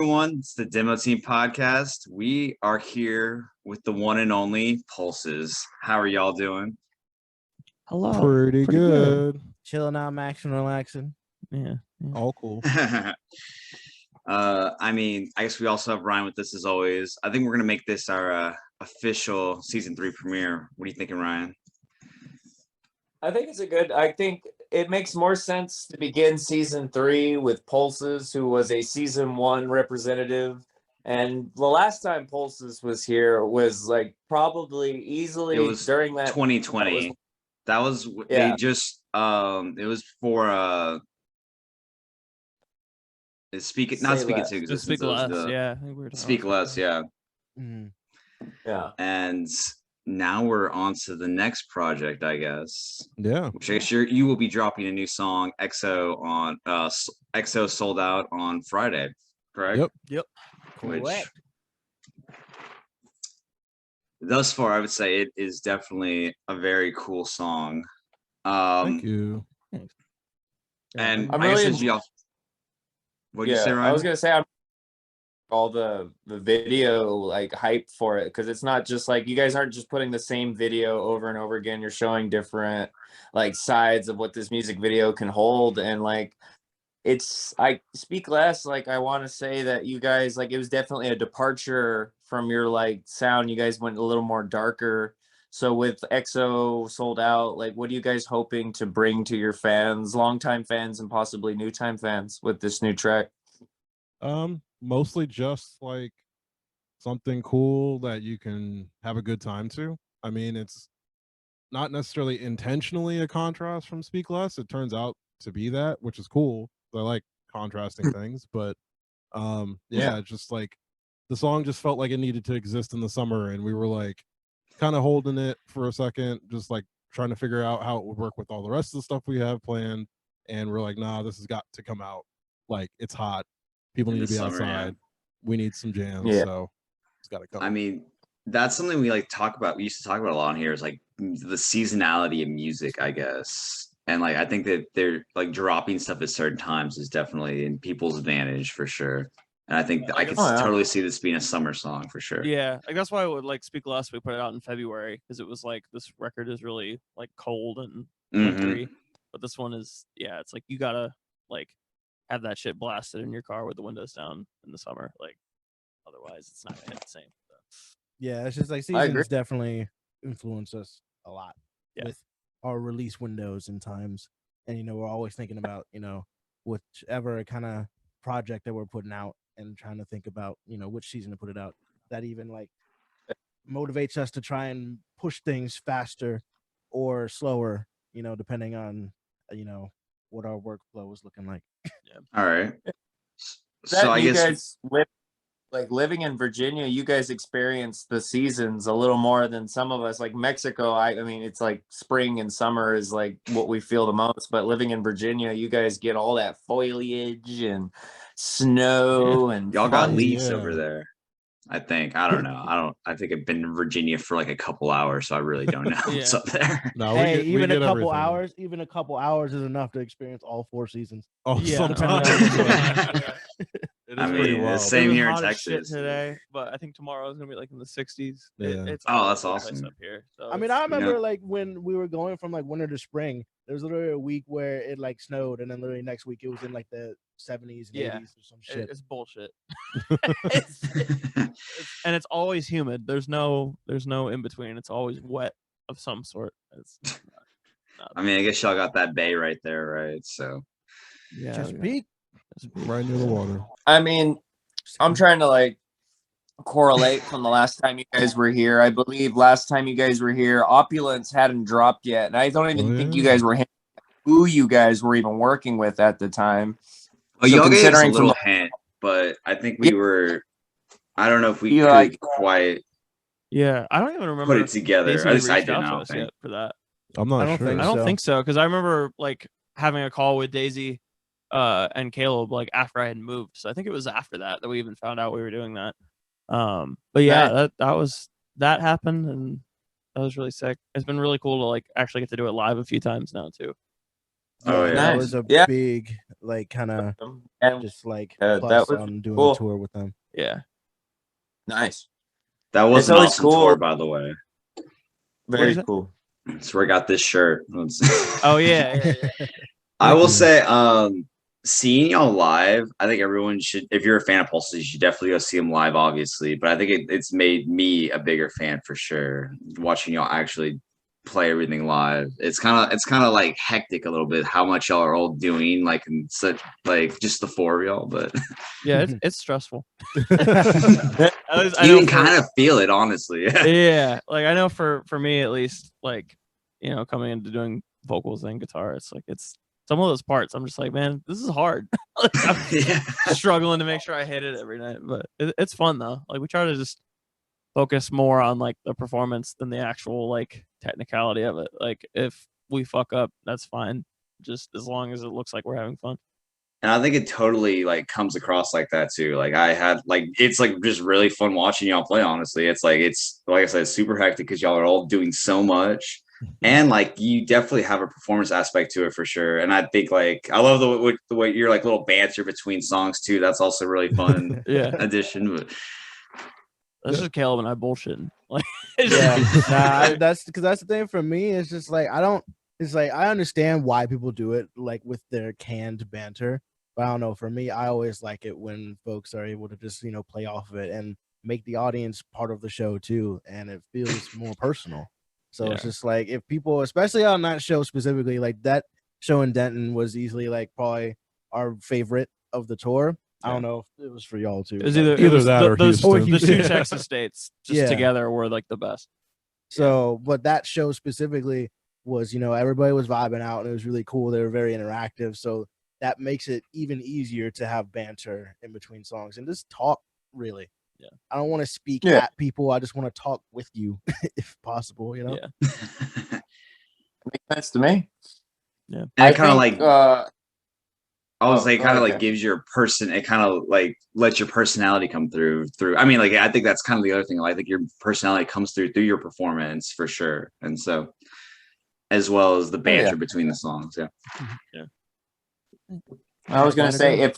Everyone. It's the Demo Team Podcast. We are here with the one and only Pulses. How are y'all doing? Hello. Pretty good. Chilling out, maxing, relaxing. Yeah. All cool. I guess we also have Ryan with us as always. I think we're gonna make this our official season 3 premiere. What are you thinking, Ryan? I think it makes more sense to begin season 3 with Pulses, who was a season 1 representative. And the last time Pulses was here was like probably easily during that 2020. That was yeah. They just it was for Speak Less. Yeah, I think we were Speak Less, yeah. Mm-hmm. Yeah. And now we're on to the next project, I guess. Yeah. Which I guess you will be dropping a new song, Exo Sold Out on Friday, correct? Yep. Correct. Thus far, I would say it is definitely a very cool song. Thank you. And I'm I really guess what'd you say, Ryan? I was gonna say I'm all the video like hype for it, because it's not just like you guys aren't just putting the same video over and over again. You're showing different like sides of what this music video can hold, and like I Speak Less, like I want to say that you guys, like, it was definitely a departure from your like sound. You guys went a little more darker. So with EXO Sold Out, like what are you guys hoping to bring to your fans, longtime fans and possibly new time fans with this new track? Mostly just like something cool that you can have a good time to. I mean, it's not necessarily intentionally a contrast from Speak Less. It turns out to be that, which is cool. I like contrasting things, but yeah, just like the song just felt like it needed to exist in the summer, and we were like kind of holding it for a second, just like trying to figure out how it would work with all the rest of the stuff we have planned. And we're like, nah, this has got to come out. Like, it's hot. People need to be outside. Yeah. We need some jams, so it's got to come. I mean, that's something we like talk about. We used to talk about a lot on here, is like the seasonality of music, I guess. And like I think that they're like dropping stuff at certain times is definitely in people's advantage for sure. And I think I could totally see this being a summer song for sure. Yeah, like that's why I would like Speak Less. We put it out in February because it was like this record is really like cold and wintry, but this one is it's like you gotta like have that shit blasted in your car with the windows down in the summer. Like otherwise, it's not gonna hit the same. So. Yeah, it's just like seasons definitely influence us a lot with our release windows and times. And we're always thinking about whichever kind of project that we're putting out and trying to think about which season to put it out. That even like motivates us to try and push things faster or slower, depending on what our workflow is looking like. All right. So I guess living in Virginia, you guys experience the seasons a little more than some of us. Like Mexico, I mean, it's like spring and summer is like what we feel the most. But living in Virginia, you guys get all that foliage and snow and y'all got leaves over there. I think. I don't know. I think I've been in Virginia for like a couple hours, so I really don't know what's up there. No, even a couple hours is enough to experience all 4 seasons. Oh, sometimes. I mean, the same here in Texas today, but I think tomorrow is gonna be like in the 60s. Yeah. It's that's awesome up here. So I mean, I remember like when we were going from like winter to spring, there was literally a week where it like snowed, and then literally next week it was in like the 70s and 80s or some shit. It's bullshit. And it's always humid. There's no in between. It's always wet of some sort. It's not I mean, I guess y'all got that bay right there, right? So yeah, Chesapeake. Right near the water. I mean, I'm trying to like correlate from the last time you guys were here. I believe last time you guys were here, Opulence hadn't dropped yet, and I don't even think you guys were who you guys were even working with at the time. Well, y'all gave us a little hint, but I think we were. I don't know if we could quite. Yeah, I don't even remember put it together. At least I didn't know for that. I'm not sure. I don't think so, because I remember like having a call with Daisy and Caleb like after I had moved. So I think it was after that we even found out we were doing that. But yeah, that happened, and that was really sick. It's been really cool to like actually get to do it live a few times now too. Oh, yeah. That Nice. was a Yeah. big like kind of And just like that plus was on doing cool. a tour with them. Yeah. Nice. That was It's an always awesome cool. tour, by the way. Very say? cool. So we got this shirt. Oh yeah. I will you. say, seeing y'all live, I think everyone should. If you're a fan of Pulses, you should definitely go see them live, obviously. But I think it's made me a bigger fan for sure. Watching y'all actually play everything live, it's kind of like hectic a little bit. How much y'all are all doing, like in such like just the four of y'all, but Yeah, it's stressful. you can kind of feel it, honestly. Yeah, like I know for me at least, like coming into doing vocals and guitar, it's like it's some of those parts. I'm just like, man, this is hard. Like, I'm struggling to make sure I hit it every night, but it's fun though. Like we try to just focus more on like the performance than the actual like technicality of it. Like if we fuck up, that's fine, just as long as it looks like we're having fun. And I think it totally like comes across like that too. Like I had like it's like just really fun watching y'all play. Honestly, it's like I said, super hectic because y'all are all doing so much, and like you definitely have a performance aspect to it for sure. And I think like I love the way your like little banter between songs too. That's also really fun. Yeah, addition. But that's just Caleb and I bullshitting. Like, That's because that's the thing for me. It's just like It's like I understand why people do it, like with their canned banter. But I don't know. For me, I always like it when folks are able to just play off of it and make the audience part of the show too, and it feels more personal. So it's just like if people, especially on that show specifically, like that show in Denton was easily like probably our favorite of the tour. I don't know if it was for y'all too. It was either that or Houston. The two Texas states just together were like the best. So, but that show specifically was, everybody was vibing out and it was really cool. They were very interactive. So that makes it even easier to have banter in between songs and just talk, really. Yeah. I don't want to speak at people. I just want to talk with you if possible, Yeah. Makes sense to me. Yeah. And it kind of like I was like kind of like gives your person, it kind of like lets your personality come through. I mean, like I think that's kind of the other thing. I think your personality comes through your performance for sure. And so as well as the banter between the songs. Yeah. I was going to say, if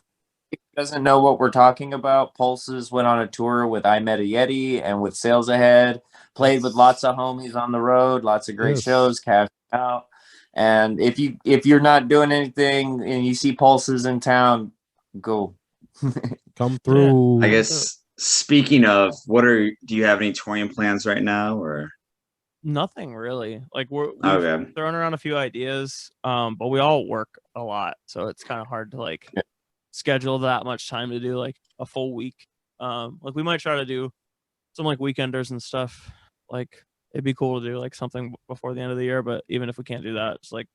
he doesn't know what we're talking about, Pulses went on a tour with I Met a Yeti and with Sales Ahead, played with lots of homies on the road, lots of great shows, cashed out. And if you're not doing anything and you see Pulses in town, go. Come through. I guess speaking of, do you have any touring plans right now or? Nothing really. Like we've thrown around a few ideas, but we all work a lot, so it's kind of hard to like schedule that much time to do like a full week. Like we might try to do some like weekenders and stuff. Like it'd be cool to do like something before the end of the year, but even if we can't do that, just like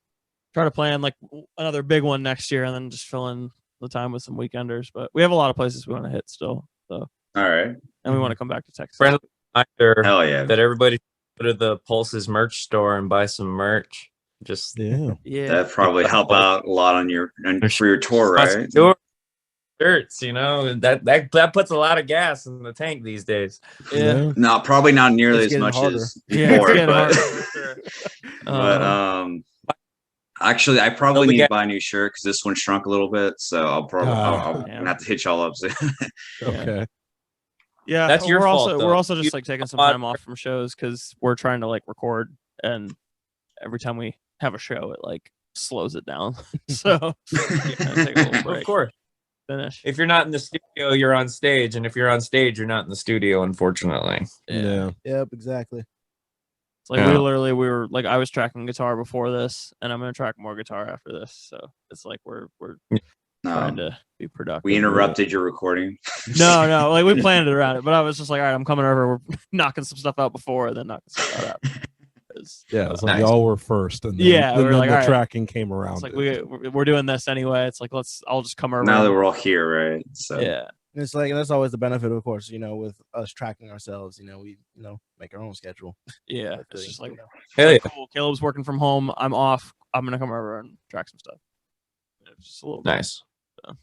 try to plan like another big one next year and then just fill in the time with some weekenders. But we have a lot of places we want to hit still. So all right, and we want to come back to Texas. Hell yeah! That everybody go to the Pulses merch store and buy some merch. Just that probably help out a lot on for your tour, right? Shirts, that puts a lot of gas in the tank these days. Yeah, no, probably not nearly as much as before, but actually, I probably need to buy a new shirt because this one shrunk a little bit, so I'll have to hit y'all up soon. Okay. Yeah, that's your fault. We're also just like taking some time off from shows because we're trying to like record, and every time we have a show, it like slows it down. So take a little break. Of course, finish. If you're not in the studio, you're on stage, and if you're on stage, you're not in the studio. Unfortunately. Yeah. Yep. Exactly. It's like we were like I was tracking guitar before this, and I'm gonna track more guitar after this. So it's like we're trying to be productive. We interrupted your recording. No, like we planned it around it, but I was just like, all right, I'm coming over. We're knocking some stuff out before, and then knocking stuff out after. It's like y'all were first, and then, then like, the tracking came around. It's like we're doing this anyway. It's like I'll just come over. Now that we're all here, right? So it's like that's always the benefit, of course. With us tracking ourselves, we make our own schedule. Yeah, it's just like cool. Caleb's working from home. I'm off. I'm gonna come over and track some stuff. It's just a little nice. Bit, so.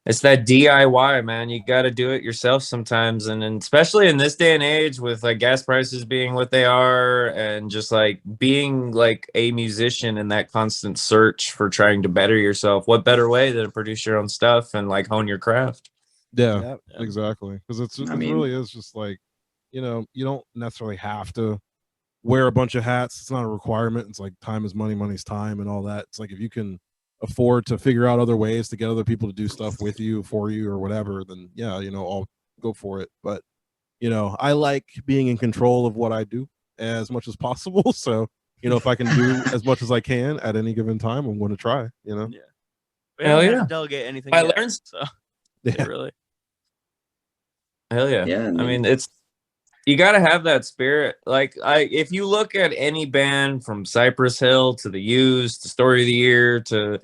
It's that DIY, man. You got to do it yourself sometimes. And especially in this day and age with like gas prices being what they are and just like being like a musician in that constant search for trying to better yourself. What better way than to produce your own stuff and like hone your craft? Yeah, exactly. Because it mean, really is just like, you know, you don't necessarily have to wear a bunch of hats. It's not a requirement. It's like time is money, money's time, and all that. It's like if you can afford to figure out other ways to get other people to do stuff with you, for you, or whatever, then yeah, you know, I'll go for it. But you know, I like being in control of what I do as much as possible. So you know, if I can do as much as I can at any given time, I'm going to try. You know, We haven't had to delegate anything. I yet, learned so yeah, really. Hell yeah. Yeah, I mean, it's you got to have that spirit. Like if you look at any band from Cypress Hill to The Used to Story of the Year to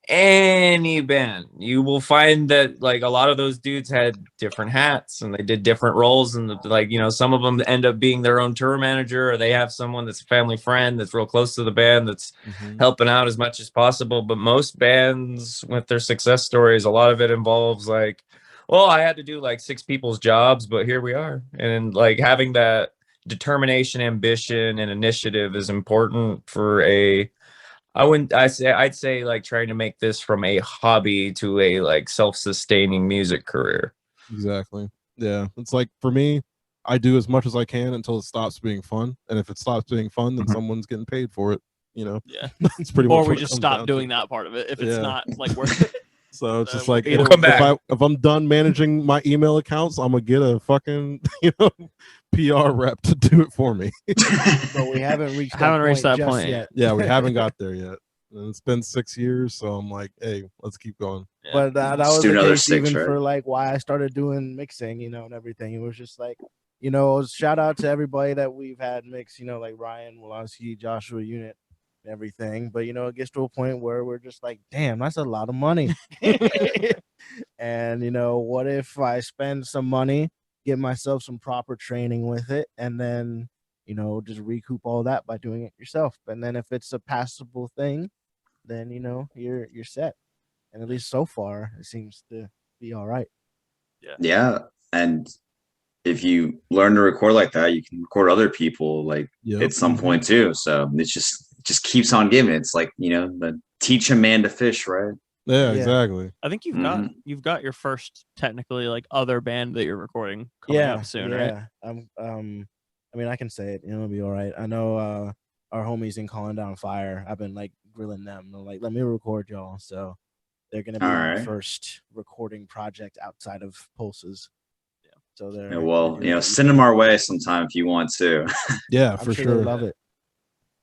any band, you will find that like a lot of those dudes had different hats and they did different roles, and like, you know, some of them end up being their own tour manager, or they have someone that's a family friend that's real close to the band that's helping out as much as possible. But most bands with their success stories, a lot of it involves like, well, I had to do like 6 people's jobs, but here we are. And like having that determination, ambition, and initiative is important for I'd say like trying to make this from a hobby to a like self-sustaining music career. exactly. Yeah, it's like for me, I do as much as I can until it stops being fun, and if it stops being fun, then someone's getting paid for it. You know, it's pretty much. Or we what it just comes stop down doing to. that part of it if it's not like worth it. So it's just we'll like if I'm done managing my email accounts, I'm gonna get a fucking PR rep to do it for me. But we haven't reached that point yet. Yeah, we haven't got there yet. And it's been 6 years, so I'm like, hey, let's keep going. Yeah. But that was do the another case 6, even right? for like why I started doing mixing, and everything. It was just like, shout out to everybody that we've had mix, like Ryan, Wolanski, Joshua Unit, and everything. But it gets to a point where we're just like, damn, that's a lot of money. And what if I spend some money, get myself some proper training with it, and then just recoup all that by doing it yourself. And then if it's a passable thing, then you're set. And at least so far it seems to be all right. Yeah, and if you learn to record like that, you can record other people like at some point too. So it just keeps on giving. It's like, the teach a man to fish, right? Yeah, exactly. I think you've got your first technically like other band that you're recording coming up soon, right? I mean, I can say it, it'll be all right. I know our homies in Calling Down Fire, I've been like grilling them. They're like, let me record y'all. So they're gonna be my first recording project outside of Pulses. Yeah. So they're send them our way sometime if you want to. Yeah, for sure. They love it.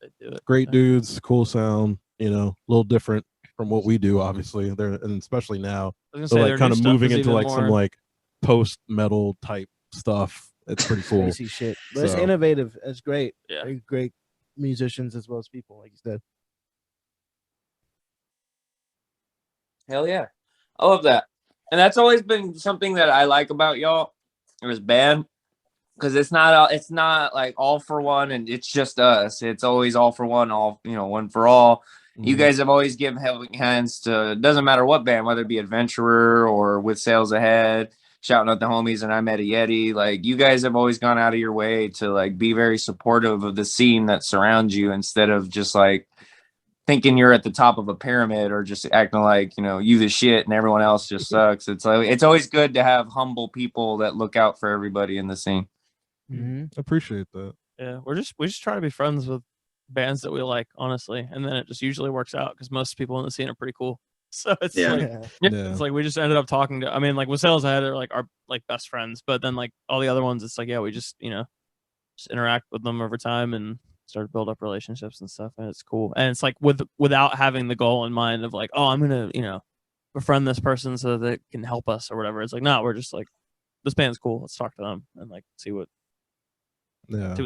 They do it. Great dudes, cool sound, a little different from what we do, obviously. And especially now. They're like kind of moving into like some like post metal type stuff. It's pretty cool. Crazy shit. But it's innovative. It's great. Yeah. They're great musicians as well as people, like you said. Hell yeah. I love that. And that's always been something that I like about y'all as band, because it's not like all for one and it's just us. It's always all for one, one for all. You guys have always given helping hands to, doesn't matter what band, whether it be Adventurer or With Sales Ahead, shouting out the homies and I Met a Yeti. Like, you guys have always gone out of your way to like be very supportive of the scene that surrounds you, instead of just like thinking you're at the top of a pyramid or just acting like, you the shit and everyone else just sucks. It's like, it's always good to have humble people that look out for everybody in the scene. Appreciate that. Yeah, we just try to be friends with bands that we like, honestly, and then it just usually works out because most people in the scene are pretty cool. So it's it's like we just ended up talking to. I mean, like with Sales Ahead are like our like best friends, but then like all the other ones, it's like we just just interact with them over time and start to build up relationships and stuff, and it's cool. And it's like without having the goal in mind of like, oh, I'm gonna befriend this person so that they can help us or whatever. It's like, no, we're just like, this band's cool. Let's talk to them and like see what's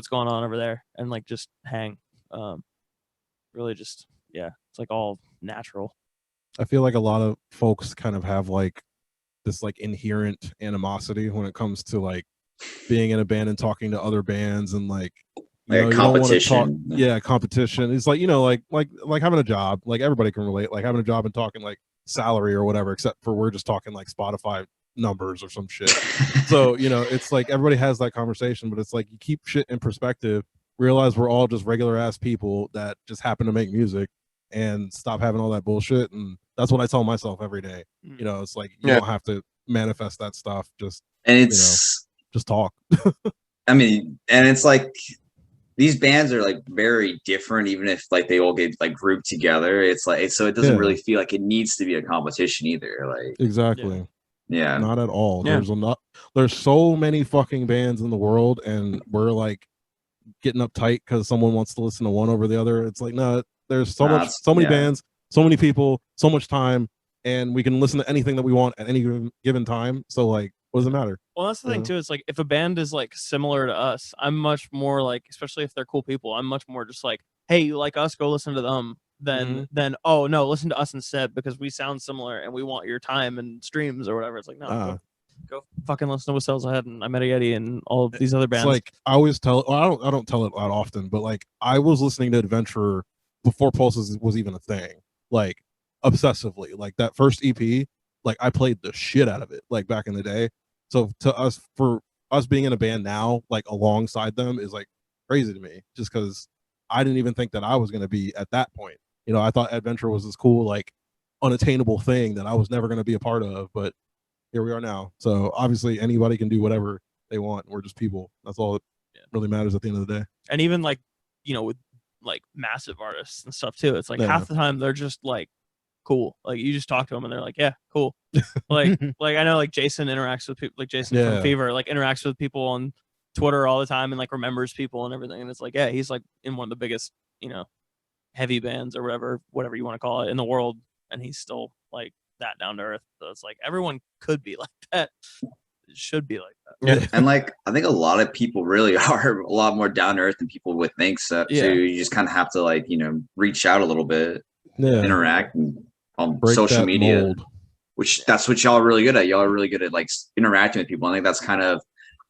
going on over there and like just hang. Really just it's like all natural. I feel like a lot of folks kind of have like this like inherent animosity when it comes to like being in a band and talking to other bands and like competition. Competition. It's like like having a job. Like everybody can relate. Like having a job and talking like salary or whatever, except for we're just talking like Spotify numbers or some shit. So, you know, it's like everybody has that conversation, but it's like you keep shit in perspective, realize we're all just regular ass people that just happen to make music, and stop having all that bullshit. And that's what I tell myself every day. You know, it's like you don't have to manifest that stuff. Just, and it's, you know, just talk. I mean, and it's like these bands are like very different, even if like they all get like grouped together. It's like, so it doesn't really feel like it needs to be a competition either. Like, exactly. Yeah. Not at all. There's so many fucking bands in the world, and we're like getting uptight because someone wants to listen to one over the other. It's like, no, there's so many bands, so many people, so much time, and we can listen to anything that we want at any given time. So like, what does it matter? Well, that's the thing too. It's like if a band is like similar to us, I'm much more like, especially if they're cool people, I'm much more just like, hey, you like us, go listen to them. Then oh no, listen to us instead because we sound similar and we want your time and streams or whatever. It's like, no, go fucking listen to What Sells Ahead and I Met a Yeti and all of these other bands. It's like I always tell, well, I don't tell it that often, but like I was listening to Adventurer before Pulses was even a thing, like obsessively. Like that first EP, like I played the shit out of it, like back in the day. So for us being in a band now, like alongside them, is like crazy to me, just because I didn't even think that I was going to be at that point. You know, I thought Adventure was this cool, like unattainable thing that I was never going to be a part of, but here we are now. So obviously anybody can do whatever they want. We're just people. That's all that really matters at the end of the day. And even like, you know, with like massive artists and stuff too, it's like half the time they're just like cool. Like you just talk to them and they're like, yeah, cool. like I know like Jason interacts with people, like Jason from Fever, like interacts with people on Twitter all the time and like remembers people and everything. And it's like, yeah, he's like in one of the biggest, you know, heavy bands or whatever you want to call it in the world, and he's still like that down to earth. So it's like everyone could be like that. It should be like that. Yeah. And like I think a lot of people really are a lot more down to earth than people would think. So you just kind of have to like, you know, reach out a little bit, interact on break social media, mold. which that's what y'all are really good at. Y'all are really good at like interacting with people. I think that's kind of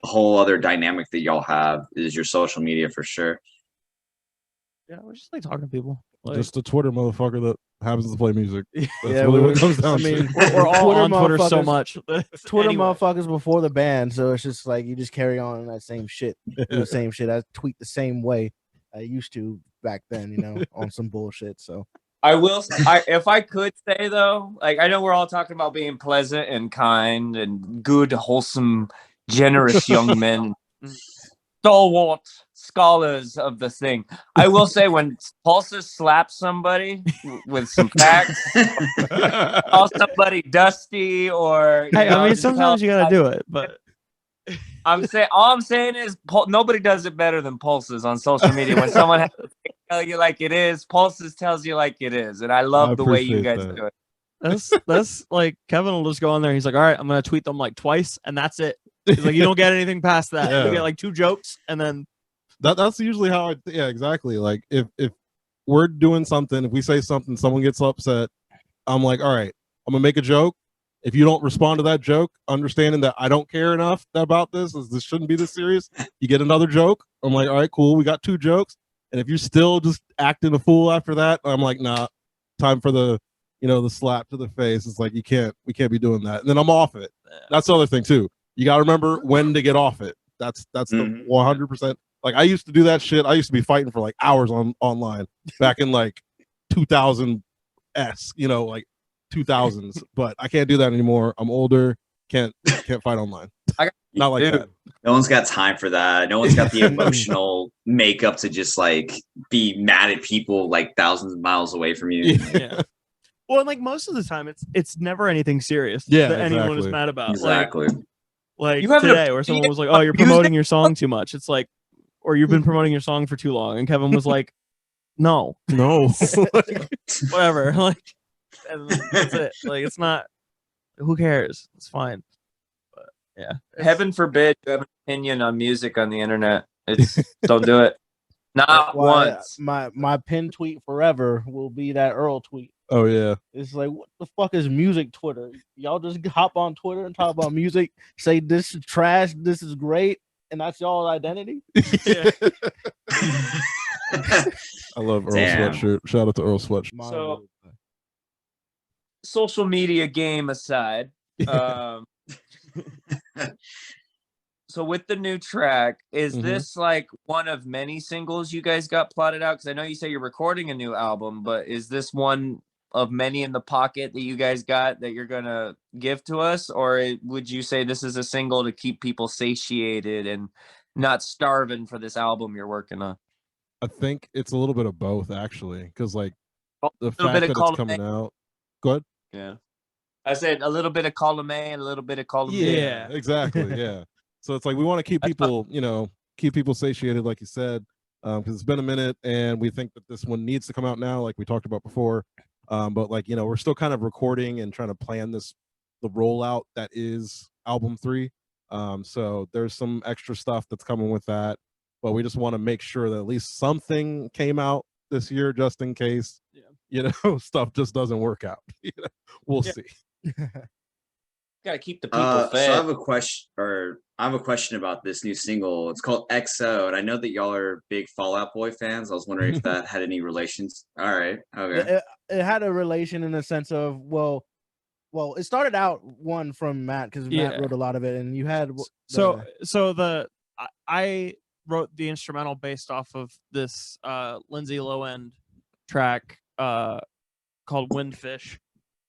a whole other dynamic that y'all have is your social media for sure. Yeah, we're just like talking to people. Like, just a Twitter motherfucker that happens to play music. That's really what it comes down to. We're all on Twitter so much. Twitter motherfuckers before the band, so it's just like you just carry on that same shit. Do the same shit. I tweet the same way I used to back then, you know, on some bullshit. So I will. If I could say though, like I know we're all talking about being pleasant and kind and good, wholesome, generous young men, stalwart scholars of the thing. I will say when Pulses slaps somebody with some facts, call somebody dusty, or hey, I mean sometimes you gotta do it, but all I'm saying is nobody does it better than Pulses on social media. When someone has to tell you like it is, Pulses tells you like it is, and I love the way you guys do it. That's like Kevin will just go on there. He's like, all right, I'm gonna tweet them like twice, and that's it. He's like, you don't get anything past that. You get like 2 jokes, and then that's usually how exactly. Like if we're doing something, if we say something, someone gets upset, I'm like, all right, I'm gonna make a joke. If you don't respond to that joke, understanding that I don't care enough about this shouldn't be this serious, you get another joke. I'm like, all right, cool, we got 2 jokes. And if you're still just acting a fool after that, I'm like, nah, time for the slap to the face. It's like we can't be doing that. And then I'm off it. That's the other thing too. You gotta remember when to get off it. That's the 100%. Like I used to do that shit. I used to be fighting for like hours online back in like 2000 like 2000s, but I can't do that anymore. I'm older. Can't fight online. Not like that. No one's got time for that. No one's got the emotional makeup to just like be mad at people like thousands of miles away from you. Yeah. Well, like most of the time, it's never anything serious that anyone is mad about. Exactly. Like today, where someone was like, "Oh, you're promoting your song too much." It's like, or you've been promoting your song for too long, and Kevin was like, "No, whatever." Like, and that's it. Like, it's not. Who cares? It's fine. But yeah, heaven forbid you have an opinion on music on the internet. Don't do it. Not once. My pin tweet forever will be that Earl tweet. Oh yeah. It's like, what the fuck is music Twitter? Y'all just hop on Twitter and talk about music, say this is trash, this is great, and that's y'all's identity. I love Earl Sweatshirt. Shout out to Earl Sweatshirt. So social media game aside, so with the new track, is this like one of many singles you guys got plotted out? Because I know you say you're recording a new album, but is this one of many in the pocket that you guys got that you're gonna give to us, or would you say this is a single to keep people satiated and not starving for this album you're working on? I think it's a little bit of both, actually, because like the little fact bit of that it's coming out. Go ahead. Yeah, I said a little bit of column A and a little bit of column B. Yeah, exactly. Yeah. So it's like we want to keep people, keep people satiated, like you said, because it's been a minute, and we think that this one needs to come out now, like we talked about before. But like we're still kind of recording and trying to plan the rollout that is album 3. So there's some extra stuff that's coming with that, but we just want to make sure that at least something came out this year, just in case. Stuff just doesn't work out. We'll see. Gotta keep the people fed. So I have a question about this new single. It's called XO, and I know that y'all are big Fall Out Boy fans. I was wondering if that had any relations. All right, okay. It had a relation in the sense of well, it started out one from Matt because Matt wrote a lot of it, and you had I wrote the instrumental based off of this Lindsay Lohan track called Windfish.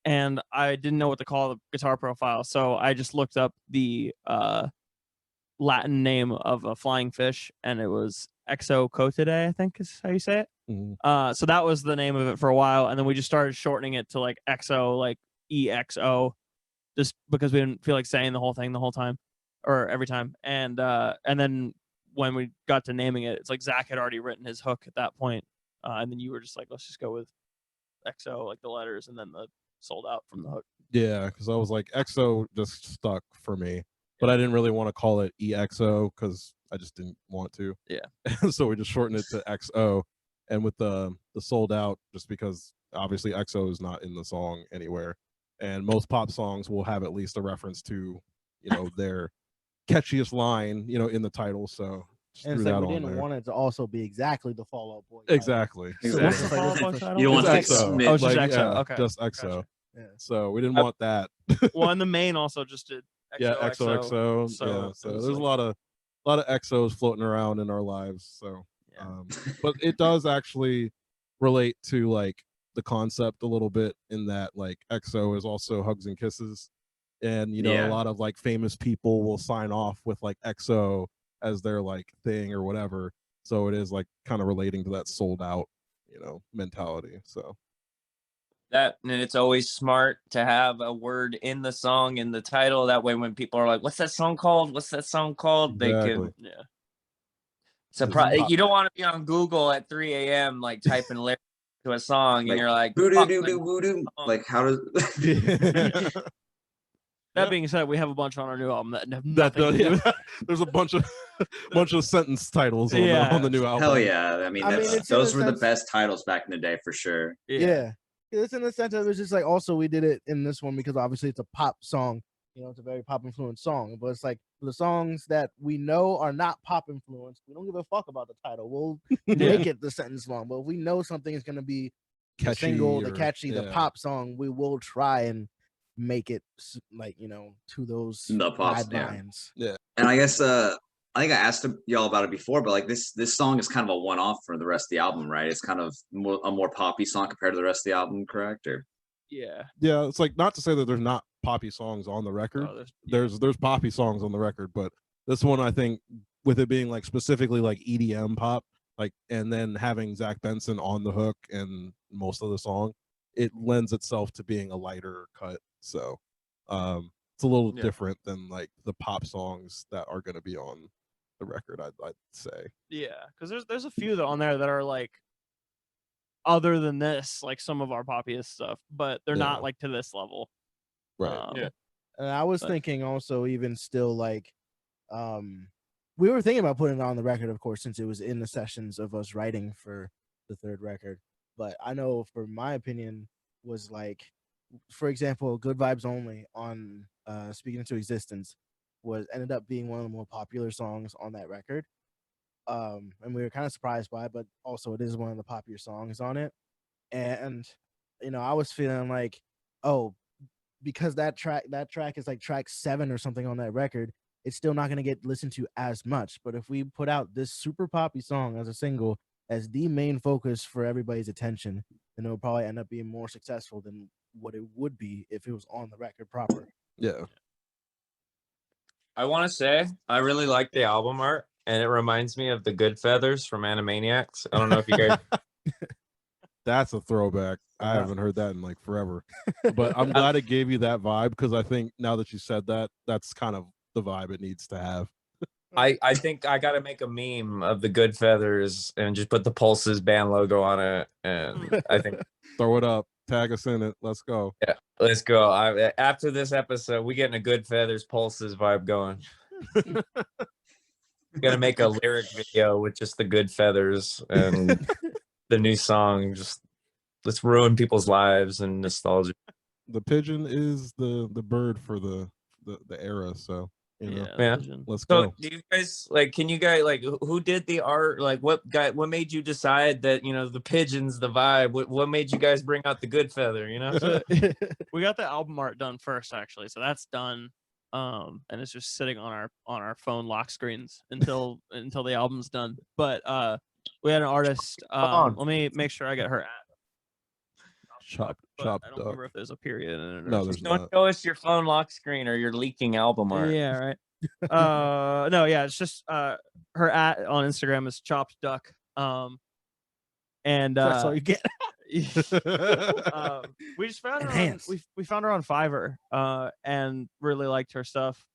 And I didn't know what to call the guitar profile, so I just looked up the Latin name of a flying fish, and it was Exo Cotidae, I think is how you say it. So that was the name of it for a while, and then we just started shortening it to like Exo, like EXO, just because we didn't feel like saying the whole thing the whole time or every time. And then when we got to naming it, it's like Zach had already written his hook at that point, and then you were just like, let's just go with XO, like the letters, and then the Sold Out from the hook. Yeah, because I was like, XO just stuck for me, but I didn't really want to call it EXO because I just didn't want to. Yeah. So we just shortened it to XO, and with the Sold Out, just because obviously XO is not in the song anywhere, and most pop songs will have at least a reference to their catchiest line in the title. So and so we didn't want it to also be exactly the Fall Out Boy. Exactly. So what's the Fall Out Boy title? You don't want to XO. Oh, just XO. Okay. Just XO. Gotcha. Yeah. So we didn't want that. Well, and the main also just did XOXO. So So there's a lot of XOs floating around in our lives. So, but it does actually relate to like the concept a little bit in that like XO is also hugs and kisses, and a lot of like famous people will sign off with like XO as their like thing or whatever. So it is like kind of relating to that sold out, mentality. So that, and it's always smart to have a word in the song in the title. That way, when people are like, "What's that song called? What's that song called?" Exactly. They can. You don't want to be on Google at 3 a.m. like typing lyrics to a song, and you're like, like how does? That being said, we have a bunch on our new album that have nothing to do with There's a bunch of sentence titles on the new album. Hell yeah. I mean those were the best titles back in the day for sure. Yeah. It's in the sense of it's just like also we did it in this one because obviously it's a pop song. It's a very pop influenced song. But it's like the songs that we know are not pop influenced, we don't give a fuck about the title. We'll make it the sentence long. But if we know something is gonna be the single, the catchy, the pop song, we will try and make it like to those guidelines. Yeah. And I guess I think I asked y'all about it before, but like this song is kind of a one-off for the rest of the album, right? It's kind of a more poppy song compared to the rest of the album, correct? Or yeah, it's like not to say that there's not poppy songs on the record. There's poppy songs on the record, but this one I think with it being like specifically like EDM pop, like, and then having Zach Benson on the hook and most of the song, it lends itself to being a lighter cut. So it's a little different than like the pop songs that are going to be on the record, I'd say. Yeah, because there's a few on there that are like other than this, like some of our poppiest stuff, but they're not like to this level. Right. And I was thinking also even still like we were thinking about putting it on the record, of course, since it was in the sessions of us writing for the third record. But I know for my opinion was like, for example, Good Vibes Only on Speaking Into Existence ended up being one of the more popular songs on that record. And we were kind of surprised by it, but also it is one of the popular songs on it. And I was feeling like oh, because that track is like track 7 or something on that record, it's still not going to get listened to as much. But if we put out this super poppy song as a single as the main focus for everybody's attention, then it'll probably end up being more successful than what it would be if it was on the record proper. Yeah. I want to say I really like the album art, and it reminds me of the Good Feathers from Animaniacs. I don't know if you guys. That's a throwback. I haven't heard that in like forever. But I'm glad it gave you that vibe, because I think now that you said that, that's kind of the vibe it needs to have. I think I got to make a meme of the Good Feathers and just put the Pulses band logo on it, and I think throw it up, tag us in it. Let's go. Yeah, let's go. After this episode, we getting a Good Feathers Pulses vibe going. Gonna make a lyric video with just the Good Feathers and the new song. Just let's ruin people's lives and nostalgia. The pigeon is the bird for the era, so you know. Yeah. Let's So go. do you guys like, can you guys like, who did the art? Like what made you decide that, you know, the pigeon's the vibe? What made you guys bring out the Good Feather, you know? So, we got the album art done first, actually, so that's done. And it's just sitting on our phone lock screens until the album's done. But we had an artist. Let me make sure I get her at. Chop I don't remember if there's a period in it. No, there's Don't not. show us your phone lock screen or you're leaking album art. Yeah, right. No, yeah, it's just her at on Instagram is chopped duck. And That's all you get. we just found her on, we found her on Fiverr and really liked her stuff,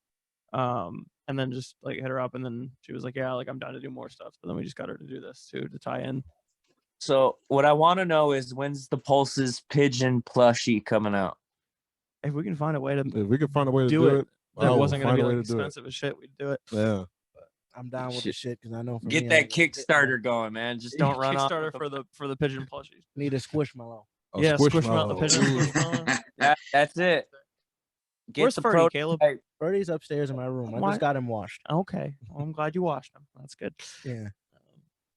and then just like hit her up, and then she was like, yeah, like I'm down to do more stuff. So then we just got her to do this too, to tie in. So what I want to know is, when's the Pulses pigeon plushie coming out? If we can find a way to do it, that wasn't going to be like expensive as shit, we'd do it. Yeah, I'm down with the shit, because I know for Get me, that Kickstarter going, man. Just don't run off. Kickstarter for the pigeon plushies. Need a squishmallow. Yeah, squishmallow the pigeon. Squishmallow. That's it. Where's Ferdy, Caleb? Ferdy's upstairs in my room. I just got him washed. Okay, well, I'm glad you washed him. That's good. Yeah.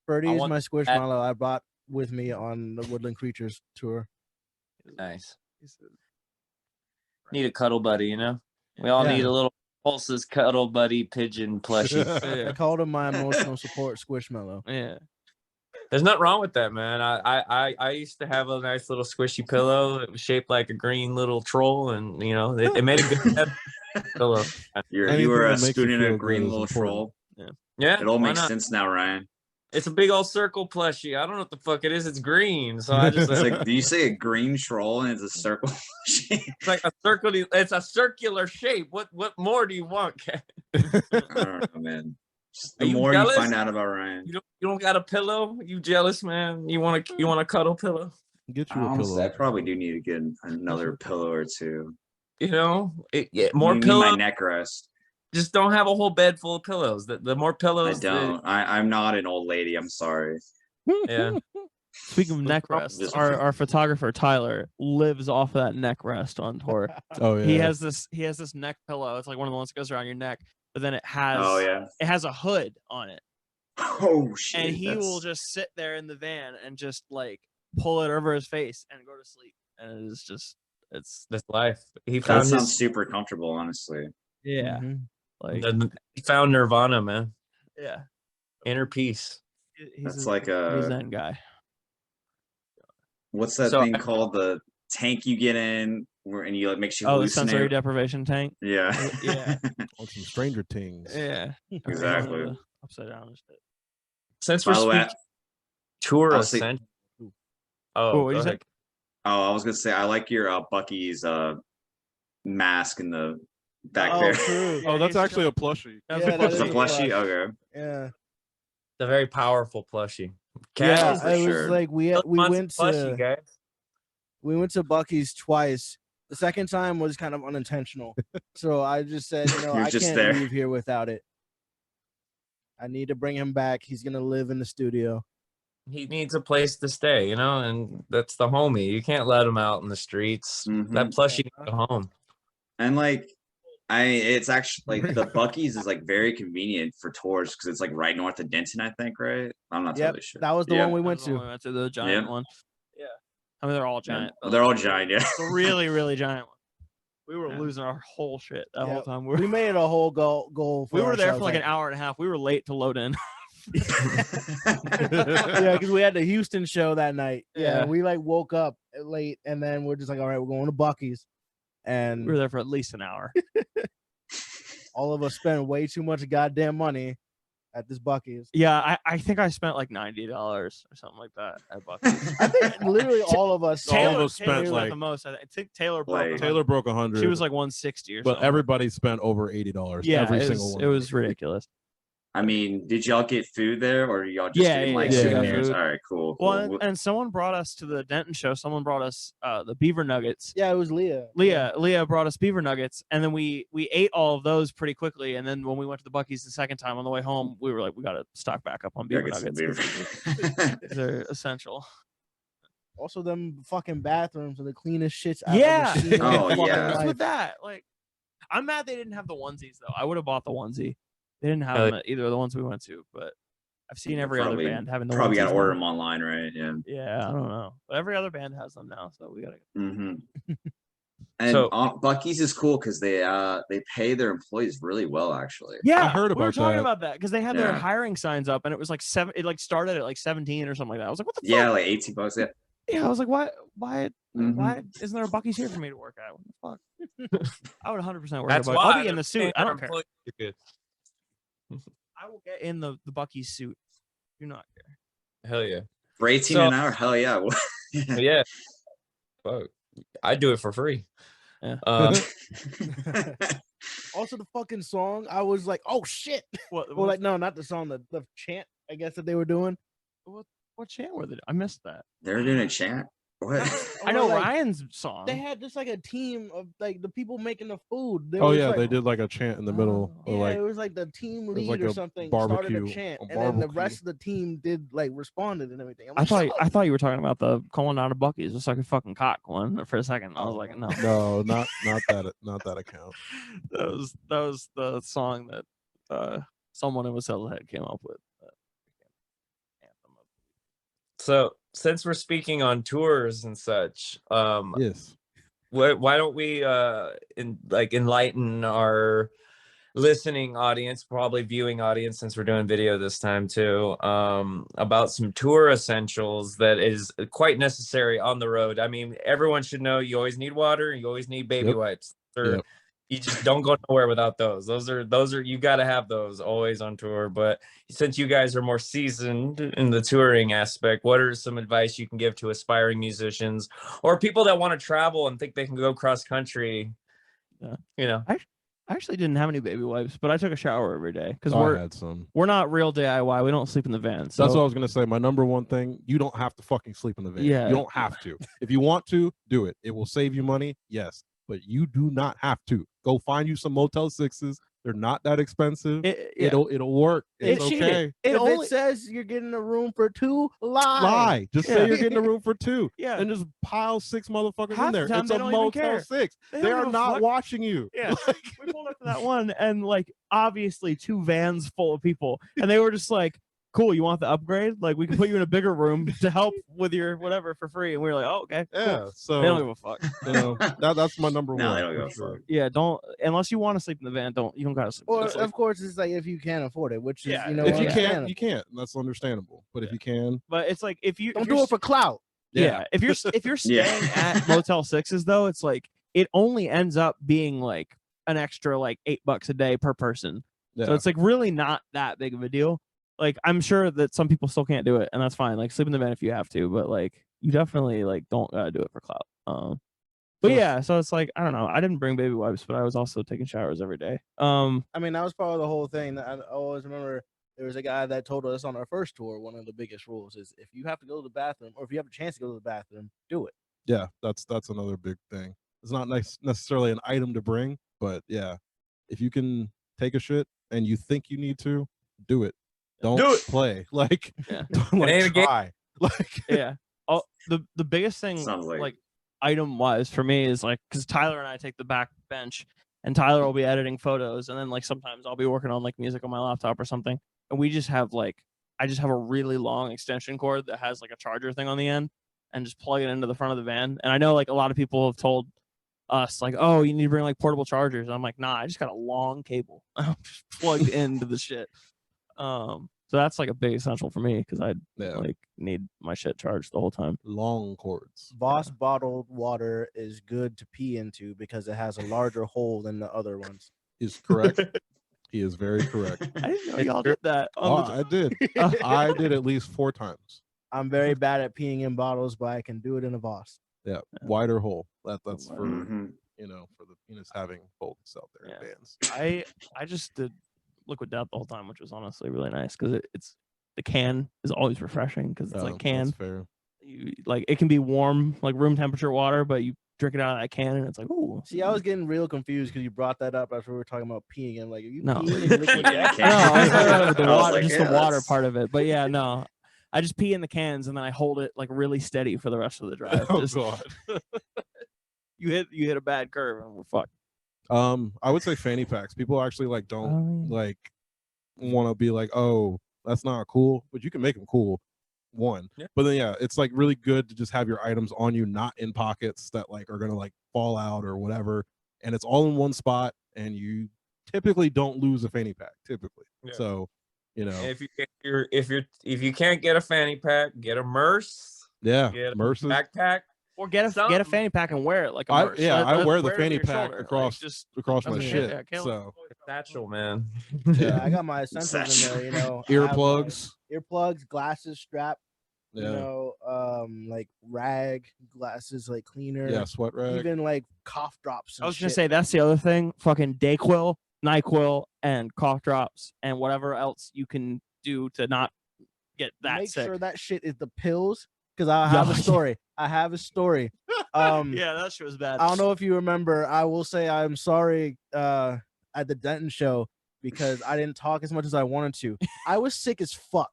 Ferdy is my squishmallow I brought with me on the Woodland Creatures tour. Nice. Need a cuddle buddy, you know? We all need a little Pulses cuddle buddy pigeon plushie. I called him my emotional support squishmallow. Yeah. There's nothing wrong with that, man. I used to have a nice little squishy pillow. It was shaped like a green little troll, and you know, it made a good pillow. You were spooning a green little troll. Yeah. It all makes sense now, Ryan. It's a big old circle plushie. I don't know what the fuck it is. It's green. So I just like, do you say a green troll and it's a circle shape? It's like a circle. It's a circular shape. What more do you want, Ken? I don't know, man. The more you find out about Ryan. You don't got a pillow? You jealous, man? You want a cuddle pillow? Get you a pillow. I probably do need to get another pillow or two. You know, more pillows. My neck rest. Just don't have a whole bed full of pillows. The more pillows. I don't. I'm not an old lady. I'm sorry. Yeah. Speaking of neck rests, our photographer Tyler lives off of that neck rest on tour. Oh yeah. He has this neck pillow. It's like one of the ones that goes around your neck, but then it has a hood on it. Oh shit. And he will just sit there in the van and just like pull it over his face and go to sleep. And it's this life. That sounds super comfortable, honestly. Yeah. Mm-hmm. Like he found nirvana, man. Yeah. Inner peace. That's like a Zen guy. What's that thing called? The tank you get in and you like makes you hallucinate. The sensory deprivation tank. Yeah. Yeah. Like some Stranger Things. Yeah. Exactly. Upside down and shit. Since we're speaking tour ascension. Oh, what you say? Oh, I was gonna say I like your Bucky's mask in the back there. True. Oh, that's actually a plushie. That's a plushie. Okay. Yeah. It's a very powerful plushie. Yeah, it was like we went plushie, to guys. We went to Bucky's twice. The second time was kind of unintentional. So I just said, I can't leave here without it. I need to bring him back. He's gonna live in the studio. He needs a place to stay, and that's the homie. You can't let him out in the streets. Mm-hmm. That plushie needs a home. And like it's actually like the Bucky's is like very convenient for tours because it's like right north of Denton, I think, right? I'm not totally sure. That was the one we went to. We went to the giant one. Yeah. I mean, they're all giant. Yeah. They're all giant, yeah. The really, really giant one. We were losing our whole shit that whole time. We made it a whole goal. We were there for like an hour and a half. We were late to load in. Yeah, because we had the Houston show that night. Yeah, we like woke up late, and then we're just like, all right, we're going to Bucky's, and we were there for at least an hour. all of us spent way too much goddamn money at this Bucky's. Yeah, I think I spent like $90 or something like that at Bucky's. I think literally all of us. Taylor spent like the most. I think Taylor broke. Taylor broke 100. She was like 160 or something. But everybody spent over $80. Yeah, every single one. It was ridiculous. I mean, did y'all get food there, or y'all just getting like souvenirs? All right, cool. Well, and someone brought us to the Denton show. Someone brought us the beaver nuggets. Yeah, it was Leah. Leah brought us beaver nuggets, and then we ate all of those pretty quickly. And then when we went to the Bucky's the second time on the way home, we were like, we got to stock back up on beaver nuggets. They're essential. Also, them fucking bathrooms are the cleanest shits I've ever seen. Oh yeah. What's with that? Like, I'm mad they didn't have the onesies though. I would have bought the onesie. They didn't have them at either of the ones we went to, but I've seen every other band having the probably got to order them them online, right? Yeah. Yeah, I don't know. But every other band has them now, so we gotta. And so, Bucky's is cool because they pay their employees really well, actually. Yeah, I heard about we were talking that. about that because they had their hiring signs up, and it was like It like started at like 17 or something like that. I was like, what the fuck? Yeah, like $18. Yeah. Yeah, I was like, why isn't there a Bucky's here for me to work at? What the fuck? I would 100% work at Bucky's. I'll be in the suit. I don't care. I will get in the Bucky's suit. Do not care. Hell yeah. For 18 an hour? Hell yeah. Yeah. Fuck. I'd do it for free. Yeah. Also, the fucking song, I was like, oh shit. Well, like, no, not the song, the chant, I guess, that they were doing. What chant were they doing? I missed that. They were doing a chant? What? I know like, Ryan's song. They had just like a team of like the people making the food. They did like a chant in the middle. Yeah, like, it was like the team lead like or something started a chant, and then the rest of the team did like responded and everything. I thought you were talking about the calling out of Bucky's, just like a fucking cock one for a second. I was like, no, not that account. That was the song that someone in Wasa's head came up with. So since we're speaking on tours and such, yes, why don't we enlighten our listening audience, probably viewing audience, since we're doing video this time too, about some tour essentials that is quite necessary on the road. I mean, everyone should know you always need water, you always need baby wipes. You just don't go nowhere without those. Those are you got to have those always on tour. But since you guys are more seasoned in the touring aspect, what are some advice you can give to aspiring musicians or people that want to travel and think they can go cross country? I actually didn't have any baby wipes, but I took a shower every day because we're not real DIY. We don't sleep in the van. So. That's what I was gonna say. My number one thing: you don't have to fucking sleep in the van. Yeah, you don't have to. If you want to, do it. It will save you money. Yes. But you do not have to. Go find you some Motel 6s. They're not that expensive. It'll work. It's okay. If it says you're getting a room for 2, lie. Just say you're getting a room for 2. Yeah. And just pile 6 motherfuckers Half in there. The time, it's a Motel 6. They are not watching you. Yeah. We pulled up to that one and like obviously 2 vans full of people. And they were just like, cool, you want the upgrade? Like we can put you in a bigger room to help with your whatever for free. And we were like, oh, okay. Yeah. Cool. So they don't give a fuck. You know, that's my number one. No, they don't give a fuck. Yeah, don't unless you want to sleep in the van, you don't gotta sleep. Well, of course it's like if you can't afford it, which is if you can't, you can't. That's understandable. But if you can. But it's like if you don't do it for clout. Yeah. If you're staying at Motel 6s though, it's like it only ends up being like an extra like $8 a day per person. Yeah. So it's like really not that big of a deal. Like I'm sure that some people still can't do it, and that's fine. Like sleep in the van if you have to, but like you definitely like don't gotta do it for clout. But yeah, so it's like I don't know. I didn't bring baby wipes, but I was also taking showers every day. I mean that was part of the whole thing. I always remember there was a guy that told us on our first tour. One of the biggest rules is if you have to go to the bathroom, or if you have a chance to go to the bathroom, do it. Yeah, that's another big thing. It's not necessarily an item to bring, but yeah, if you can take a shit and you think you need to, do it. Don't play like, don't try. Like the biggest thing like item wise for me is like because Tyler and I take the back bench and Tyler will be editing photos and then like sometimes I'll be working on like music on my laptop or something and we just have like I just have a really long extension cord that has like a charger thing on the end and just plug it into the front of the van. And I know like a lot of people have told us like, oh, you need to bring like portable chargers. And I'm like, nah, I just got a long cable. I'm just plugged into the shit. So that's like a big essential for me because I like need my shit charged the whole time. Long cords. Voss bottled water is good to pee into because it has a larger hole than the other ones. Is correct. He is very correct. I didn't know y'all did that. I did. I did at least 4 times. I'm very bad at peeing in bottles, but I can do it in a Voss. Yeah, wider hole. That's for you know, for the penis having holes out there in bands. I just did liquid death the whole time, which was honestly really nice because it's the can is always refreshing because it's like can. That's fair. You, like it can be warm, like room temperature water, but you drink it out of that can and it's like, ooh. See, I was getting real confused because you brought that up after we were talking about peeing. And like, are you No. peeing in liquid death? No, I was talking about the I was water, like, just yeah, the water that's- part of it. But yeah, no. I just pee in the cans and then I hold it like really steady for the rest of the drive. Oh Just- god. you hit a bad curve and we're fucked. I would say fanny packs. People actually like don't like want to be like, oh, that's not cool, but you can make them cool. One, but then it's like really good to just have your items on you, not in pockets that like are gonna like fall out or whatever, and it's all in one spot, and you typically don't lose a fanny pack typically. So, you know, if you can't get a fanny pack, get a Merce. Get a Merces. backpack. Or get a fanny pack and wear it like a Merce. I wear the it fanny on your pack shoulder, across like, just across my I mean, shit. Caleb. So Satchel, man. Yeah, I got my essentials in there, you know. I have my earplugs, glasses, strap, you know, like rag, glasses, like cleaner. sweat rag. Even like cough drops. I was gonna say that's the other thing. Fucking Dayquil, NyQuil, and cough drops, and whatever else you can do to not get that Make sick. sure that shit is the pills, because I have a story. I have a story. Yeah, that shit was bad. I don't know if you remember. I will say I'm sorry at the Denton show because I didn't talk as much as I wanted to. I was sick as fuck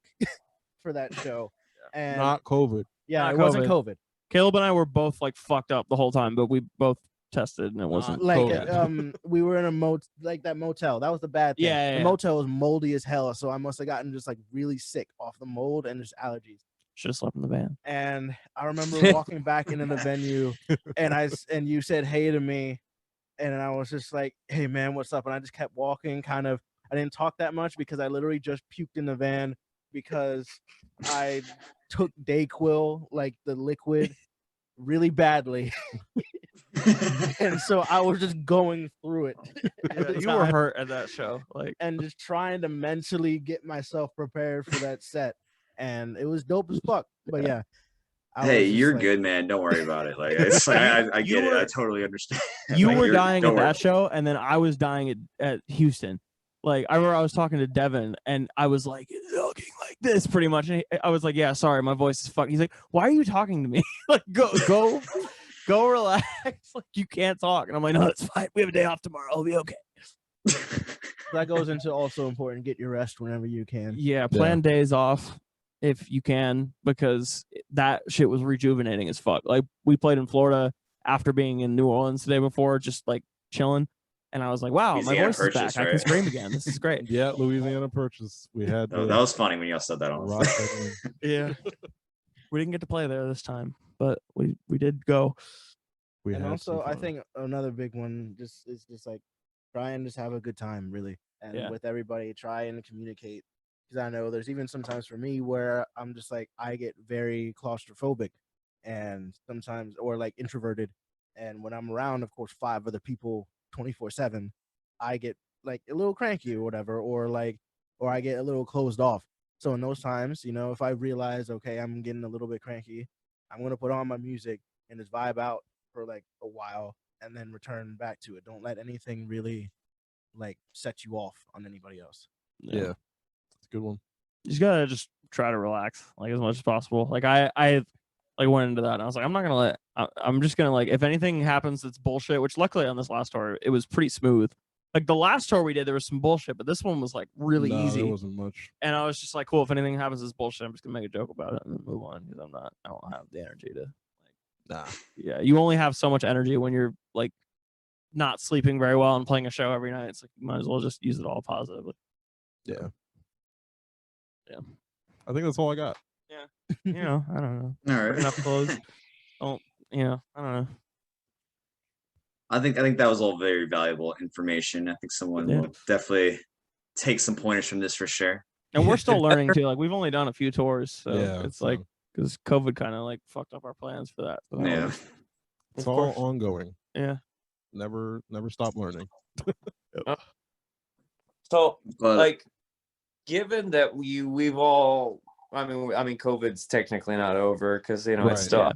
for that show. And Not COVID. yeah, Not it wasn't COVID. COVID. Caleb and I were both like fucked up the whole time, but we both tested and it wasn't Like COVID. we were in a like that motel. That was the bad thing. Yeah, the motel was moldy as hell, so I must have gotten just like really sick off the mold and just allergies. Should have slept in the van. And I remember walking back into the venue, and you said hey to me, and I was just like, hey man, what's up? And I just kept walking. Kind of, I didn't talk that much because I literally just puked in the van because I took Dayquil, like the liquid, really badly. And so I was just going through it. You were hurt at that show, like, and just trying to mentally get myself prepared for that set. And it was dope as fuck. But yeah. Hey, you're good, man. Don't worry about it. Like, it's like I get it. I totally understand. You Like, were dying at don't worry. that show, and then I was dying at Houston. Like, I remember I was talking to Devin, and I was like, looking like this pretty much. And I was like, yeah, sorry, my voice is fucked. He's like, why are you talking to me? Like, go relax. Like, you can't talk. And I'm like, no, it's fine. We have a day off tomorrow. I'll be okay. That goes into also important. Get your rest whenever you can. Yeah, plan days off if you can, because that shit was rejuvenating as fuck. Like, we played in Florida after being in New Orleans the day before, just like chilling. And I was like, wow, my voice is back. I can scream again. This is great. Yeah, Louisiana Purchase. We had that was funny when y'all said that. Yeah. We didn't get to play there this time, but we did go. And also, I think another big one is just like try and just have a good time, really. And with everybody, try and communicate. Because I know there's even sometimes for me where I'm just like, I get very claustrophobic and sometimes, or like introverted. And when I'm around, of course, 5 other people 24/7, I get like a little cranky or whatever, or I get a little closed off. So in those times, you know, if I realize, okay, I'm getting a little bit cranky, I'm going to put on my music and just vibe out for like a while and then return back to it. Don't let anything really like set you off on anybody else. Yeah. It's a good one. You just gotta just try to relax like as much as possible. Like I like went into that and I was like, I'm just gonna like, if anything happens that's bullshit, which luckily on this last tour it was pretty smooth. Like the last tour we did, there was some bullshit, but this one was like really easy. There wasn't much. And I was just like, cool, if anything happens that's bullshit, I'm just gonna make a joke about it and then move on, because I don't have the energy to like yeah, you only have so much energy when you're like not sleeping very well and playing a show every night. It's like you might as well just use it all positively. Yeah. Yeah. I think that's all I got. Yeah. I don't know. All right. Enough clothes. Don't I don't know. I think that was all very valuable information. I think someone Yeah. will definitely take some pointers from this for sure. And we're still learning too. Like we've only done a few tours, so Yeah, it's like because COVID kind of like fucked up our plans for that. So Yeah. It's all ongoing. Yeah. Never stop learning. So, But like, given that we've all, I mean, COVID's technically not over because it's Right, still. yeah.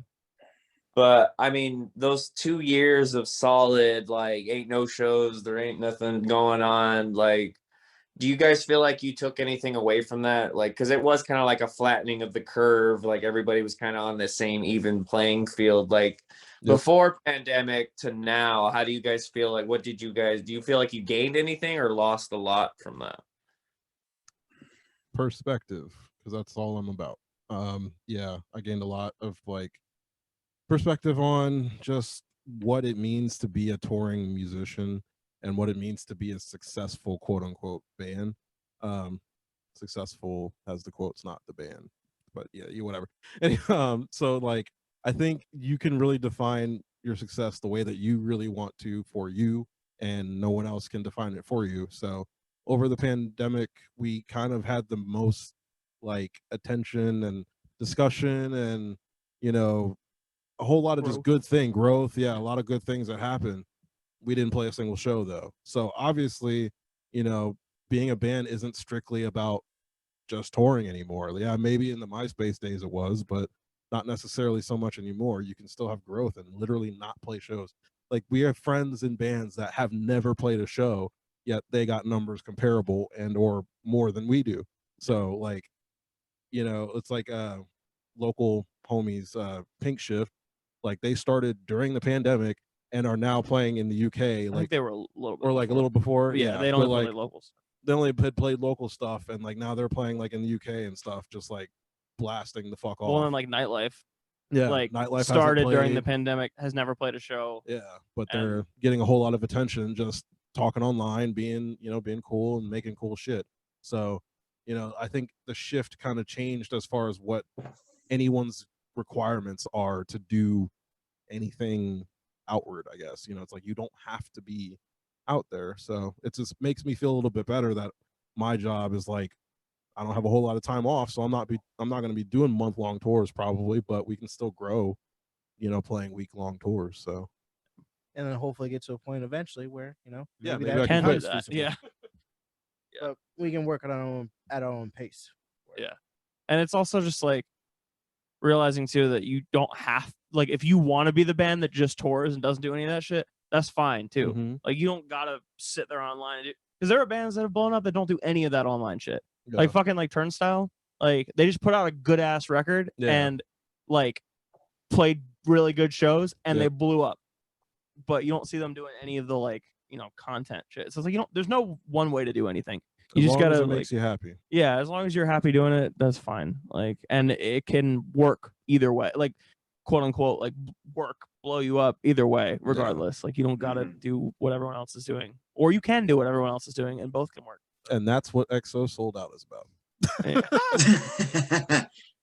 But I mean, those 2 years of solid, like, ain't no shows, there ain't nothing going on. Like, do you guys feel like you took anything away from that? Like, because it was kind of like a flattening of the curve. Like everybody was kind of on the same even playing field. Like before pandemic to now, how do you guys feel? Like, do you feel like you gained anything or lost a lot from that? Perspective, because that's all I'm about. Yeah, I gained a lot of like perspective on just what it means to be a touring musician and what it means to be a successful quote unquote band. Successful has the quotes, not the band, but yeah, you whatever. And so like I think you can really define your success the way that you really want to for you, and no one else can define it for you. So over the pandemic, we kind of had the most like attention and discussion and a whole lot of just good growth. Yeah, a lot of good things that happened. We didn't play a single show though. So obviously, being a band isn't strictly about just touring anymore. Yeah, maybe in the MySpace days it was, but not necessarily so much anymore. You can still have growth and literally not play shows. Like we have friends in bands that have never played a show, yet they got numbers comparable and or more than we do. So like, it's like local homies, Pink Shift, like they started during the pandemic and are now playing in the UK. I Like think they were a little bit or like a little before. Yeah, they but don't like play locals. they only had played local stuff, and like now they're playing like in the UK and stuff, just like blasting the fuck off. Well, and like Nightlife. Yeah, like Nightlife started hasn't during the played. pandemic, has never played a show. Yeah, but they're getting a whole lot of attention just talking online, being cool and making cool shit. So, I think the shift kind of changed as far as what anyone's requirements are to do anything outward, I guess. It's like you don't have to be out there. So it just makes me feel a little bit better that my job is like I don't have a whole lot of time off, so I'm not going to be doing month-long tours probably, but we can still grow, playing week-long tours. So and then hopefully get to a point eventually where maybe that I can becomes do that. feasible. Yeah. But we can work at our own pace. Yeah. And it's also just like realizing too that you don't have, like, if you want to be the band that just tours and doesn't do any of that shit, that's fine too. Mm-hmm. Like you don't gotta sit there online and do, because there are bands that have blown up that don't do any of that online shit. Like fucking like Turnstile, like they just put out a good ass record and like played really good shows and they blew up, but you don't see them doing any of the like content shit. So it's like there's no one way to do anything. You just gotta, it makes you happy. Yeah, as long as you're happy doing it, that's fine. Like, and it can work either way. Like, quote unquote, like blow you up either way, regardless. Like, you don't gotta do what everyone else is doing, or you can do what everyone else is doing, and both can work. And that's what Exo Sold Out is about.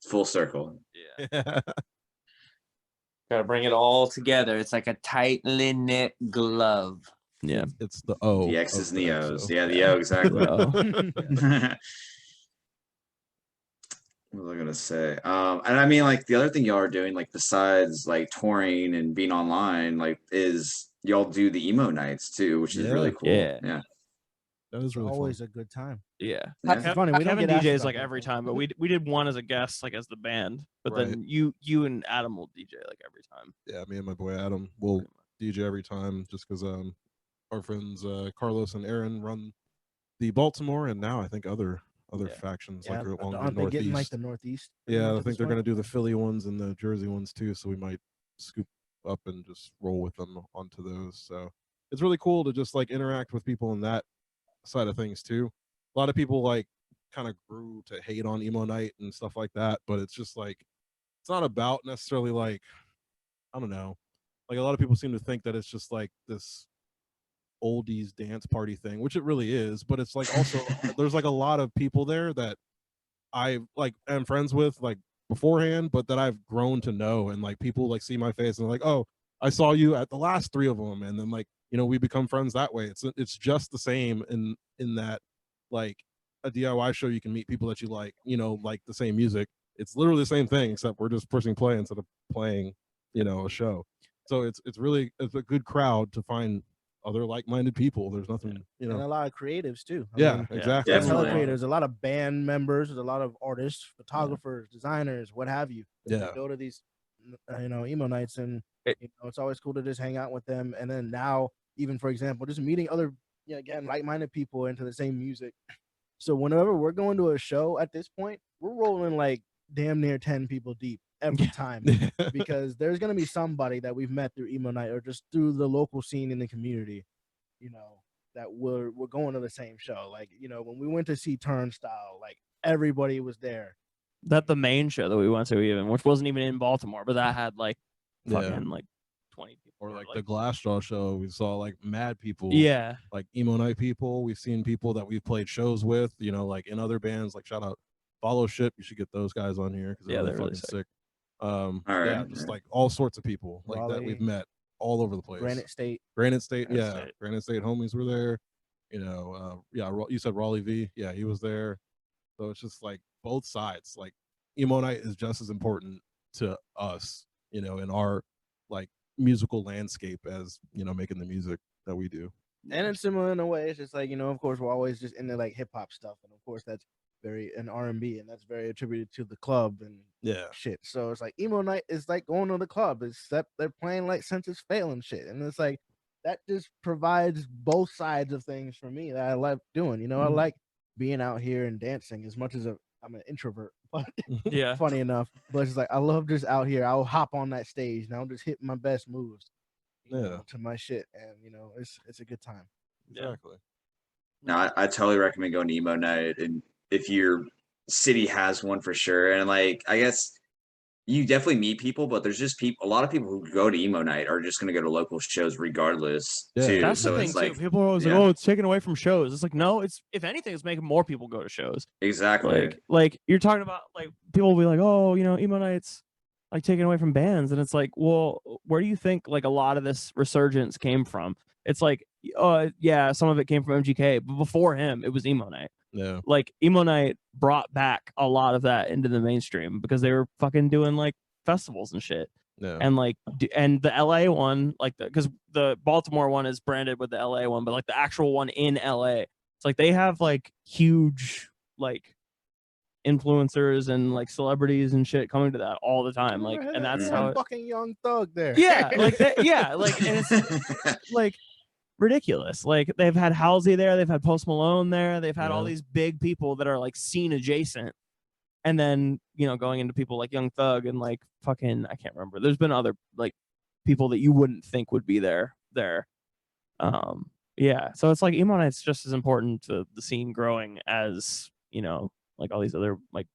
Full circle. Yeah. Gotta bring it all together. It's like a tightly knit glove. Yeah, it's the O. The X's and the O's. Exo. Yeah, the O, exactly. What was I gonna say? And I mean, like the other thing y'all are doing, like besides like touring and being online, like is y'all do the emo nights too, which is really cool. Yeah. That is really always fun. a good time. Yeah, It's funny. We don't Kevin get DJs asked like about every that. time, but we did one as a guest, like as the band. But Right. then you and Adam will DJ like every time. Yeah, me and my boy Adam will DJ every time, just because our friends Carlos and Aaron run the Baltimore, and now I think other factions like along the aren't they getting like Northeast. the Northeast? Yeah, I at think this they're point? going to do the Philly ones and the Jersey ones too, so we might scoop up and just roll with them onto those. So it's really cool to just like interact with people in that side of things too. A lot of people like kind of grew to hate on Emo Night and stuff like that, but it's just like it's not about necessarily like, I don't know, like a lot of people seem to think that it's just like this oldies dance party thing, which it really is, but it's like also there's like a lot of people there that I like am friends with, like beforehand, but that I've grown to know, and like people like see my face and they're like, oh, I saw you at the last 3 of them, and then like, you know, we become friends that way. It's just the same in that, like, a DIY show, you can meet people that you like, you know, like the same music. It's literally the same thing, except we're just pushing play instead of playing, you know, a show. So it's a good crowd to find other like-minded people. There's nothing, you know, and a lot of creatives too. I yeah, mean, exactly. there's hella Definitely. creators, a lot of band members, there's a lot of artists, photographers, designers, what have you. Yeah. That go to these, you know, emo nights, and It- you know, it's always cool to just hang out with them. And then now, even for example, just meeting other, again, like-minded people into the same music. So whenever we're going to a show at this point, we're rolling like damn near 10 people deep every time, because there's gonna be somebody that we've met through Emo Night or just through the local scene in the community, you know, that we're going to the same show. Like, you know, when we went to see Turnstile, like everybody was there. That the main show that we went to, even, which wasn't even in Baltimore, but that had like fucking like 20 people. Or like the Glassjaw show, we saw like mad people. Yeah. Like Emo Night people. We've seen people that we've played shows with, you know, like in other bands. Like shout out Follow Ship. You should get those guys on here because they're really fucking sick. All Yeah, right. just like all sorts of people like that Raleigh, we've met all over the place. Granite State, Granite State, Granite yeah. State. Granite State homies were there. You know, yeah, you said Raleigh V. Yeah, he was there. So it's just like both sides. Like Emo Night is just as important to us, you know, in our like musical landscape as, you know, making the music that we do. and it's similar in a way. It's just like, you know, of course we're always just into like hip hop stuff, and of course that's very an R&B, and that's very attributed to the club and shit. So it's like Emo Night is like going to the club, except they're playing like Senses Fail and shit, and it's like that just provides both sides of things for me that I like doing. You know, I like being out here and dancing as much as I'm an introvert, but Yeah. funny enough, but it's like I love just out here. I'll hop on that stage and I'll just hit my best moves, you know, to my shit, and you know, it's a good time. Exactly. No, I totally recommend going to Emo Night, and if your city has one, for sure. And like, I guess you definitely meet people, but there's just a lot of people who go to Emo Night are just going to go to local shows regardless too. That's So the thing it's like, too. People are always like, "Oh, it's taken away from shows." It's like, no, it's, if anything, it's making more people go to shows. exactly. Like you're talking about, like people will be like, "Oh, you know, Emo Night's like taken away from bands," and it's like, well, where do you think like a lot of this resurgence came from? It's like, yeah, some of it came from MGK, but before him, it was Emo Night. Yeah. Like Emo Night brought back a lot of that into the mainstream because they were fucking doing like festivals and shit. Yeah. And like, and the LA one, like, because the Baltimore one is branded with the LA one, but like the actual one in LA, it's like they have like huge like influencers and like celebrities and shit coming to that all the time. Like, and that's how fucking Young Thug there. Yeah, like that, yeah, like, and it's like ridiculous. Like they've had Halsey there, they've had Post Malone there, they've had all these big people that are like scene adjacent, and then, you know, going into people like Young Thug and like fucking, I can't remember, there's been other like people that you wouldn't think would be there. Yeah, so it's like Emo Night's just as important to the scene growing as, you know, like all these other like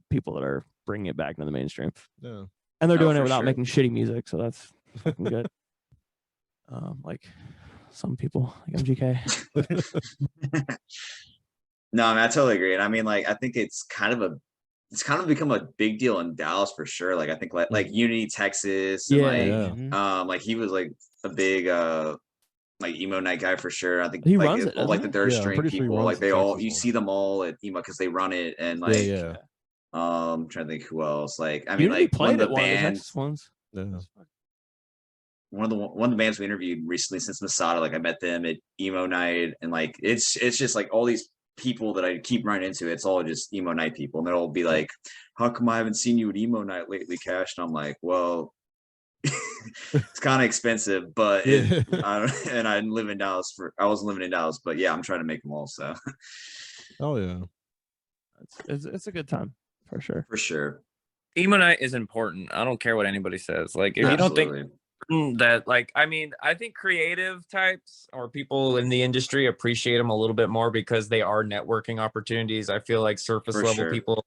people that are bringing it back into the mainstream. Yeah, and they're doing it for without sure. making shitty music, so that's fucking good. Like some people like MGK. No, I mean, I totally agree. And I mean, like, I think it's kind of become a big deal in Dallas for sure. Like, I think like Unity, Texas, and like he was like a big like Emo Night guy for sure. I think he like runs it, all like the third string pretty sure he people, runs like the they all Texas you one. see them all at Emo because they run it, and like I'm trying to think who else. Like, I mean, Unity like played one of the at one of the bands. Texas ones. One of the bands we interviewed recently since Masada, like I met them at Emo Night, and like it's just like all these people that I keep running into, it's all just Emo Night people, and they'll be like, "How come I haven't seen you at Emo Night lately, Cash?" And I'm like, "Well, it's kind of expensive, but and I live in Dallas I was living in Dallas, but yeah, I'm trying to make them all." So, oh yeah, it's a good time for sure. For sure. Emo Night is important. I don't care what anybody says. Like, if you don't think that, like, I mean, I think creative types or people in the industry appreciate them a little bit more because they are networking opportunities. I feel like surface level people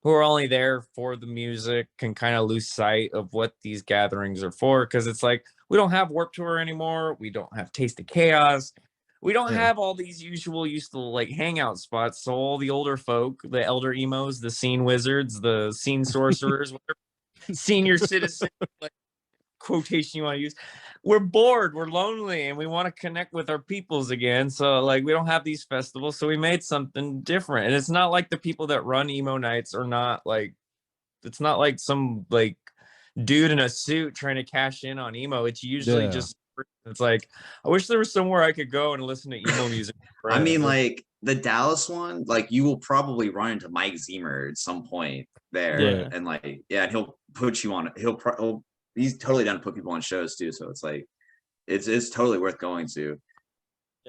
who are only there for the music can kind of lose sight of what these gatherings are for, because it's like, we don't have Warped Tour anymore, we don't have Taste of Chaos, we don't have all these used to like hangout spots. So all the older folk, the elder emos, the scene wizards, the scene sorcerers, whatever senior citizen like quotation you want to use, we're bored, we're lonely, and we want to connect with our peoples again. So like we don't have these festivals, so we made something different. And it's not like the people that run emo nights are not like, it's not like some like dude in a suit trying to cash in on emo. It's usually just, it's like, I wish there was somewhere I could go and listen to emo music. I mean, like the Dallas one, like you will probably run into Mike Zemer at some point there, and like, and he'll put you on. He's totally down to put people on shows too. So it's like, it's totally worth going to,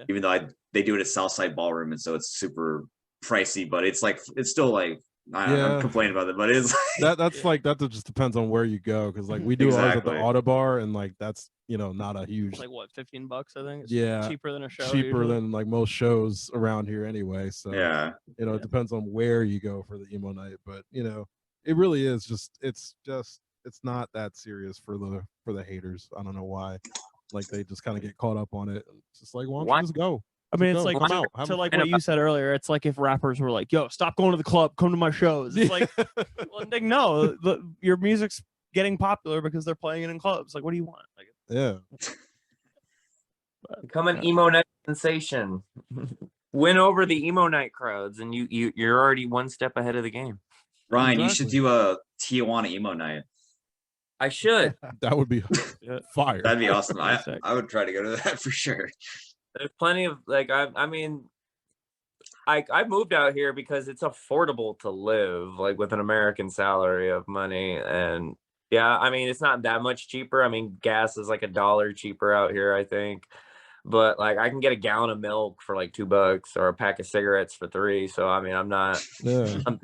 even though they do it at Southside Ballroom, and so it's super pricey, but it's like, it's still like, I'm complaining about it, but it's like, that's like, that just depends on where you go, because like we do ours at the Whataburger, and like that's, you know, not a huge, it's like what, $15 I think. It's cheaper than a show. Cheaper than like most shows around here anyway. So you know, it depends on where you go for the emo night, but you know, it really is just it's not that serious for the haters. I don't know why, like they just kind of get caught up on it. It's just like, why don't you just go? I mean, it's like to like what you said earlier. It's like if rappers were like, "Yo, stop going to the club, come to my shows." It's like, well, Nick, no, your music's getting popular because they're playing it in clubs. Like, what do you want? Like, become an emo night sensation, win over the emo night crowds, and you're already one step ahead of the game. Ryan, you should do a Tijuana emo night. I should. That would be fire. That'd be awesome. I would try to go to that for sure. There's plenty of like, I mean, I moved out here because it's affordable to live like with an American salary of money. And yeah, I mean, it's not that much cheaper. I mean, gas is like $1 cheaper out here, I think. But like I can get a gallon of milk for like $2 or a pack of cigarettes for $3. So I mean, I'm not, I'm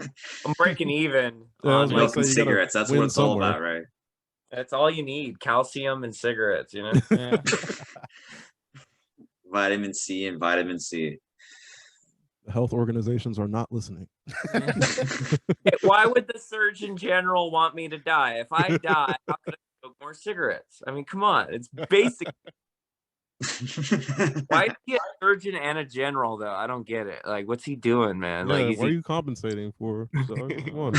breaking even on milk and cigarettes. That's what it's all about, right? That's all you need. Calcium and cigarettes, you know? Vitamin C and vitamin C. Health organizations are not listening. Why would the Surgeon General want me to die? If I die, how could I smoke more cigarettes? I mean, come on. It's basic. Why is he a surgeon and a general, though? I don't get it. Like, what's he doing, man? Like, what are you compensating for? So, come on.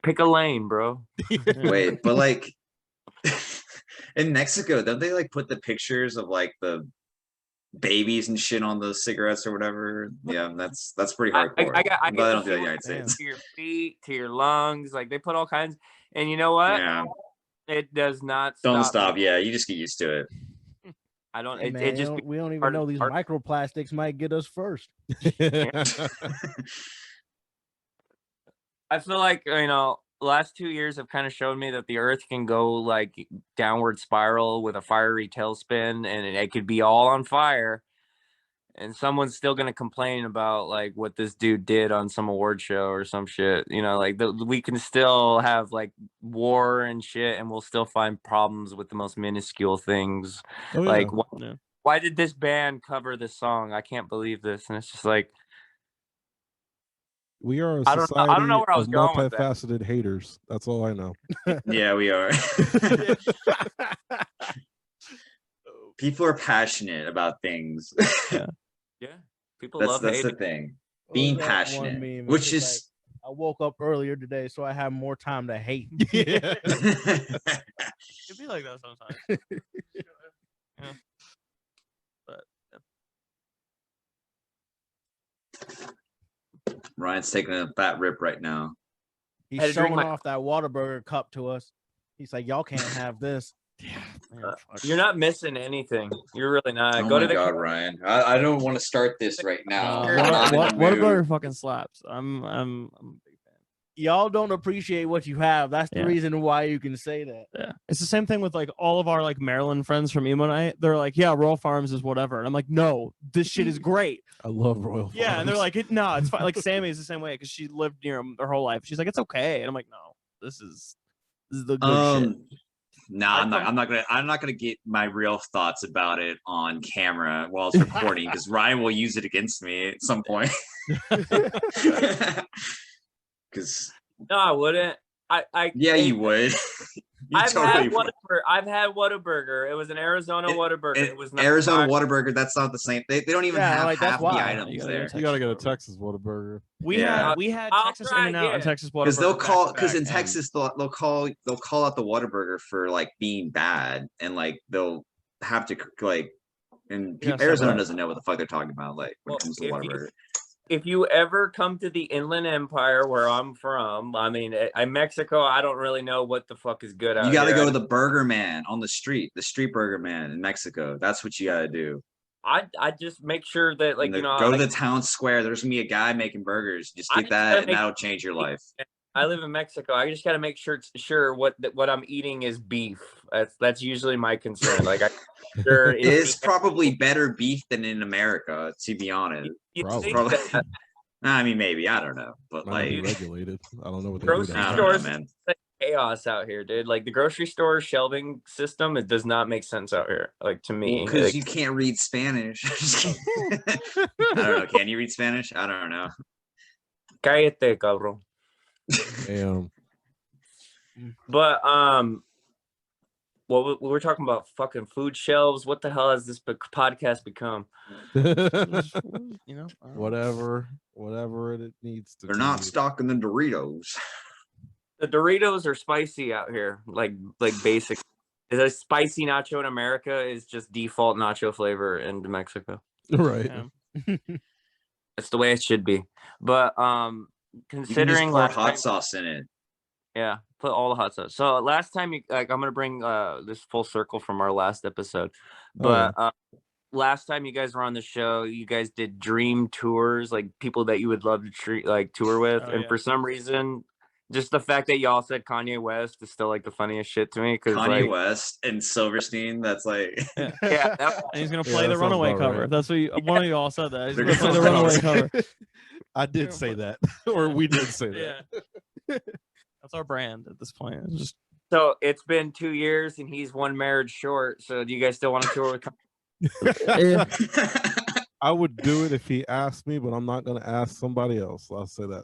Pick a lane, bro. Wait, but like in Mexico, don't they like put the pictures of like the babies and shit on those cigarettes or whatever? Yeah, that's pretty hardcore. I don't do that in the United States. To your feet, to your lungs, like they put all kinds. And you know what? Yeah, it does not. Don't stop. Yeah, you just get used to it. I don't. Hey, man, we don't even know these microplastics might get us first. I feel like, you know, the last 2 years have kind of showed me that the earth can go like downward spiral with a fiery tailspin, and it could be all on fire, and someone's still going to complain about like what this dude did on some award show or some shit, you know, like we can still have like war and shit, and we'll still find problems with the most minuscule things. Like why did this band cover this song? I can't believe this. And it's just like, we are a society I don't know where I was of going with multifaceted haters. That's all I know. Yeah, we are. People are passionate about things. Yeah. People love that's hating. the thing. Being passionate, which is like, I woke up earlier today, so I have more time to hate. It'd be like that sometimes. Yeah. But Ryan's taking a fat rip right now. He's showing off that Whataburger cup to us. He's like, y'all can't have this. You're not missing anything. You're really not. Oh my God, Ryan. I don't want to start this right now. Whataburger fucking slaps. I'm a big fan. Y'all don't appreciate what you have. That's the reason why you can say that. Yeah, it's the same thing with like all of our like Maryland friends from Emo Night. They're like, yeah, Royal Farms is whatever, and I'm like, no, this shit is great. I love Royal Farms. Yeah, and they're like, no, it's fine. Like Sammy is the same way because she lived near them her whole life. She's like, it's okay, and I'm like, no, this is the good shit. No, I'm not gonna get my real thoughts about it on camera while it's recording because Ryan will use it against me at some point. Because no, I wouldn't. you would. I've had Whataburger. It was an Arizona Whataburger. It was not Arizona Whataburger. That's not the same. They don't even have like, that's half the wild. items there. You gotta go to Texas Whataburger. We had I'll Texas try, In-N-Out and yeah. Texas Whataburger. Because they'll call back to back, in and Texas they'll call out the Whataburger for like being bad, and like they'll have to like, and Yeah, Arizona so doesn't know what the fuck they're talking about like when it comes to Whataburger. If you ever come to the Inland Empire where I'm from, I mean, in Mexico, I don't really know what the fuck is good out You got to here. go to the Burger Man on the street Burger Man in Mexico. That's what you got to do. I just make sure that, like, Go to the town square. There's gonna be a guy making burgers. Just get that, and that'll change your life. I live in Mexico. I just got to make sure what I'm eating is beef. That's usually my concern. Like, It's probably better beef than in America, to be honest. Probably. I mean, maybe, I don't know, but Might like, be regulated. I don't know what they grocery do down stores, know, man. like chaos out here, dude. Like the grocery store shelving system, it does not make sense out here. Like, to me, because like, you can't read Spanish. I don't know. Can you read Spanish? I don't know. cállate, cabrón. Damn. But well, we were talking about fucking food shelves. What the hell has this podcast become? you know, Whatever it needs to. They're not stocking the Doritos. The Doritos are spicy out here, like basic. Is a spicy nacho in America is just default nacho flavor in Mexico. Right. Yeah. It's the way it should be. But considering pour hot sauce in it. Yeah, put all the hot sauce. So last time, I'm gonna bring this full circle from our last episode, but last time you guys were on the show, you guys did dream tours, like people that you would love to tour with, and for some reason, just the fact that y'all said Kanye West is still like the funniest shit to me. Because Kanye West and Silverstein, that's like, yeah, and he's gonna play the Runaway cover. Right. That's what one of you all said that. He's gonna play the Runaway cover. I did say that, or we did say that. Yeah. That's our brand at this point. It's just... So it's been 2 years and he's one marriage short. So do you guys still want to tour with? I would do it if he asked me, but I'm not going to ask somebody else. I'll say that.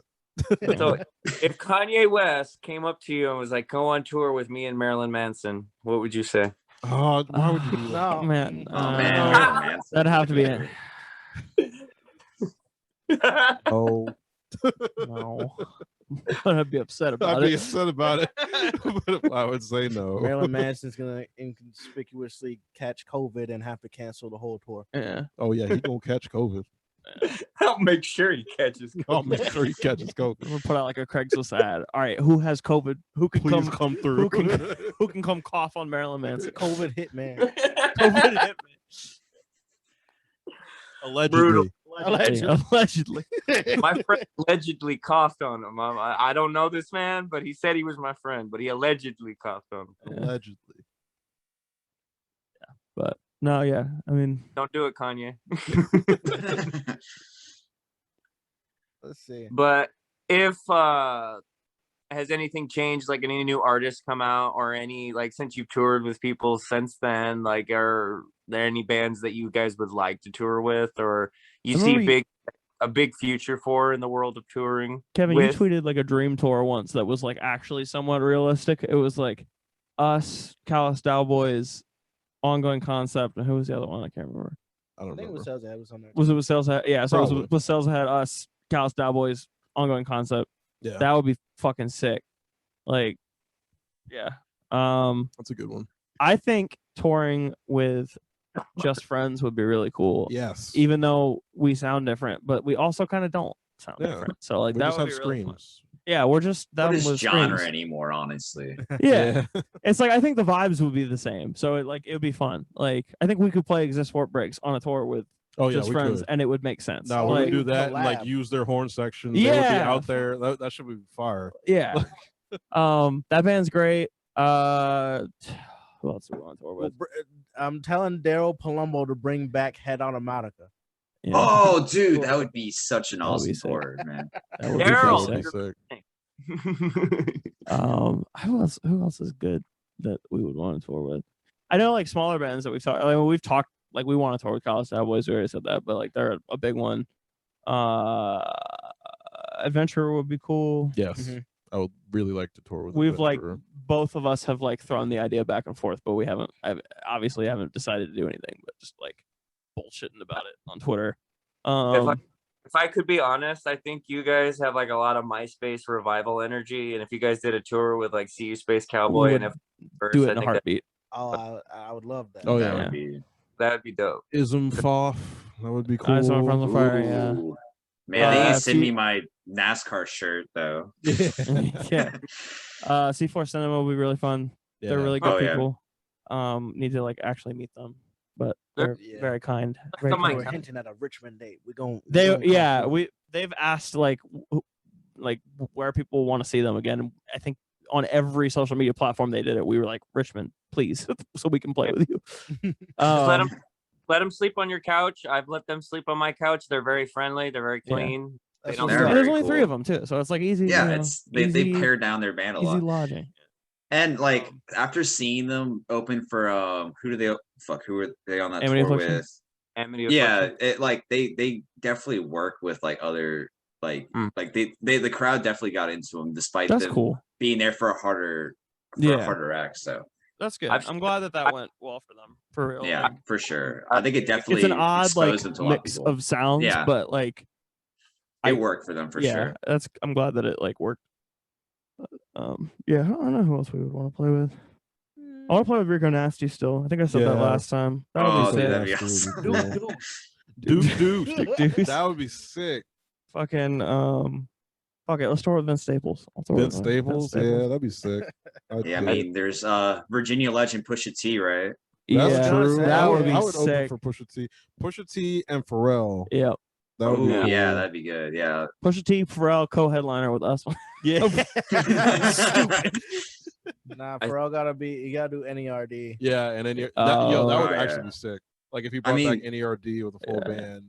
So if Kanye West came up to you and was like, go on tour with me and Marilyn Manson, what would you say? Oh, why would you do that? Oh, man. man. That'd have to be it. Oh. No. I'd be upset about it. I'd be upset about it, but I would say no. Marilyn Manson's gonna inconspicuously catch COVID and have to cancel the whole tour. Yeah. Oh yeah, he's gonna catch COVID. I'll make sure he catches COVID. I'll make sure he catches COVID. We'll put out like a Craigslist ad. All right, who has COVID? Who can Please come through? Who can come cough on Marilyn Manson? COVID hitman. COVID hitman. Allegedly. Allegedly. My friend allegedly coughed on him. I don't know this man, but he said he was my friend, but he allegedly coughed on him. Yeah. Allegedly. Yeah, but no, yeah. I mean, don't do it, Kanye. Let's see. But if has anything changed? Like any new artists come out, or any like since you've toured with people since then? Like, are there any bands that you guys would like to tour with, or you see a big future for in the world of touring? Kevin, you tweeted like a dream tour once that was like actually somewhat realistic. It was like us, Callous Cowboys, Ongoing Concept, and who was the other one? I can't remember. I don't I think it remember. was Sales Ahead was on there. Was it with Sales Ahead? Yeah, so Probably. it was with Sales Ahead, us, Callous Cowboys, Ongoing Concept. Yeah, That would be fucking sick. Like, yeah. that's a good one. I think touring with just friends would be really cool. Yes. Even though we sound different, but we also kind of don't sound Yeah. different. So like We that just would have be really fun. screams. Yeah, we're just that What is was genre screams. anymore, honestly? Yeah. It's like I think the vibes would be the same. So it would be fun. Like I think we could play Exist Fort Breaks on a tour with Oh yeah, just we friends could. and it would make sense. No, we like, would do that and like collab. use their horn section. They would be Yeah. out there. That should be fire. yeah. That band's great. Who else do we want to tour with? I'm telling Daryl Palumbo to bring back Head Automatica. Yeah. Oh, dude, that would be such an That would awesome be sick. tour, man. That would be Daryl, pretty That'd sick. be sick. Who else is good that we would want to tour with? I know like smaller bands that we've talked. Like, we've talked like we want to tour with Callous Cowboys. We already said that, but like they're a big one. Adventure would be cool. Yes, Mhm. I would really like to tour with. We've like Adventurer. both of us have like thrown the idea back and forth, but I obviously haven't decided to do anything, but just like bullshitting about it on Twitter. If I could be honest, I think you guys have like a lot of MySpace revival energy, and if you guys did a tour with like See You Space Cowboy and do it in a heartbeat. I would love that. Oh That yeah, would be that'd be dope. Ism Foff. That would be cool. Eyes on From the Fire, yeah. Ooh. Man, they need to send me my NASCAR shirt though. Yeah. C4 Cinema will be really fun. Yeah. They're really good Oh, yeah. people. Need to like actually meet them, but they're very kind. Very Somebody- kind. We're hinting at a Richmond date. They've asked like where people want to see them again. And I think on every social media platform they did it. We were like, Richmond, please, so we can play with you. Let them sleep on your couch. I've let them sleep on my couch. They're very friendly. They're very clean. That's They don't what's They're up. And there's very only 3 cool. of them too, so it's like easy. Yeah, you know, it's they easy, pared down their band a easy lot. lodging. And like after seeing them open for who were they on that Amity tour Affliction? with? Amity Yeah, Affliction. it like they definitely work with like other like the crowd definitely got into them despite That's them cool. being there for a harder act. So That's good. I've- I'm glad that went well for them. For real. yeah, like, for sure. I think it definitely it's an odd like exposed them to a lot of mix people. of sounds, Yeah. but like It worked for them for sure. I'm glad that it like worked. Yeah, I don't know who else we would want to play with. I want to play with Rico Nasty still. I think I said that Yeah. last time. That would Oh, be dude, sick. that'd be Nasty awesome. would be cool. Deuce. That would be sick. Fucking fuck it. Let's tour with Vince Staples. Vince Staples, yeah, that'd be sick. Yeah, I mean, there's Virginia legend Pusha T, right? That's yeah, true. That would be I would open sick. for Pusha T and Pharrell. Yeah. That would be Ooh, cool. yeah, that'd be good. Yeah. Pusha T, Pharrell, co-headliner with us. Yeah. Stupid. Nah, Pharrell gotta do NERD. Yeah, and then that would yeah. actually be sick. Like if you brought back NERD with a full band.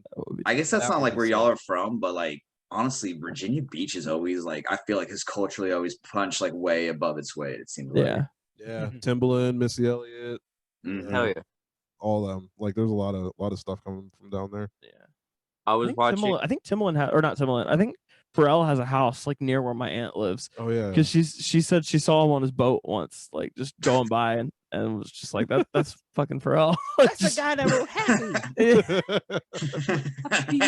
I guess that's That not would like be where sick. y'all are from, but like honestly, Virginia Beach is always like I feel like has culturally always punched like way above its weight. It seems like. Yeah. Yeah, Timbaland, Missy Elliott, Mhm. Hell yeah. all them. Like there's a lot of stuff coming from down there. Yeah. I was watching. I think Timbaland had, or not Timbaland. I think Pharrell has a house like near where my aunt lives. Oh yeah. Because she said she saw him on his boat once, like just going by and was just like that's fucking Pharrell. That's Just- the guy that wrote Happy.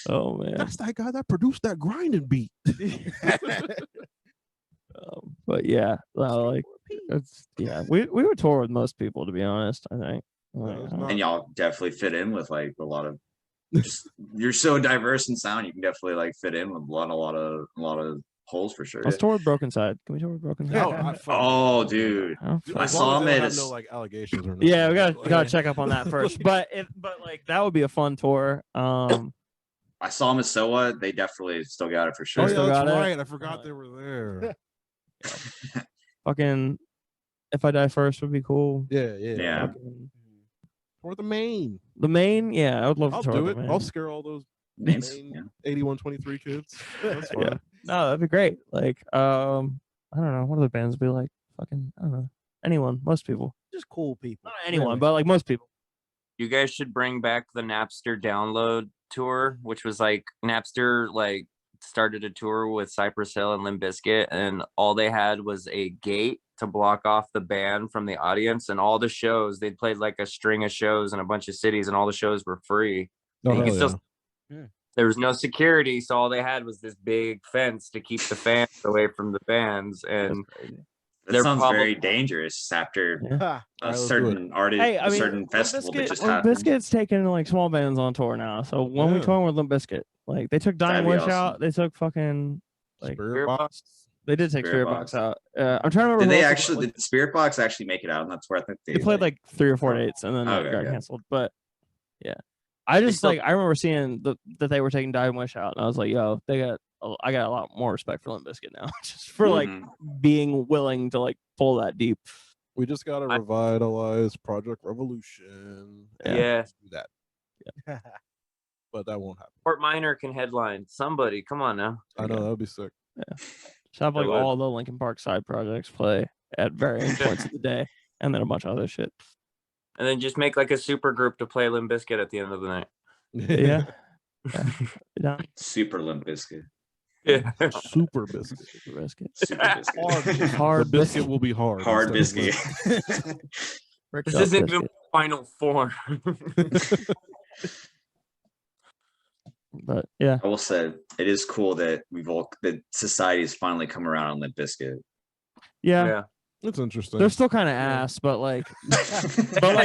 Oh man. That's that guy that produced that grinding beat. But yeah, like it's we would tour with most people, to be honest. I think. Like, it's I don't- not- And y'all definitely fit in with like a lot of. You're so diverse in sound. You can definitely like fit in with a lot of holes for sure. Let's tour with Broken Side. Can we tour with Broken Side? Oh, dude. Oh, I As saw long as him they at don't a have no like allegations or nothing. yeah, we Like, gotta check up on that first. But like that would be a fun tour. I saw him at SOA. They definitely still got it for Oh sure. yeah, Still that's got it? right. I forgot they were there. Fucking If I Die First would be cool. Yeah. Yeah. Fucking- Or the main. The main, yeah, I would love I'll to tour do the it. main. I'll scare all those Names. main Yeah. 8123 kids. That's fine. Yeah. No, that'd be great. Like, I don't know, what other bands would be like? Fucking, I don't know. Anyone, most people. Just cool people. Not anyone, really. but like most people. You guys should bring back the Napster download tour, which was like Napster like started a tour with Cypress Hill and Limp Bizkit, and all they had was a gate to block off the band from the audience, and all the shows they played like a string of shows in a bunch of cities, and all the shows were free. Oh, And you hell could still there was no security, so all they had was this big fence to keep the fans away from the bands. And That They're sounds probably- very dangerous after Yeah. Ha. a let's do certain artist, Hey, I a mean, certain Limp festival that Bizkit- just Limp happened. Bizkit's taking like small bands on tour now. So when we Yeah. touring with Limp Bizkit, like they took Dying That'd be Wish awesome. out, they took fucking like Spirit Box. they did take Spirit Spirit Box Box. out. I'm trying to remember. Did who they else actually? Did Spirit Box actually make it out? And that's where I think they played like 3 or 4 Oh. dates and then Okay, it got okay. canceled. But yeah, I just still- like I remember seeing that they were taking Dying Wish out, and I was like, yo, I got a lot more respect for Limp Bizkit now, just for like Mhm. being willing to like pull that deep. We just gotta revitalize Project Revolution. and Yeah. do that. But that won't happen. Fort Minor can headline. Somebody, come on now. I know that would be sick. Just have like It would. all the Linkin Park side projects play at varying points of the day, and then a bunch of other shit. And then just make like a super group to play Limp Bizkit at the end of the night. Yeah. Yeah. Super Limp Bizkit. Yeah. Super biscuit. Super biscuit. Super biscuit. Hard The biscuit will be hard. Hard instead of biscuit. limp. Rick This Sharp isn't even biscuit. final form. But yeah, I will say it is cool that that society has finally come around on Limp Bizkit. yeah. It's interesting. They're still kind of ass, but like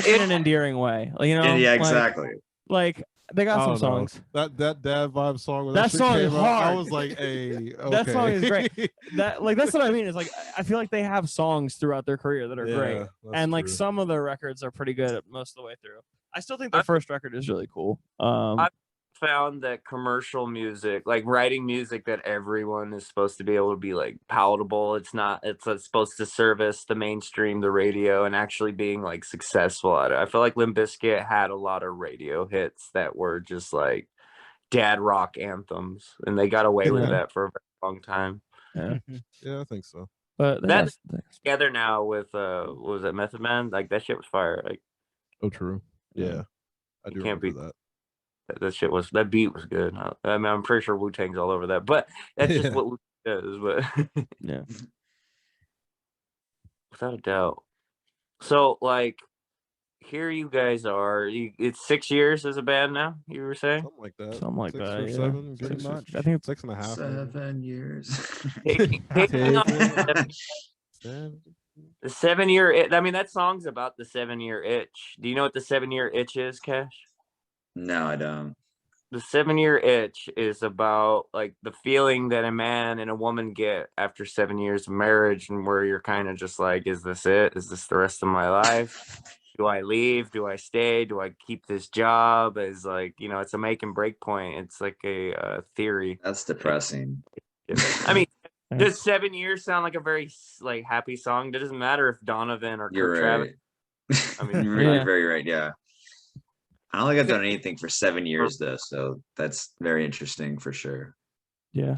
in an endearing way. You know? Yeah, Like- exactly. Like they got some songs. That Dad Vibe song. When That shit song came is out, I hard. was like, "Hey, okay." That song is great. That's what I mean. Is like I feel like they have songs throughout their career that are great, that's and like true. some of their records are pretty good most of the way through. I still think their first record is really cool. I found that commercial music, like writing music that everyone is supposed to be able to be like palatable. It's supposed to service the mainstream, the radio, and actually being like successful at it. I feel like Limp Bizkit had a lot of radio hits that were just like dad rock anthems, and they got away with that for a very long time. Yeah, yeah, I think so. But that's together now with what was it, Method Man? Like that shit was fire. Like, oh, true. Yeah, I do can't remember beat that. That beat was good. I mean, I'm pretty sure Wu-Tang's all over that, but that's just what Wu does. But yeah, without a doubt. So, like, here you guys are. It's 6 years as a band now. You were saying Something like that. something like 6 that. or Yeah. 7. Pretty Good. much. I think it's 6.5. 7 years. taking on the 7 year. I mean, that song's about the 7 year itch. Do you know what the 7 year itch is, Cash? No, I don't. The 7 year itch is about like the feeling that a man and a woman get after 7 years of marriage, and where you're kind of just like, is this it? Is this the rest of my life? Do I leave? Do I stay? Do I keep this job? As like, you know, it's a make and break point. It's like a theory. That's depressing. I mean, does 7 years sound like a very like happy song? It doesn't matter if Donovan or You're Kurt right. Travis. I mean, you're very right. Yeah. I don't think I've done anything for 7 years though, so that's very interesting for sure. Yeah.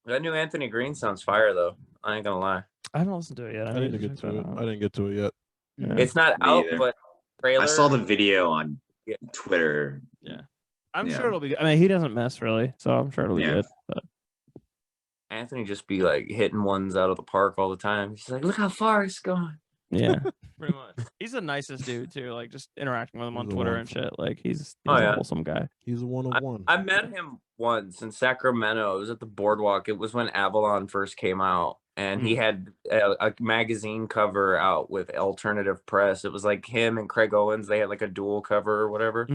That new Anthony Green sounds fire though. I ain't gonna lie. I haven't listened to it yet. I need to get to it. I didn't get to it yet. Yeah. It's not Me out, either. but trailer. I saw the video on Twitter. Yeah. I'm sure it'll be good. I mean, he doesn't mess really, so I'm sure it'll be good. But Anthony just be like hitting ones out of the park all the time. He's like, look how far it's going. yeah, pretty much. He's the nicest dude too. Like just interacting with him on Twitter and shit. Like he's a wholesome guy. He's a one of one. I met him once in Sacramento. It was at the Boardwalk. It was when Avalon first came out, and he had a magazine cover out with Alternative Press. It was like him and Craig Owens. They had like a dual cover or whatever.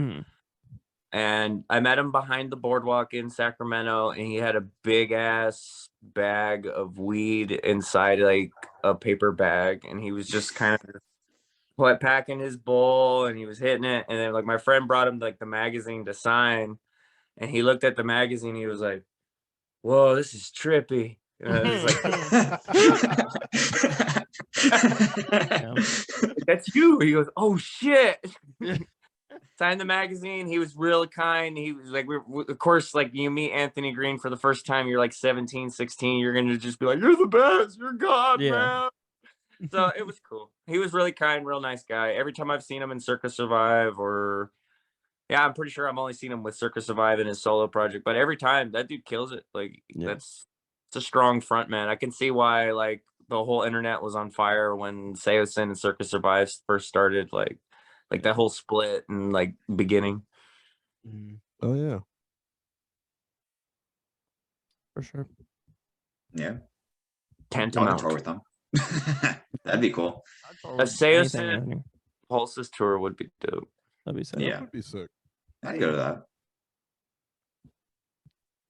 And I met him behind the Boardwalk in Sacramento, and he had a big ass bag of weed inside like a paper bag, and he was just kind of packing his bowl, and he was hitting it. And then like my friend brought him like the magazine to sign, and he looked at the magazine. He was like, "Whoa, this is trippy." And I was like, "That's you." He goes, "Oh shit." Signed the magazine. He was real kind. He was like, of course, like you meet Anthony Green for the first time, you're like 17, 16. You're going to just be like, you're the best. You're God, man. So it was cool. He was really kind, real nice guy. Every time I've seen him in Circus Survive I'm pretty sure I've only seen him with Circus Survive in his solo project, but every time that dude kills it. Like it's a strong front man. I can see why like the whole internet was on fire when Seosin and Circus Survive first started, like that whole split and like beginning. Oh yeah, for sure. Yeah, Tantamount. Tour with them. That'd be cool. A Seosin Pulses tour would be dope. That'd be sick. Yeah, that would be sick. I'd go to that.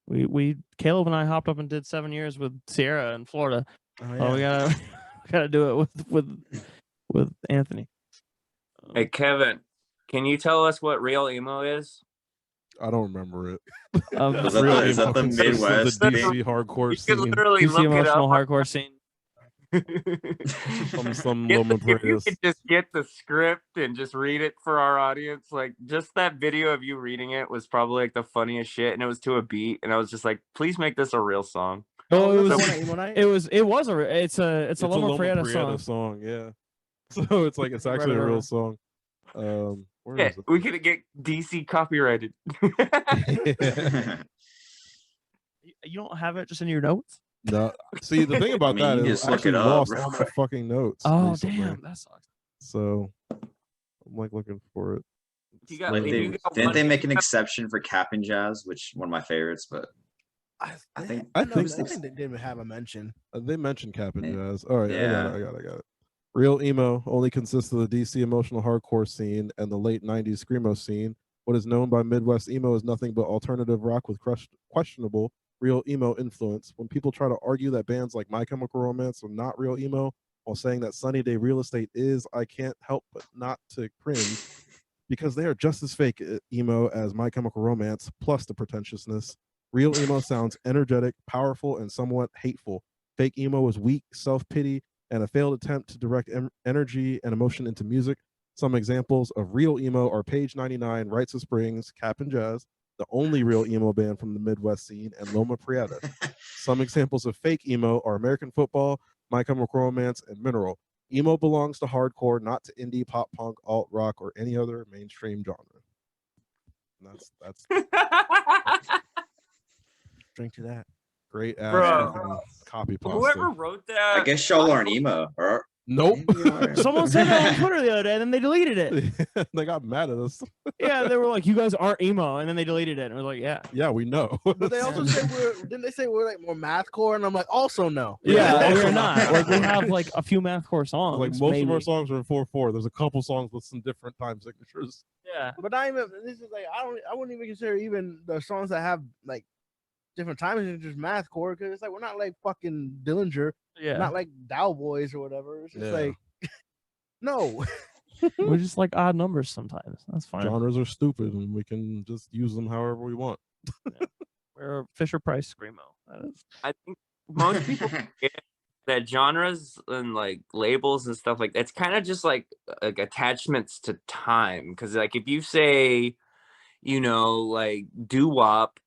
We Caleb and I hopped up and did 7 years with Sierra in Florida. Oh, yeah. We gotta do it with Anthony. Hey Kevin, can you tell us what real emo is? I don't remember it. Is that the Midwest? The DC hardcore You scene. can literally DC look it emotional up. hardcore scene. Some If you Prius. could just get the script and just read it for our audience, like just that video of you reading it was probably like the funniest shit, and it was to a beat, and I was just like, please make this a real song. Oh, it was. Emo Night? It's a Loma Prieta song. song. Yeah. So it's like it's actually a real song. Where is it? We could get DC copyrighted. You don't have it just in your notes? No, see, the thing about I mean, that you is just I look actually it up lost real all my quick. fucking notes. Oh recently. damn, that sucks. So I'm like looking for it. You got, Like if you got didn't one- they make an exception for Cap and Jazz, which one of my favorites, but I think I think think they didn't have a mention. They mentioned Cap and Yeah. Jazz. All right, Yeah. I got it. Real emo only consists of the DC emotional hardcore scene and the late '90s screamo scene. What is known by Midwest emo is nothing but alternative rock with questionable real emo influence. When people try to argue that bands like My Chemical Romance are not real emo, while saying that Sunny Day Real Estate is, I can't help but not to cringe, because they are just as fake emo as My Chemical Romance, plus the pretentiousness. Real emo sounds energetic, powerful, and somewhat hateful. Fake emo is weak, self-pity, and a failed attempt to direct energy and emotion into music. Some examples of real emo are Page 99, Rites of Springs, Cap and Jazz, the only real emo band from the Midwest scene, and Loma Prieta. Some examples of fake emo are American Football, My Chemical Romance, and Mineral. Emo belongs to hardcore, not to indie, pop punk, alt rock, or any other mainstream genre. And that's Drink to that. great ass Bro. fucking copy pasta. Whoever wrote that, I guess y'all aren't emo, or Nope. maybe you are. Someone said that on Twitter the other day, and then they deleted it. They got mad at us. Yeah, they were like, "You guys aren't emo," and then they deleted it. And we're like, "Yeah, Yeah, we know. But they also said didn't they say we're like more mathcore? And I'm like, also no. yeah, we're not. Like we have like a few mathcore songs. Like most maybe. of our songs are in 4/4. There's a couple songs with some different time signatures. Yeah, But not even this is like I wouldn't even consider even the songs that have like different times and just mathcore, because it's like we're not like fucking Dillinger, yeah. not like Dow Boys or whatever. It's just Yeah. like no. We're just like odd numbers sometimes. That's fine. Genres are stupid, and we can just use them however we want. We're a Fisher Price screamo. That is. I think most people forget that genres and like labels and stuff like that's kind of just like attachments to time. Because like if you say, like doo-wop,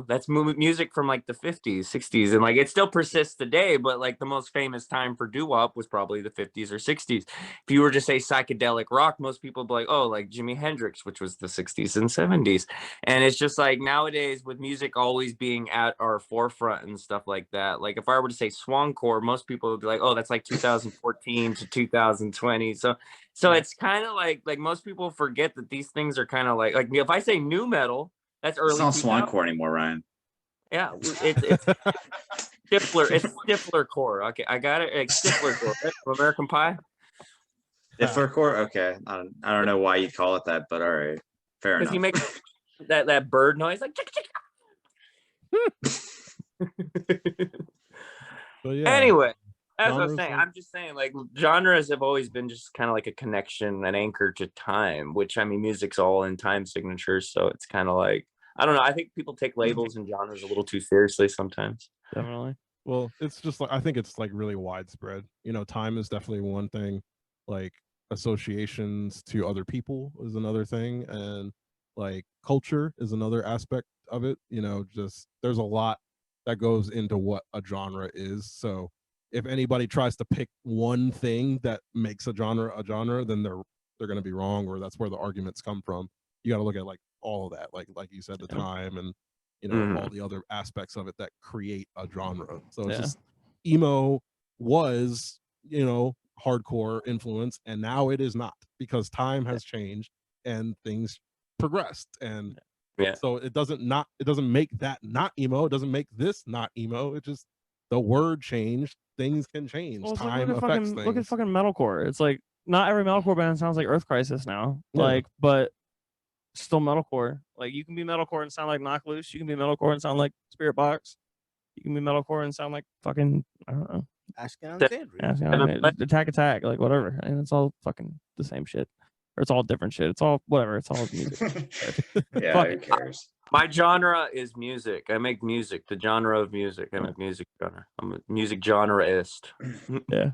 that's music from like the 50s, 60s, and like it still persists today, but like the most famous time for doo-wop was probably the 50s or 60s. If you were to say psychedelic rock, most people would be like, oh, like Jimi Hendrix, which was the 60s and 70s. And it's just like nowadays with music always being at our forefront and stuff like that, like if I were to say swancore, most people would be like, oh, that's like 2014 to 2020. So it's kind of like most people forget that these things are kind of like if I say new metal, that's early. It's not 2000s. Swancore anymore, Ryan. Yeah, it's Stifler. It's Stifler core. Okay, I got it. It's Stifler core right? From American Pie. Stifler core? Okay. I don't know why you call it that, but all right. Fair enough. Because he makes that bird noise like chick, chick. But yeah. Anyway, as I was Genres saying, are- I'm just saying like genres have always been just kind of like a connection, an anchor to time, which I mean music's all in time signatures, so it's kind of like I don't know. I think people take labels and genres a little too seriously sometimes. Definitely. Well, it's just like I think it's like really widespread. Time is definitely one thing. Like associations to other people is another thing, and like culture is another aspect of it. Just there's a lot that goes into what a genre is. So if anybody tries to pick one thing that makes a genre, then they're going to be wrong, or that's where the arguments come from. You got to look at like all of that, like you said, the time and all the other aspects of it that create a genre. So it's just emo was hardcore influence, and now it is not, because time has changed and things progressed, and so it doesn't make that not emo. It doesn't make this not emo. It just the word changed. Things can change. Well, Time look at affects fucking, things. Look at fucking metalcore. It's like not every metalcore band sounds like Earth Crisis now. Yeah. But still metalcore. Like you can be metalcore and sound like Knock Loose. You can be metalcore and sound like Spirit Box. You can be metalcore and sound like fucking I don't know. Attack, like whatever. And it's all fucking the same shit. Or it's all different shit. It's all whatever. It's all music. Yeah, who cares? My genre is music. I make music. The genre of music. I make music genre. I'm a music genreist. Yeah.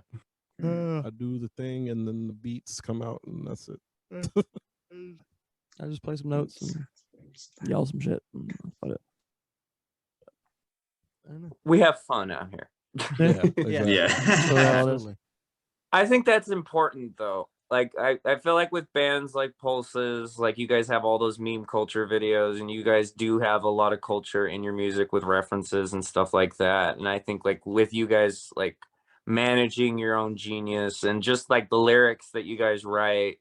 I do the thing, and then the beats come out, and that's it. I just play some notes and yell some shit. And that's about it. I don't know. We have fun out here. Yeah, exactly. Yeah. Absolutely. I think that's important though. like I feel like with bands like Pulses, like you guys have all those meme culture videos, and you guys do have a lot of culture in your music with references and stuff like that. And I think like with you guys like managing your own genius and just like the lyrics that you guys write,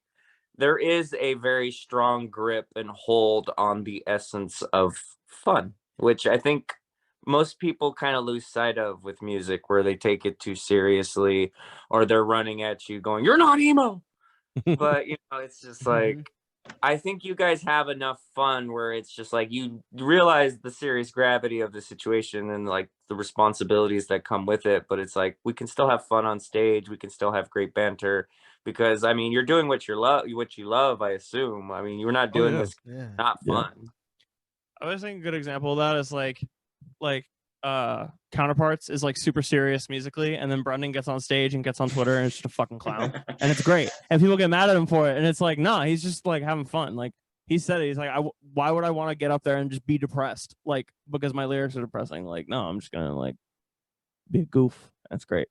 there is a very strong grip and hold on the essence of fun, which I think most people kind of lose sight of with music, where they take it too seriously, or they're running at you going, "You're not emo." But you know, it's just like, I think you guys have enough fun where it's just like you realize the serious gravity of the situation and like the responsibilities that come with it, but it's like we can still have fun on stage, we can still have great banter, because I mean, you're doing what you love, I assume. I mean, you're not doing this not fun. I was thinking a good example of that is like Counterparts is like super serious musically, and then Brendan gets on stage and gets on Twitter and is just a fucking clown, and it's great, and people get mad at him for it, and it's like, nah, he's just like having fun. Like he said it, he's like, why would I want to get up there and just be depressed, like because my lyrics are depressing? Like, no, I'm just gonna like be a goof. That's great.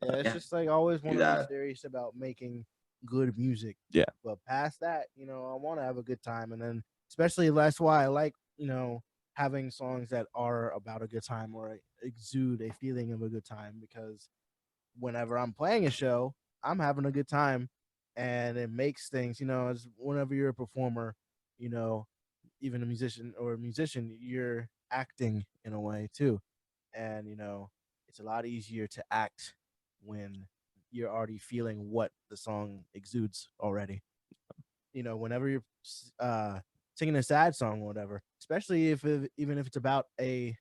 Yeah, it's just like always want to be serious about making good music. Yeah, but past that, you know, I want to have a good time, and then especially that's why I like, you know, having songs that are about a good time or exude a feeling of a good time, because whenever I'm playing a show, I'm having a good time, and it makes things, you know, as whenever you're a performer, you know, even a musician, you're acting in a way too. And, you know, it's a lot easier to act when you're already feeling what the song exudes already. You know, whenever you're singing a sad song or whatever, especially even if it's about a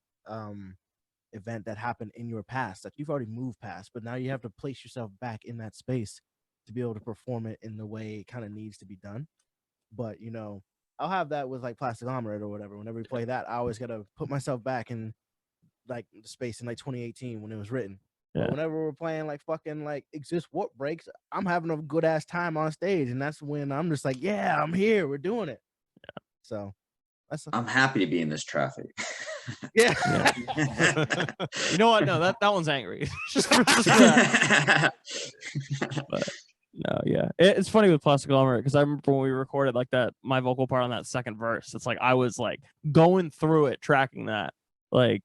event that happened in your past that you've already moved past, but now you have to place yourself back in that space to be able to perform it in the way it kind of needs to be done. But you know, I'll have that with like Plastic Omelet or whatever. Whenever we play that, I always gotta put myself back in like the space in like 2018 when it was written. Yeah. But whenever we're playing like fucking like Exist What Breaks, I'm having a good ass time on stage, and that's when I'm just like, yeah, I'm here, we're doing it. Yeah. So I'm happy to be in this traffic. Yeah. You know what? No, that one's angry. just for that. But no, yeah. It's funny with Plastic Omelet, because I remember when we recorded like that, my vocal part on that second verse, it's like I was like going through it, tracking that. Like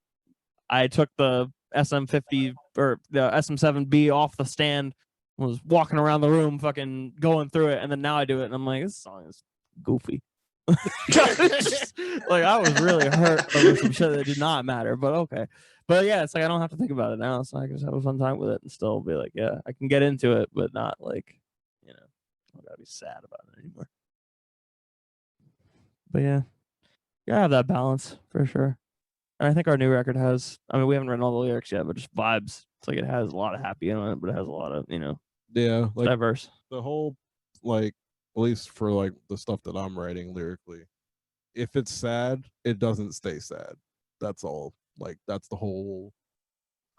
I took the SM50 or the SM7B off the stand, was walking around the room fucking going through it, and then now I do it and I'm like, this song is goofy. Like I was really hurt over some shit that did not matter, but okay. But yeah, it's like I don't have to think about it now, so I can just have a fun time with it and still be like, yeah, I can get into it, but not like, you know, I don't gotta be sad about it anymore. But yeah, you gotta have that balance for sure. And I think our new record has, I mean, we haven't written all the lyrics yet, but just vibes. It's like it has a lot of happy in it, but it has a lot of, you know, like diverse. The whole, like, at least for like the stuff that I'm writing lyrically, if it's sad, it doesn't stay sad. That's all. Like that's the whole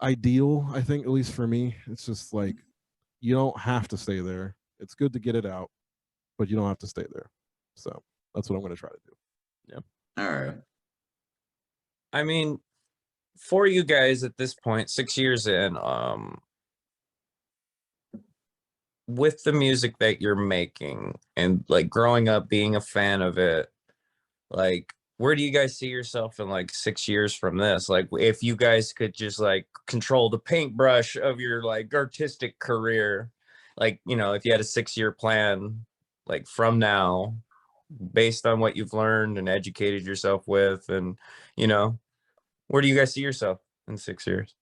ideal, I think, at least for me. It's just like you don't have to stay there. It's good to get it out, but you don't have to stay there. So that's what I'm going to try to do. Yeah. All right. I mean, for you guys at this point, 6 years in, with the music that you're making and like growing up being a fan of it, like where do you guys see yourself in like 6 years from this? Like if you guys could just like control the paintbrush of your like artistic career, like, you know, if you had a 6-year plan, like from now, based on what you've learned and educated yourself with, and, you know, where do you guys see yourself in 6 years?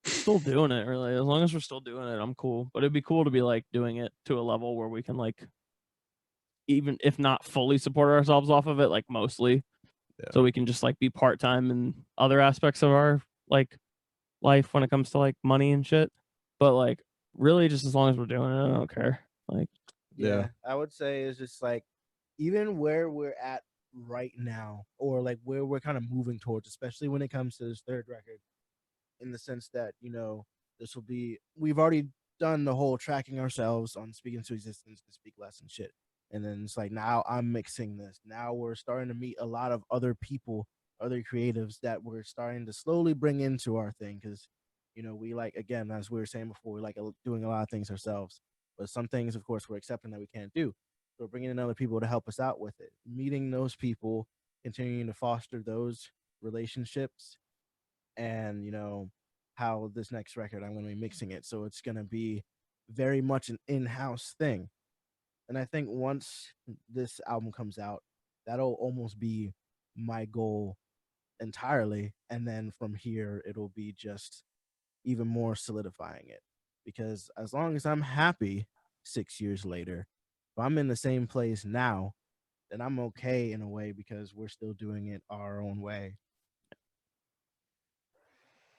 Still doing it, really. As long as we're still doing it, I'm cool. But it'd be cool to be like doing it to a level where we can like, even if not fully support ourselves off of it, like mostly. Yeah. So we can just like be part-time in other aspects of our like life when it comes to like money and shit. But like really just as long as we're doing it, I don't care. Like yeah. I would say it's just like even where we're at right now, or like where we're kind of moving towards, especially when it comes to this third record, in the sense that, you know, this will be, we've already done the whole tracking ourselves on Speaking to Existence and Speak Less and shit. And then it's like, now I'm mixing this. Now we're starting to meet a lot of other people, other creatives that we're starting to slowly bring into our thing. Cause, you know, we like, again, as we were saying before, we like doing a lot of things ourselves. But some things, of course, we're accepting that we can't do. So we're bringing in other people to help us out with it. Meeting those people, continuing to foster those relationships, and how this next record I'm going to be mixing it. So it's going to be very much an in-house thing. And I think once this album comes out, that'll almost be my goal entirely. And then from here, it'll be just even more solidifying it. Because as long as I'm happy 6 years later, if I'm in the same place now, then I'm okay in a way because we're still doing it our own way.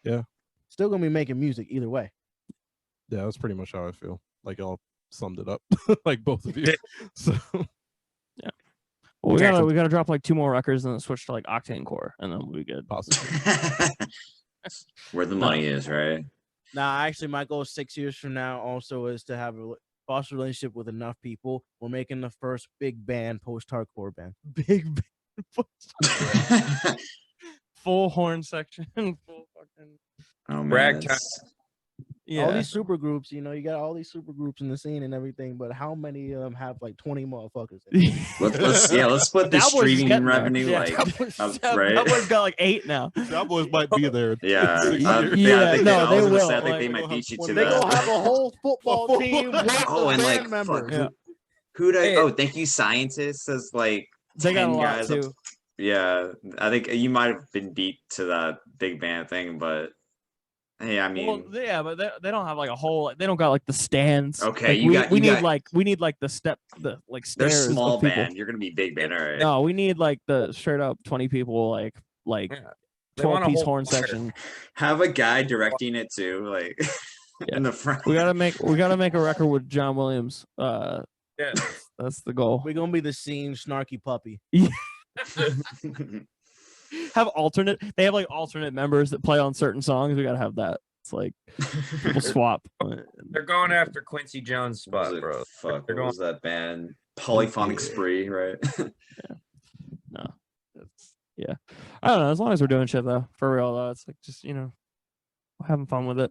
Yeah. Still going to be making music either way. Yeah, that's pretty much how I feel. Like y'all summed it up, like both of you. So yeah. Well, we gotta drop like 2 more records and then switch to like Octane Core, and then we'll be good. Possibly. Where the money is, right? Nah, actually, my goal 6 years from now also is to have a foster relationship with enough people. We're making the first big band, post-hardcore band. Big band. Full horn section. Full fucking. Oh man. Ragtime. Yeah. All these super groups, you got all these super groups in the scene and everything, but how many of them have like 20 motherfuckers? let's split the streaming revenue right? That boy's got like 8 now. That boys might be there. Yeah, they will. I think they might beat you to they that. gonna have a whole football team. And like members. Fuck, who thank you, scientists. As like they 10 got a guys lot too. Yeah, I think you might have been beat to that big band thing, but hey, I mean, but they don't have like a whole. They don't got like the stands. Okay, like, we need like the stairs. They're small band. You're gonna be big band, all right? No, we need like the straight up 20 people, like 12-piece horn section. Have a guy directing it too, like in the front. We gotta make a record with John Williams. Yeah, that's the goal. We're gonna be the scene snarky puppy. They have like alternate members that play on certain songs. We gotta have that. It's like people swap. They're going after Quincy Jones' spot, bro. Fuck, what was that band? Polyphonic Spree, right? No, I don't know. As long as we're doing shit though, for real though, it's like just having fun with it.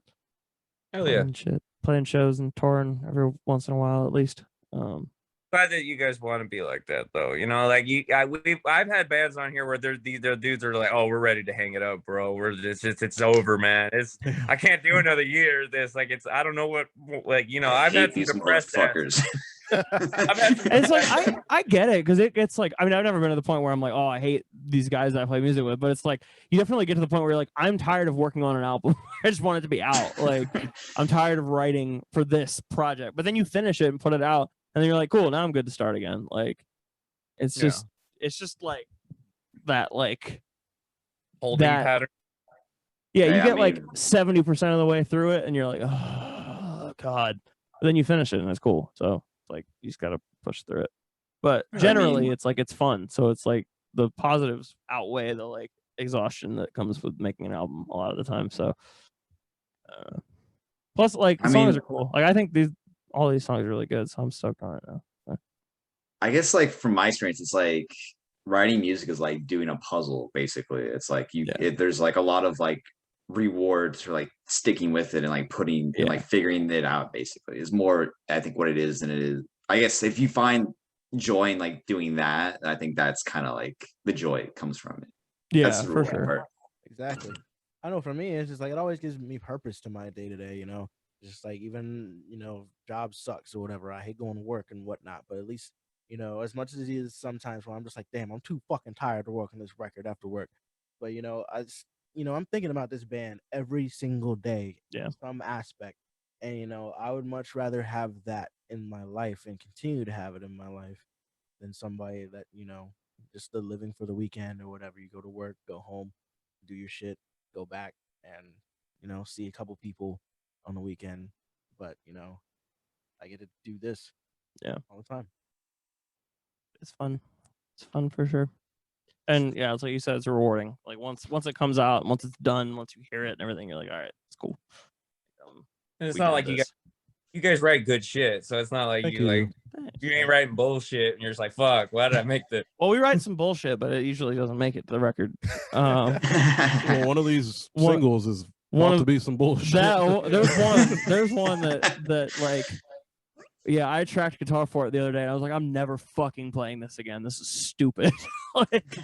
Hell yeah, playing shows and touring every once in a while at least. Glad that you guys want to be like that though. Like I've had bands on here where they're dudes are like, oh, we're ready to hang it up, bro. It's over, man. I can't do another year of this. Like I don't know what I've had some depressed fuckers. It's like I get it because it gets like I've never been to the point where I'm like, oh, I hate these guys that I play music with, but it's like you definitely get to the point where you're like, I'm tired of working on an album. I just want it to be out. Like I'm tired of writing for this project, but then you finish it and put it out. And then you're like, cool, now I'm good to start again. Like, it's just like that, like holding pattern. Yeah, you get like 70% of the way through it, and you're like, oh God. But then you finish it, and it's cool. So it's like you just gotta push through it. But generally, it's like it's fun. So it's like the positives outweigh the like exhaustion that comes with making an album a lot of the time. So plus, like songs are cool. Like I think all these songs are really good, so I'm stoked on it now. I guess like from my experience, it's like writing music is like doing a puzzle, basically. It's like there's like a lot of like rewards for like sticking with it and like putting and like figuring it out, basically, is more I think what it is than it is. I guess if you find joy in like doing that, I think that's kind of like the joy comes from it. Yeah, that's for sure. Part. Exactly. I know for me, it's just like it always gives me purpose to my day to day, Just like even, job sucks or whatever. I hate going to work and whatnot, but at least, as much as it is sometimes when I'm just like, damn, I'm too fucking tired to work on this record after work. But, I'm thinking about this band every single day in some aspect. And, I would much rather have that in my life and continue to have it in my life than somebody that, just the living for the weekend or whatever. You go to work, go home, do your shit, go back and, see a couple people on the weekend, but I get to do this all the time. It's fun for sure. And it's like you said, it's rewarding. Like once it comes out, once it's done, once you hear it and everything, you're like, all right, it's cool. And it's not like you guys write good shit, so it's not like you ain't writing bullshit and you're just like, fuck, why did I make this? Well, we write some bullshit, but it usually doesn't make it to the record. Well, one of these singles is to be some bullshit. There's one that like Yeah, I tracked guitar for it the other day. And I was like, I'm never fucking playing this again. This is stupid. Like,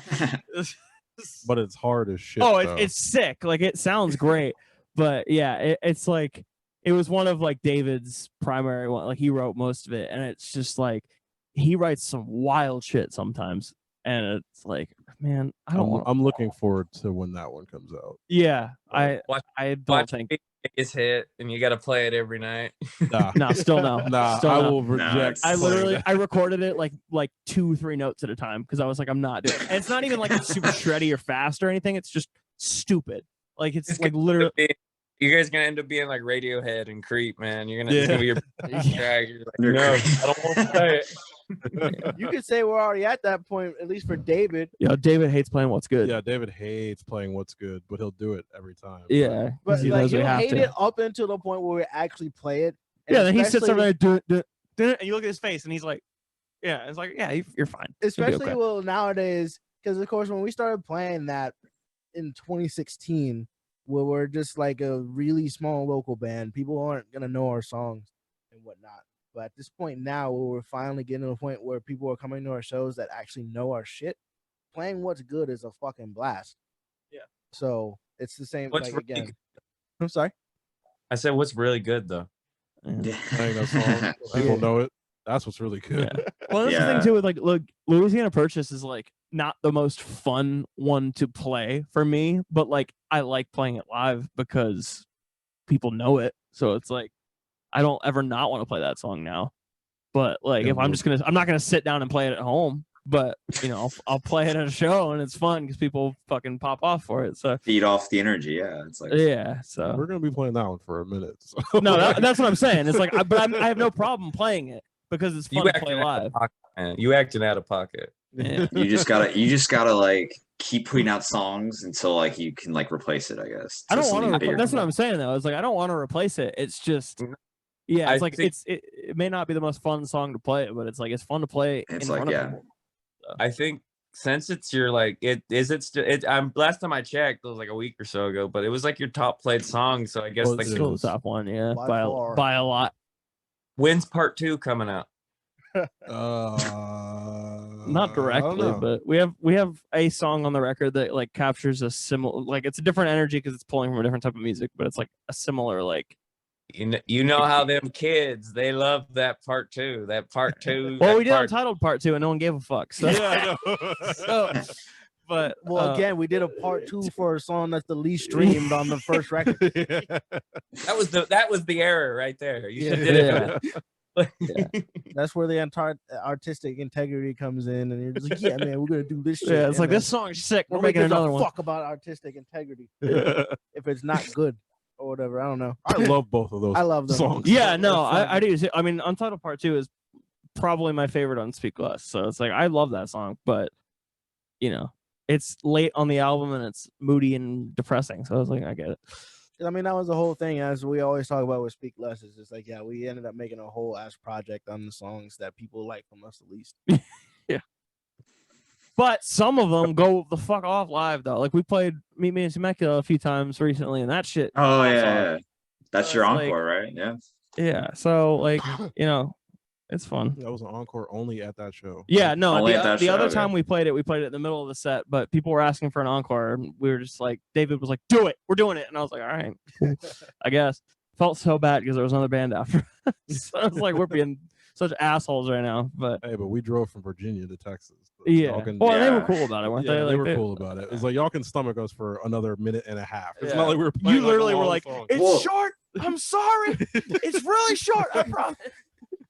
But it's hard as shit. oh, though. it's sick. Like it sounds great, but yeah, it's like it was one of like David's primary one. Like he wrote most of it, and it's just like he writes some wild shit sometimes, and it's like, man, I don't want. I'm looking forward to when that one comes out. Yeah, I don't Watch think biggest hit, and you got to play it every night. Nah, no, still no, nah, still I no. will reject. No, I playing literally that. I recorded it like 2-3 notes at a time because I was like, I'm not doing it. And it's not even like it's super shreddy or fast or anything. It's just stupid. Like it's like literally. You guys gonna end up being like Radiohead and Creep, man. It's gonna be your track. You're like, You're no, Creep. I don't want to play it. You could say we're already at that point, at least for David. Yeah, David hates playing what's good. Yeah, David hates playing what's good, but he'll do it every time. Yeah, But he like knows we he'll have hate to. it up until the point where we actually play it. And Yeah, then he sits over especially- there, and you look at his face, and he's like, "Yeah," it's like, "Yeah, you're fine." You'll be especially okay. well nowadays, because of course when we started playing that in 2016, where we're just like a really small local band, people aren't gonna know our songs and whatnot. But at this point now, where we're finally getting to a point where people are coming to our shows that actually know our shit, playing what's good is a fucking blast. Yeah. So it's the same. What's Like really again, I'm sorry. I said, what's really good though? Yeah. Playing that song, people know it. That's what's really good. Yeah. Well, that's the Yeah. thing too with like, look, Louisiana Purchase is like not the most fun one to play for me, but like I like playing it live because people know it. So it's like I don't ever not want to play that song now. But like Yeah, if I'm not gonna sit down and play it at home. But you know, I'll play it at a show and it's fun because people fucking pop off for it. So Feed off the energy. Yeah, it's like yeah, so We're gonna be playing that one for a minute. So. no, that's what I'm saying. It's like, I have no problem playing it because it's fun to play live. You acting out of pocket. Yeah. you just gotta like keep putting out songs until like you can like replace it. I guess. I to don't want something to. bigger. That's what I'm saying though. It's like I don't want to replace it. It's just, yeah. It's I like think- it may not be the most fun song to play, but it's like it's fun to play. It's in like, front of yeah. people. I think since it's your like it is it still it last time I checked it was like a week or so ago, but it was like your top played song. So I guess Well, like it's Still the top one, yeah, By by far. by a lot. when's part 2 coming out? Not I don't directly, know. but we have a song on the record that like captures a similar, like it's a different energy because it's pulling from a different type of music, but it's like a similar like. You know how them kids they love that part 2. That part 2. Well, that we did part- Untitled Part 2, and no one gave a fuck. So, Yeah, I know. so but Well, again, we did a part 2 for a song that's the least streamed on the first record. that was the error right there. You should Yeah. did it. Yeah. That's where the entire artistic integrity comes in, and you're just like, yeah, man, we're gonna do this shit. yeah, it's and like then this song's sick. We're nobody making gives a another one. fuck about artistic integrity if it's not good or whatever. I don't know. I love both of those. I love them. songs. Yeah, no, They're I do. I mean, Untitled Part 2 is probably my favorite on Speak Less. So it's like I love that song, but you know, it's late on the album and it's moody and depressing. So I was like, I get it. I mean, that was the whole thing. As we always talk about with Speak Less, is just like, yeah, we ended up making a whole ass project on the songs that people like from us the least. But some of them go the fuck off live though. Like we played Meet Me in Temecula a few times recently, and that shit. Oh pops yeah, off. yeah. That's So your it's like- encore, right? Yeah. Yeah. So like, you know, it's fun. That was an encore only at that show. Yeah, no. Only The, at that the show, other okay. time we played it in the middle of the set, but people were asking for an encore, and we were just like, David was like, "Do it, we're doing it," and I was like, "All right, cool. I guess." Felt so bad because there was another band after. So I was like, "We're being such assholes right now," but Hey, but we drove from Virginia to Texas. So yeah. y'all can- Well, they were Yeah. cool about it, weren't yeah, they? they Like, were cool about it. It was like y'all can stomach us for another minute and a half. It's Yeah. not like we were playing. You literally a were long like, song. "It's Well- short. I'm sorry. It's really short. I promise."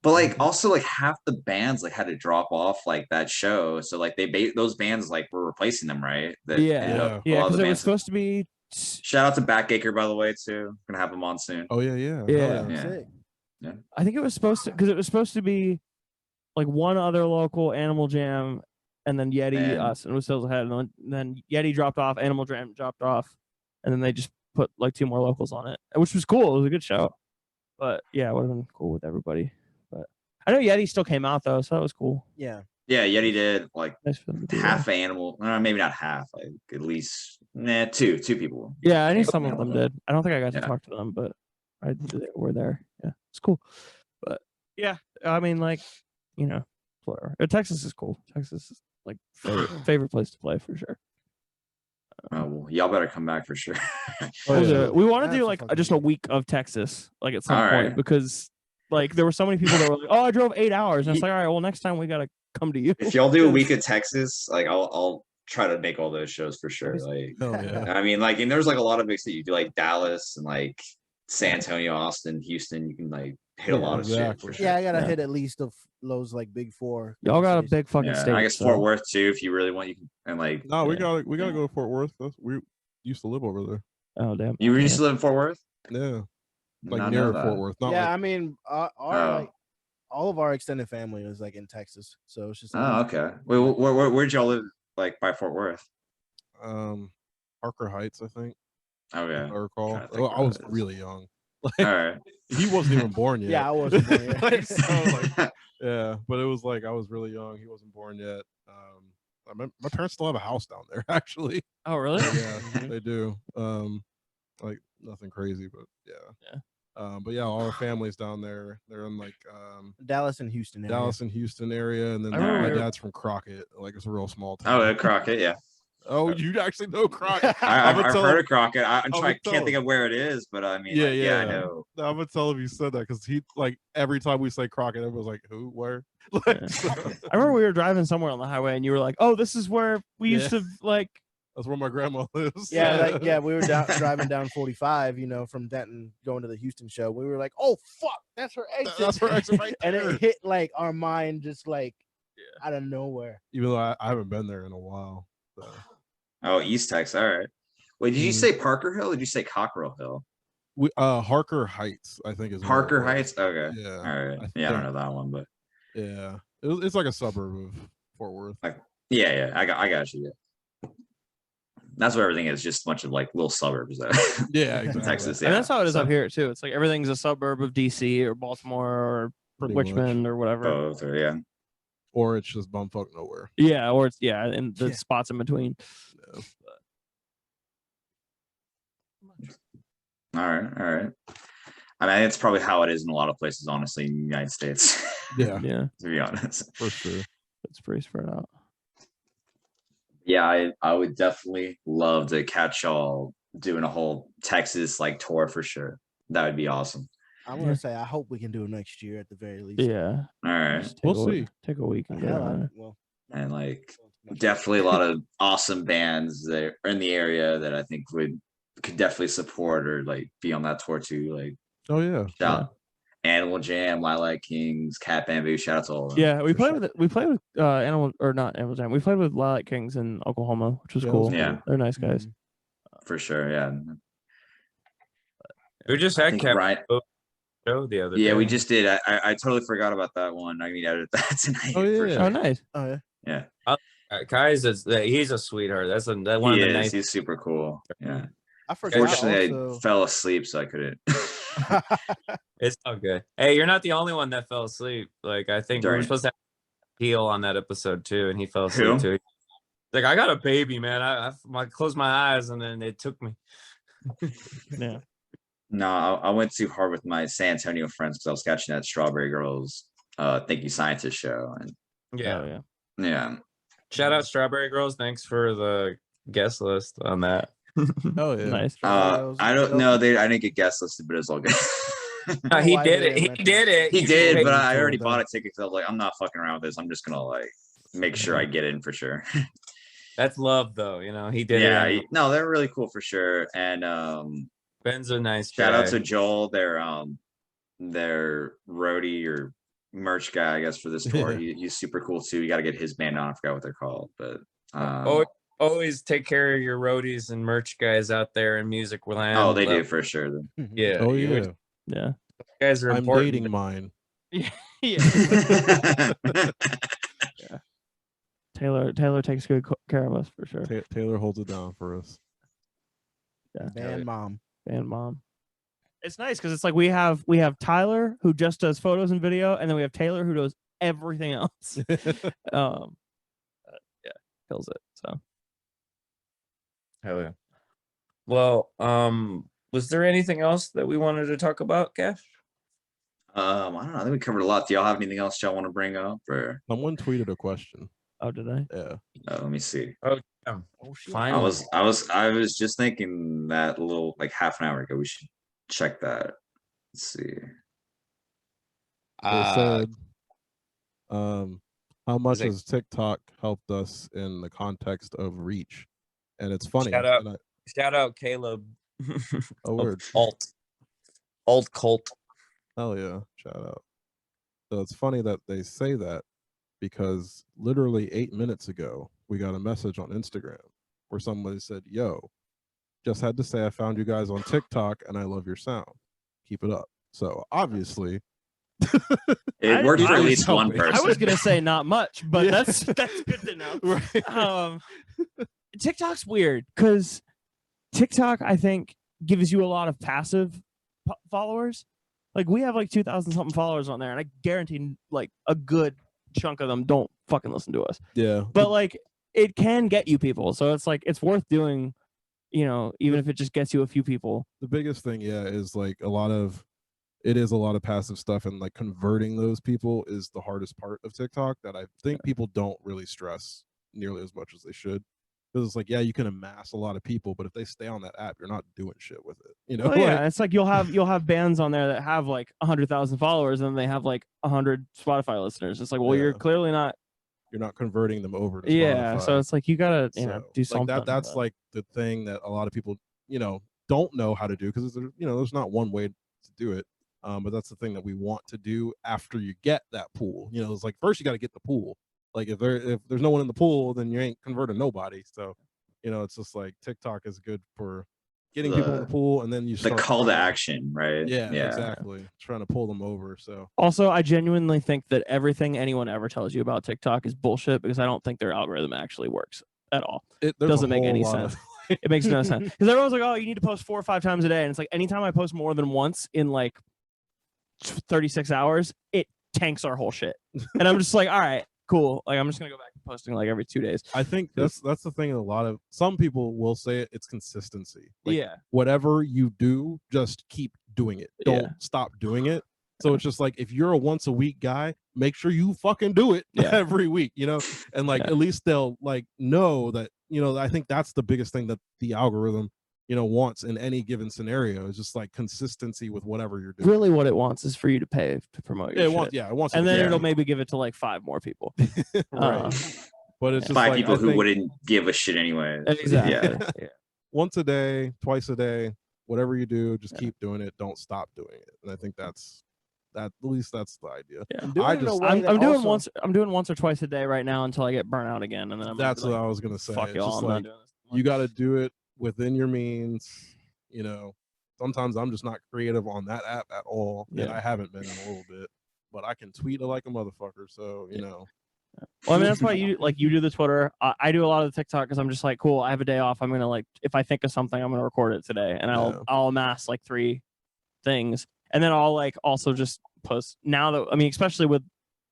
But like also like half the bands like had to drop off like that show, so like those bands like were replacing them, right? That Yeah. ended up- a lot Yeah, of because the it was bands- supposed to be. Shout out to Backacre by the way too. Gonna have them on soon. Oh yeah. Yeah. Yeah. Sick. I think it was supposed to, because it was supposed to be like one other local, Animal Jam, and then Yeti, And- us, and it was still ahead. And then Yeti dropped off, Animal Jam dropped off, and then they just put like 2 more locals on it, which was cool. It was a good show. But yeah, it would have been cool with everybody. But I know Yeti still came out though, so that was cool. Yeah. Yeah, Yeti did like Nice for them to do half that. animal, maybe not half, like at least two people. Yeah, I knew some of them did. I don't think I got to Yeah. talk to them, but they were there. Yeah, it's cool. But Yeah, I mean, like, you know, whatever. Texas is cool. Texas is like favorite place to play for sure. Oh, well, y'all better come back for sure. We'll do it. We want to do like Absolutely. just a week of Texas, like at some All point, right. because like there were so many people that were like, "Oh, I drove 8 hours," and it's like, "All right, well, next time we gotta come to you." If y'all do a week of Texas, like I'll try to make all those shows for sure. Like, Oh yeah. I mean, like, and there's like a lot of big cities you do, like Dallas and like San Antonio, Austin, Houston. You can like hit a Yeah, lot of shit exactly. for sure. Yeah, I gotta Yeah. hit at least of those like big 4. Y'all got a cities. big fucking Yeah, state. I guess so- Fort Worth too, if you really want. You can, and like, No, we Yeah. gotta go to Fort Worth. We used to live over there. Oh damn. you used to live in Fort Worth, Yeah, like Not near know that. Fort Worth. Not Yeah, like, I mean, our Oh. like all of our extended family is like in Texas, so it's just. Oh, okay. Wait, where'd y'all live? Like by Fort Worth? Parker Heights, I think. Oh If yeah. I recall. Trying to think I where was that is. really young. All Like right. he wasn't even born yet. Yeah, I wasn't born yet. Like, so, like, yeah, but it was like I was really young. He wasn't born yet. My parents still have a house down there, actually. Oh really? Yeah, they do. Like nothing crazy, but yeah. But yeah, all our families down there. They're in like Dallas and Houston area. Dallas and Houston area, and then I remember my we were- dad's from Crockett. Like it's a real small town. Oh, Crockett. Yeah. Oh, you actually know Crockett? I've I'ma tell heard him- of Crockett. I'm I'ma trying. tell Can't think him. of where it is, but I mean, Yeah, like, yeah, I yeah. know. I'm gonna tell him you said that because he like every time we say Crockett, everyone's like, "Who? Where?" Like, Yeah. I remember we were driving somewhere on the highway, and you were like, "Oh, this is where we used to like." that's where my grandma lives. Yeah, like we were driving down 45, from Denton going to the Houston show. We were like, "Oh fuck, that's her exit." That's her exit right And there. it hit like our mind just like out of nowhere. Even though I haven't been there in a while. So. Oh, East Texas. All right. Wait, did you Mhm. say Parker Hill? Or did you say Cockrell Hill? We Harker Heights, I think is where it Parker was. Heights. Okay. Yeah. All right. I Yeah, I don't think. know that one, but Yeah. It's like a suburb of Fort Worth. yeah. I got you. Yeah. That's where everything is. Just a bunch of like little suburbs. Though. Yeah, in exactly. Texas. And Yeah. that's how it is So, up here too. It's like everything's a suburb of DC or Baltimore or Pretty Richmond or whatever. both, or yeah. Or it's just bumfuck nowhere. Yeah, or it's and the Yeah. spots in between. Yeah. All right. I mean, it's probably how it is in a lot of places, honestly, in the United States. Yeah, Yeah, To be honest. for sure. it's pretty spread out. Yeah, I would definitely love to catch y'all doing a whole Texas like tour for sure. That would be awesome. I'm Yeah. gonna say I hope we can do it next year at the very least. Yeah, All right. just We'll see. Take a week and get Hell, out there. well, And like definitely a lot of awesome bands that are in the area that I think could definitely support or like be on that tour too. Like Oh yeah. shout Animal Jam, Lilac Kings, Cat Bamboo, shout out to all of them. Yeah, we for played sure. with Animal or not Animal Jam. We played with Lilac Kings in Oklahoma, which was Yeah, cool. that's Yeah. They're nice guys. For sure. Yeah. We just I had think Kevin Ryan, show the other yeah, day. we just did. I totally forgot about that one. I mean, edit that tonight. Oh, for yeah. sure. Oh, nice. Oh yeah. Yeah. Kai's he's a sweetheart. That's one of He the is. nice. He's super cool. Yeah. I forgot. Fortunately, Also, I fell asleep, so I couldn't. It's all good. Hey, you're not the only one that fell asleep. Like I think we were During- supposed to have Peel on that episode too, and he fell asleep Who? too. Like I got a baby, man. I closed my eyes and then it took me. Yeah. No, I went too hard with my San Antonio friends because I was catching that Strawberry Girls Thank You Scientist show. And Yeah. Oh, yeah. yeah. Shout out Strawberry Girls. Thanks for the guest list on that. Oh yeah. Nice. I don't know. I didn't get guest listed, but it was all good. No, he why did they it. He mentioned did it. He You did, paid- but I tour, already though. bought a ticket because I was like, I'm not fucking around with this. I'm just gonna like make sure I get in for sure. That's love, though. You know, he did Yeah, it. no, they're really cool for sure. And Ben's a nice shout guy. out to Joel, their roadie or merch guy, I guess, for this tour. He's super cool too. You got to get his band on. I forgot what they're called, but Always take care of your roadies and merch guys out there in music land. oh, they do for sure. Yeah. Oh you yeah. would- Yeah. guys are I'm important. dating mine. Yeah. Taylor takes good care of us for sure. Taylor holds it down for us. Yeah. Band mom. And mom. It's nice because it's like we have Tyler who just does photos and video, and then we have Taylor who does everything else. Yeah, kills it. So Hell yeah. Well, was there anything else that we wanted to talk about, Cash? I don't know. I think we covered a lot. Do y'all have anything else y'all want to bring up? Or Someone tweeted a question. Oh, did I? Yeah. let me see. Oh, yeah. Oh shit. Finally. I was just thinking that a little like half an hour ago. We should check that. Let's see. They said, how much it- has TikTok helped us in the context of reach? And it's funny. Shout out. and Shout out Caleb. Oh, word. Alt cult. Hell yeah. Shout out. So it's funny that they say that because literally 8 minutes ago, we got a message on Instagram where somebody said, yo, just had to say I found you guys on TikTok and I love your sound. Keep it up. So obviously, It worked for I at was least one hoping. person. I was gonna say not much, but Yeah. that's good to know. right. TikTok's weird because TikTok, I think, gives you a lot of passive followers. Like we have like 2,000 something followers on there, and I guarantee like a good chunk of them don't fucking listen to us. Yeah. But like it can get you people, so it's like it's worth doing. You know, even if it just gets you a few people. The biggest thing, yeah, is like a lot of passive stuff, and like converting those people is the hardest part of TikTok that I think people don't really stress nearly as much as they should. Because it's like, yeah, you can amass a lot of people, but if they stay on that app, you're not doing shit with it. You know? Well, yeah, it's like you'll have bands on there that have like 100,000 followers, and they have like 100 Spotify listeners. It's like, well, Yeah. you're clearly not. You're not converting them over to Spotify. Yeah, so it's like you gotta do something. Like that's like the thing that a lot of people don't know how to do, because there's not one way to do it. But that's the thing that we want to do after you get that pool. It's like first you got to get the pool. Like if there's no one in the pool, then you ain't converting nobody. So it's just like TikTok is good for getting people in the pool, and then you the call to action, right? Yeah, exactly. Trying to pull them over. So also, I genuinely think that everything anyone ever tells you about TikTok is bullshit, because I don't think their algorithm actually works at all. It doesn't make any sense. It makes no sense, because everyone's like, oh, you need to post 4 or 5 times a day, and it's like anytime I post more than once in like 36 hours, it tanks our whole shit. And I'm just like, all right, cool. Like I'm just gonna go back to posting like every 2 days. I think that's the thing. Some people will say it's consistency. Like, yeah. Whatever you do, just keep doing it. Don't stop doing it. So it's just like, if you're a once a week guy, make sure you fucking do it every week, and like at least they'll like know that, I think that's the biggest thing that the algorithm, wants in any given scenario, is just like consistency with whatever you're doing. Really what it wants is for you to pay to promote your shit. It wants, and then it'll maybe give it to like 5 more people. Right. But it's just 5 like, people who wouldn't give a shit anyway. Exactly. Yeah. Once a day, twice a day, whatever you do, just keep doing it. Don't stop doing it. And I think at least that's the idea. Yeah. I'm doing once or twice a day right now until I get burnt out again, and then that's what I was gonna say. Fuck y'all, I'm not doing this. You got to do it within your means. Sometimes I'm just not creative on that app at all, and I haven't been in a little bit. But I can tweet like a motherfucker, so Well, I mean, that's why you do the Twitter. I do a lot of the TikTok because I'm just like, cool, I have a day off. I'm gonna like, if I think of something, I'm gonna record it today, and I'll amass like 3 things, and then I'll like also just post. Now that, I mean, especially with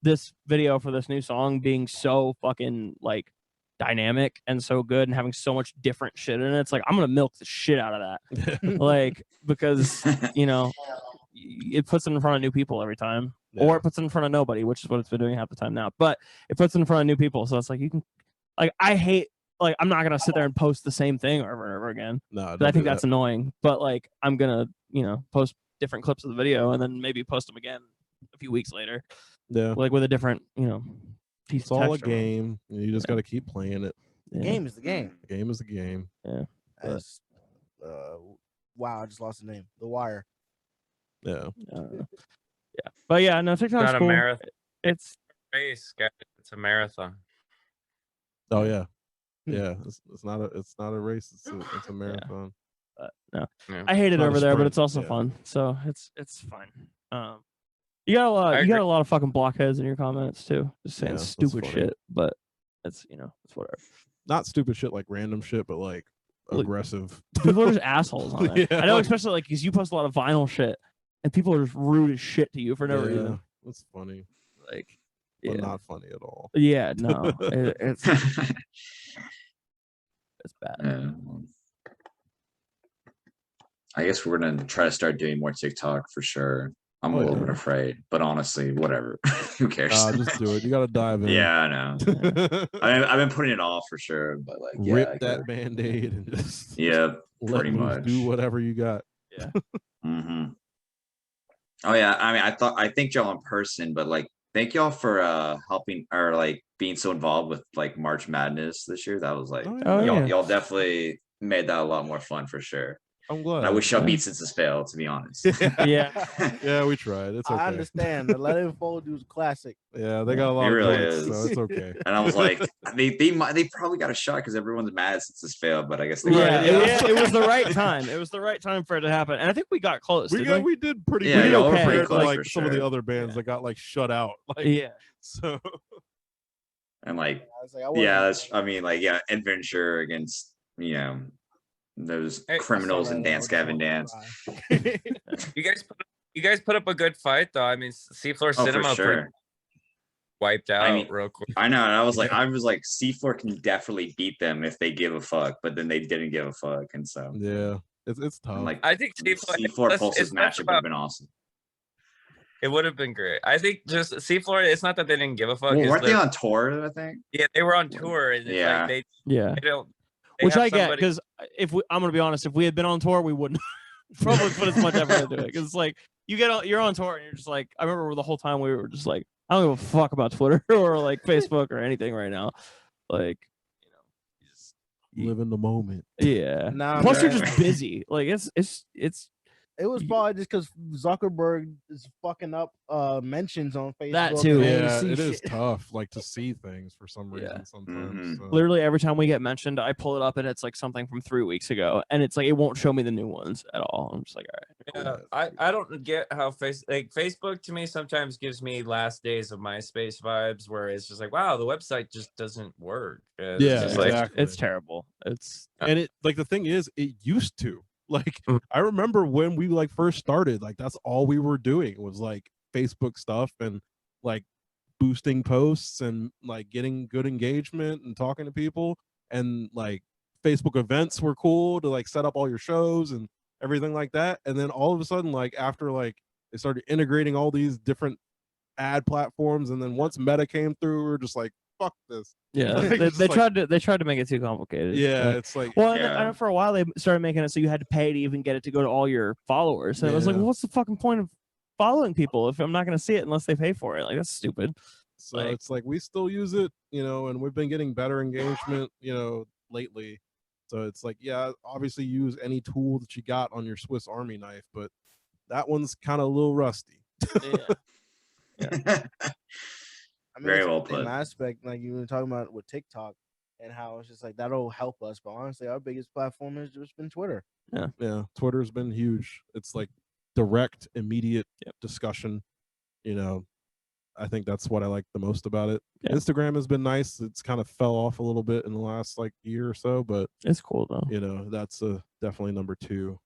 this video for this new song being so fucking like dynamic and so good and having so much different shit in it, it's like I'm gonna milk the shit out of that, like, because it puts it in front of new people every time. Or it puts it in front of nobody, which is what it's been doing half the time now. But it puts it in front of new people, so it's like you can, like, I hate, like, I'm not gonna sit there and post the same thing over and over again. No, I think that's annoying. But like, I'm gonna, post different clips of the video and then maybe post them again a few weeks later. Yeah, like with a different, piece. It's all a game. You just got to keep playing it. The game is the game. The game is the game. Yeah. As, wow, I just lost the name. The Wire. Yeah. Yeah, but yeah, no, TikTok's not a cool. marathon. It's a race, guys. It's a marathon. Oh yeah, yeah. It's not a race. It's a marathon. But no, Yeah. I hate it Not a over there, but sprint, it's also yeah. fun. So it's fine. You got a lot. You got a lot of fucking blockheads in your comments too, just saying Yeah, that's stupid funny. shit. But it's it's whatever. Not stupid shit like random shit, but like aggressive. People are just assholes on there. Yeah. I know, especially like because you post a lot of vinyl shit, and people are just rude as shit to you for no reason. That's funny. Like, But not funny at all. Yeah, no, it's bad. I guess we're gonna try to start doing more TikTok for sure. I'm a little bit afraid, but honestly, whatever. Who cares? Just do it. You gotta dive in. Yeah, I know. I've been putting it off for sure, but like, rip that Band-Aid and just pretty much do whatever you got. Yeah. Oh yeah, I mean, I thank y'all in person, but like, thank y'all for helping or like being so involved with like March Madness this year. That was like, y'all definitely made that a lot more fun for sure. I'm glad. And I wish y'all beat Senses Fail, to be honest. Yeah, we tried. It's okay. I understand. The Let It Fold was classic. Yeah, they got a lot of points, so it's okay. And I was like, they probably got a shot because everyone's mad at Senses Fail, but I guess they it was the right time. It was the right time for it to happen, and I think we got close. We did pretty good. We okay. Pretty close, like some of the other bands that got like shut out. Like, so. And like, I mean, Adventure against those criminals in Dance Gavin Dance. You guys put up a good fight though. I mean, Seafloor Cinema wiped out real quick. I know, and I was like, Seafloor can definitely beat them if they give a fuck, but then they didn't give a fuck, and so it's tough. And like, I think Seafloor Pulse's matchup would have been awesome. It would have been great. I think just Seafloor. It's not that they didn't give a fuck. Well, weren't they on tour? I think. Yeah, they were on tour, and it's like they don't. Which I get, because I'm gonna be honest, if we had been on tour, we wouldn't probably put as much effort into it. Because it's like you're on tour and you're just like, I remember the whole time we were just like, I don't give a fuck about Twitter or like Facebook or anything right now. Like, just live in the moment. Yeah. Plus, you're just busy. Like it was probably just because Zuckerberg is fucking up mentions on Facebook. That too. Yeah, it is tough, like to see things for some reason sometimes. So. Literally every time we get mentioned, I pull it up and it's like something from 3 weeks ago, and it's like it won't show me the new ones at all. I'm just like, all right. Yeah, I don't get how Facebook to me sometimes gives me last days of MySpace vibes, where it's just like, wow, the website just doesn't work. It's terrible. And it like the thing is, it used to. Like, I remember when we like first started, like that's all we were doing was like Facebook stuff and like boosting posts and like getting good engagement and talking to people, and like Facebook events were cool to like set up all your shows and everything like that. And then all of a sudden, like after like they started integrating all these different ad platforms, and then once Meta came through, we were just like, fuck this. Yeah, they tried to make it too complicated. Yeah, it's like, well, I know for a while they started making it so you had to pay to even get it to go to all your followers. And it was like, well, what's the fucking point of following people if I'm not going to see it unless they pay for it? Like, that's stupid. So it's like we still use it, and we've been getting better engagement, lately. So it's like, yeah, obviously use any tool that you got on your Swiss Army knife, but that one's kind of a little rusty. Yeah. I mean, very well put. Aspect, like you were talking about with TikTok and how it's just like that'll help us, but honestly, our biggest platform has just been Twitter. Yeah, Twitter's been huge. It's like direct, immediate discussion. I think that's what I like the most about it. Instagram has been nice. It's kind of fell off a little bit in the last like year or so, but it's cool though. That's definitely number 2.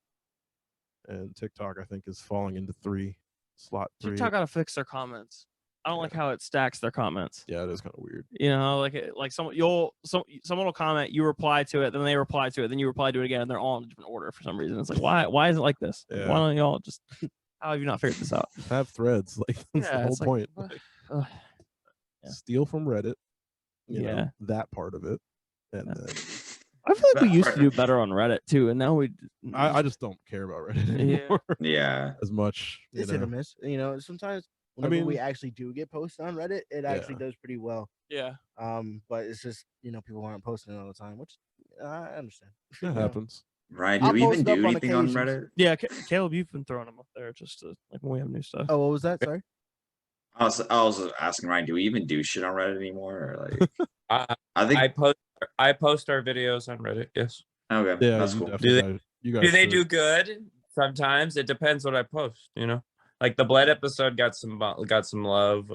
And TikTok, I think, is falling into slot 3. TikTok gotta fix their comments. I don't like how it stacks their comments. Yeah, it is kind of weird. Someone will comment, you reply to it, then they reply to it, then you reply to it again, and they're all in a different order for some reason. It's like, why is it like this? Yeah. Why don't y'all just? How have you not figured this out? Have threads, like that's the whole point. Steal from Reddit. You know, that part of it, and then. I feel like we used to do better on Reddit too, and now I just don't care about Reddit anymore. As much. It's hit or miss. Sometimes. Whenever we actually do get posted on Reddit, it actually does pretty well. Yeah. But it's just people aren't posting it all the time, which I understand. It happens. Right? Do we even do anything on Reddit? Yeah, Caleb, you've been throwing them up there just to like when we have new stuff. Oh, what was that? Sorry. I was asking Ryan, do we even do shit on Reddit anymore? Or like, I think I post our videos on Reddit. Yes. Okay. Yeah, that's cool. Do they do good? Sometimes it depends what I post. Like the Bled episode got some love.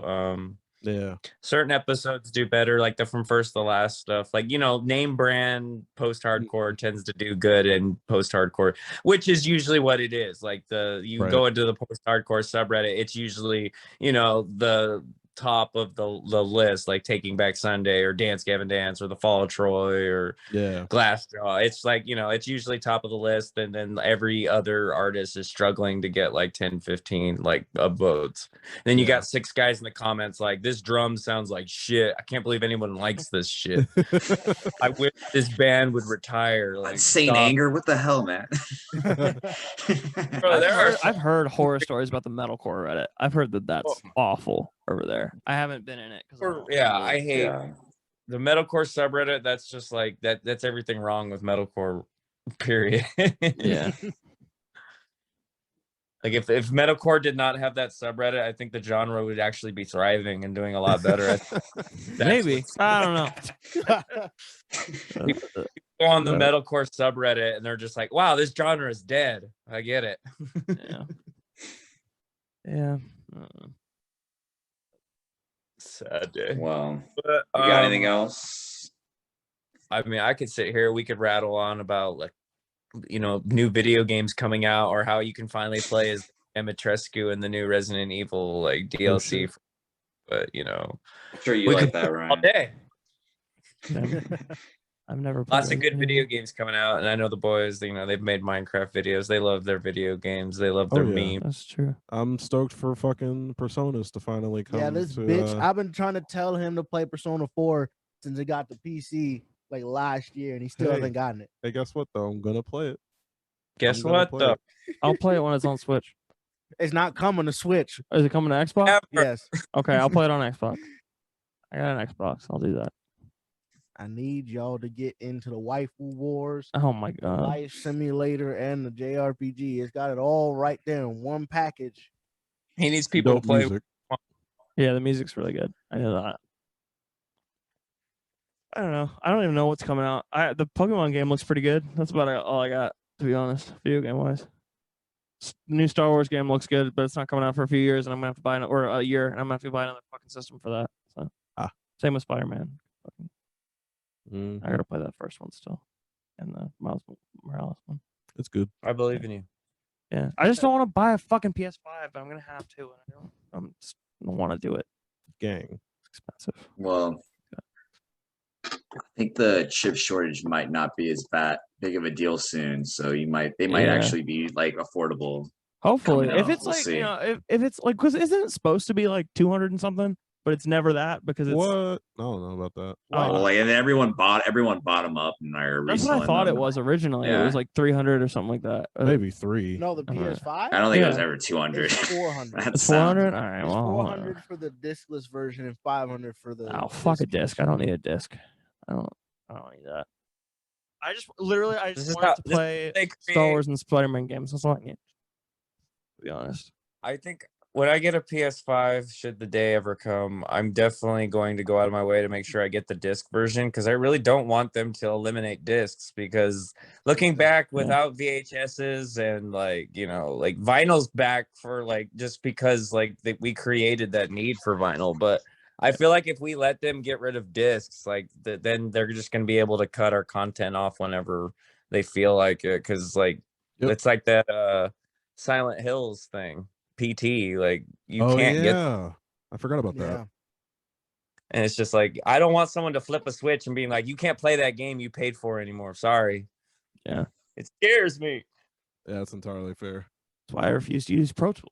Certain episodes do better, like the from first to last stuff. Like name brand post hardcore tends to do good in post hardcore, which is usually what it is. Like go into the post hardcore subreddit, it's usually the top of the list, like Taking Back Sunday or Dance Gavin Dance or The Fall of Troy or Glassjaw. It's like, you know, it's usually top of the list, and then every other artist is struggling to get like 10, 15 like votes. And then you got 6 guys in the comments like, this drum sounds like shit. I can't believe anyone likes this shit. I wish this band would retire. Like, Insane anger. What the hell, man? Bro, I've heard horror stories about the metalcore Reddit. I've heard that that's awful over there. I haven't been in it. I hate the metalcore subreddit. That's just like that's everything wrong with metalcore, period. Yeah. Like if metalcore did not have that subreddit, I think the genre would actually be thriving and doing a lot better. Maybe. I don't know. People go on the metalcore subreddit and they're just like, wow, this genre is dead. I get it. Yeah. Sad day. Well, But, you got anything else? I mean, I could sit here, we could rattle on about like, you know, new video games coming out, or how you can finally play as Dimitrescu in the new Resident Evil like DLC. But you know, I'm sure you like that, Ryan. All day. I've never played Lots of good video games coming out, and I know the boys, you know, they've made Minecraft videos. They love their video games. They love their memes. That's true. I'm stoked for fucking Personas to finally come. Yeah, this bitch. I've been trying to tell him to play Persona 4 since it got the PC like last year, and he still hasn't gotten it. Hey, guess what though? I'm gonna play it. Guess what though? I'll play it when it's on Switch. It's not coming to Switch. Is it coming to Xbox? Yes. Okay, I'll play it on Xbox. I got an Xbox. I'll do that. I need y'all to get into the Waifu Wars. Oh my god. Life Simulator and the JRPG. It's got it all right there in one package. He needs people to play. Music. Yeah, the music's really good. I know that. I don't know. I don't even know what's coming out. The Pokemon game looks pretty good. That's about all I got, to be honest, video game wise. The new Star Wars game looks good, but it's not coming out for a few years, and I'm gonna have to buy a year, and I'm gonna have to buy another fucking system for that. So same with Spider-Man. I gotta play that first one still, and the Miles Morales one. It's good. I believe in you. Yeah, I just don't want to buy a fucking PS5, but I'm gonna have to, and I don't want to do it. Gang. It's expensive. Well, I think the chip shortage might not be as big of a deal soon, so they might actually be like affordable. Hopefully, coming if out. it's We'll like see. you know, if it's like, because isn't it supposed to be like 200 and something? But it's never that because it's What? I don't know about that. Well, like, and then everyone bought them up and are that's what I reselling thought them. it was originally. It Yeah. was like 300 or something like that. Maybe 3. No, the PS5. I don't think it was Yeah. ever 200. It's 400. It's 400. All right, It's well, 400 for the discless version and 500 for the. oh fuck a disc. I don't need a disc. I don't need that. I just wanted to play Star Wars and Spider-Man games. That's all I need. To be honest. I think when I get a PS5, should the day ever come, I'm definitely going to go out of my way to make sure I get the disc version, because I really don't want them to eliminate discs. Because looking back, without VHSs and like, you know, like vinyl's back for like, just because like we created that need for vinyl. But I feel like if we let them get rid of discs, like then they're just going to be able to cut our content off whenever they feel like it. Because like it's like that Silent Hills thing. PT, like you can't get. I forgot about that. And it's just like, I don't want someone to flip a switch and being like, you can't play that game you paid for anymore. Sorry. Yeah, it scares me. Yeah, that's entirely fair. That's why I refuse to use Pro Tools.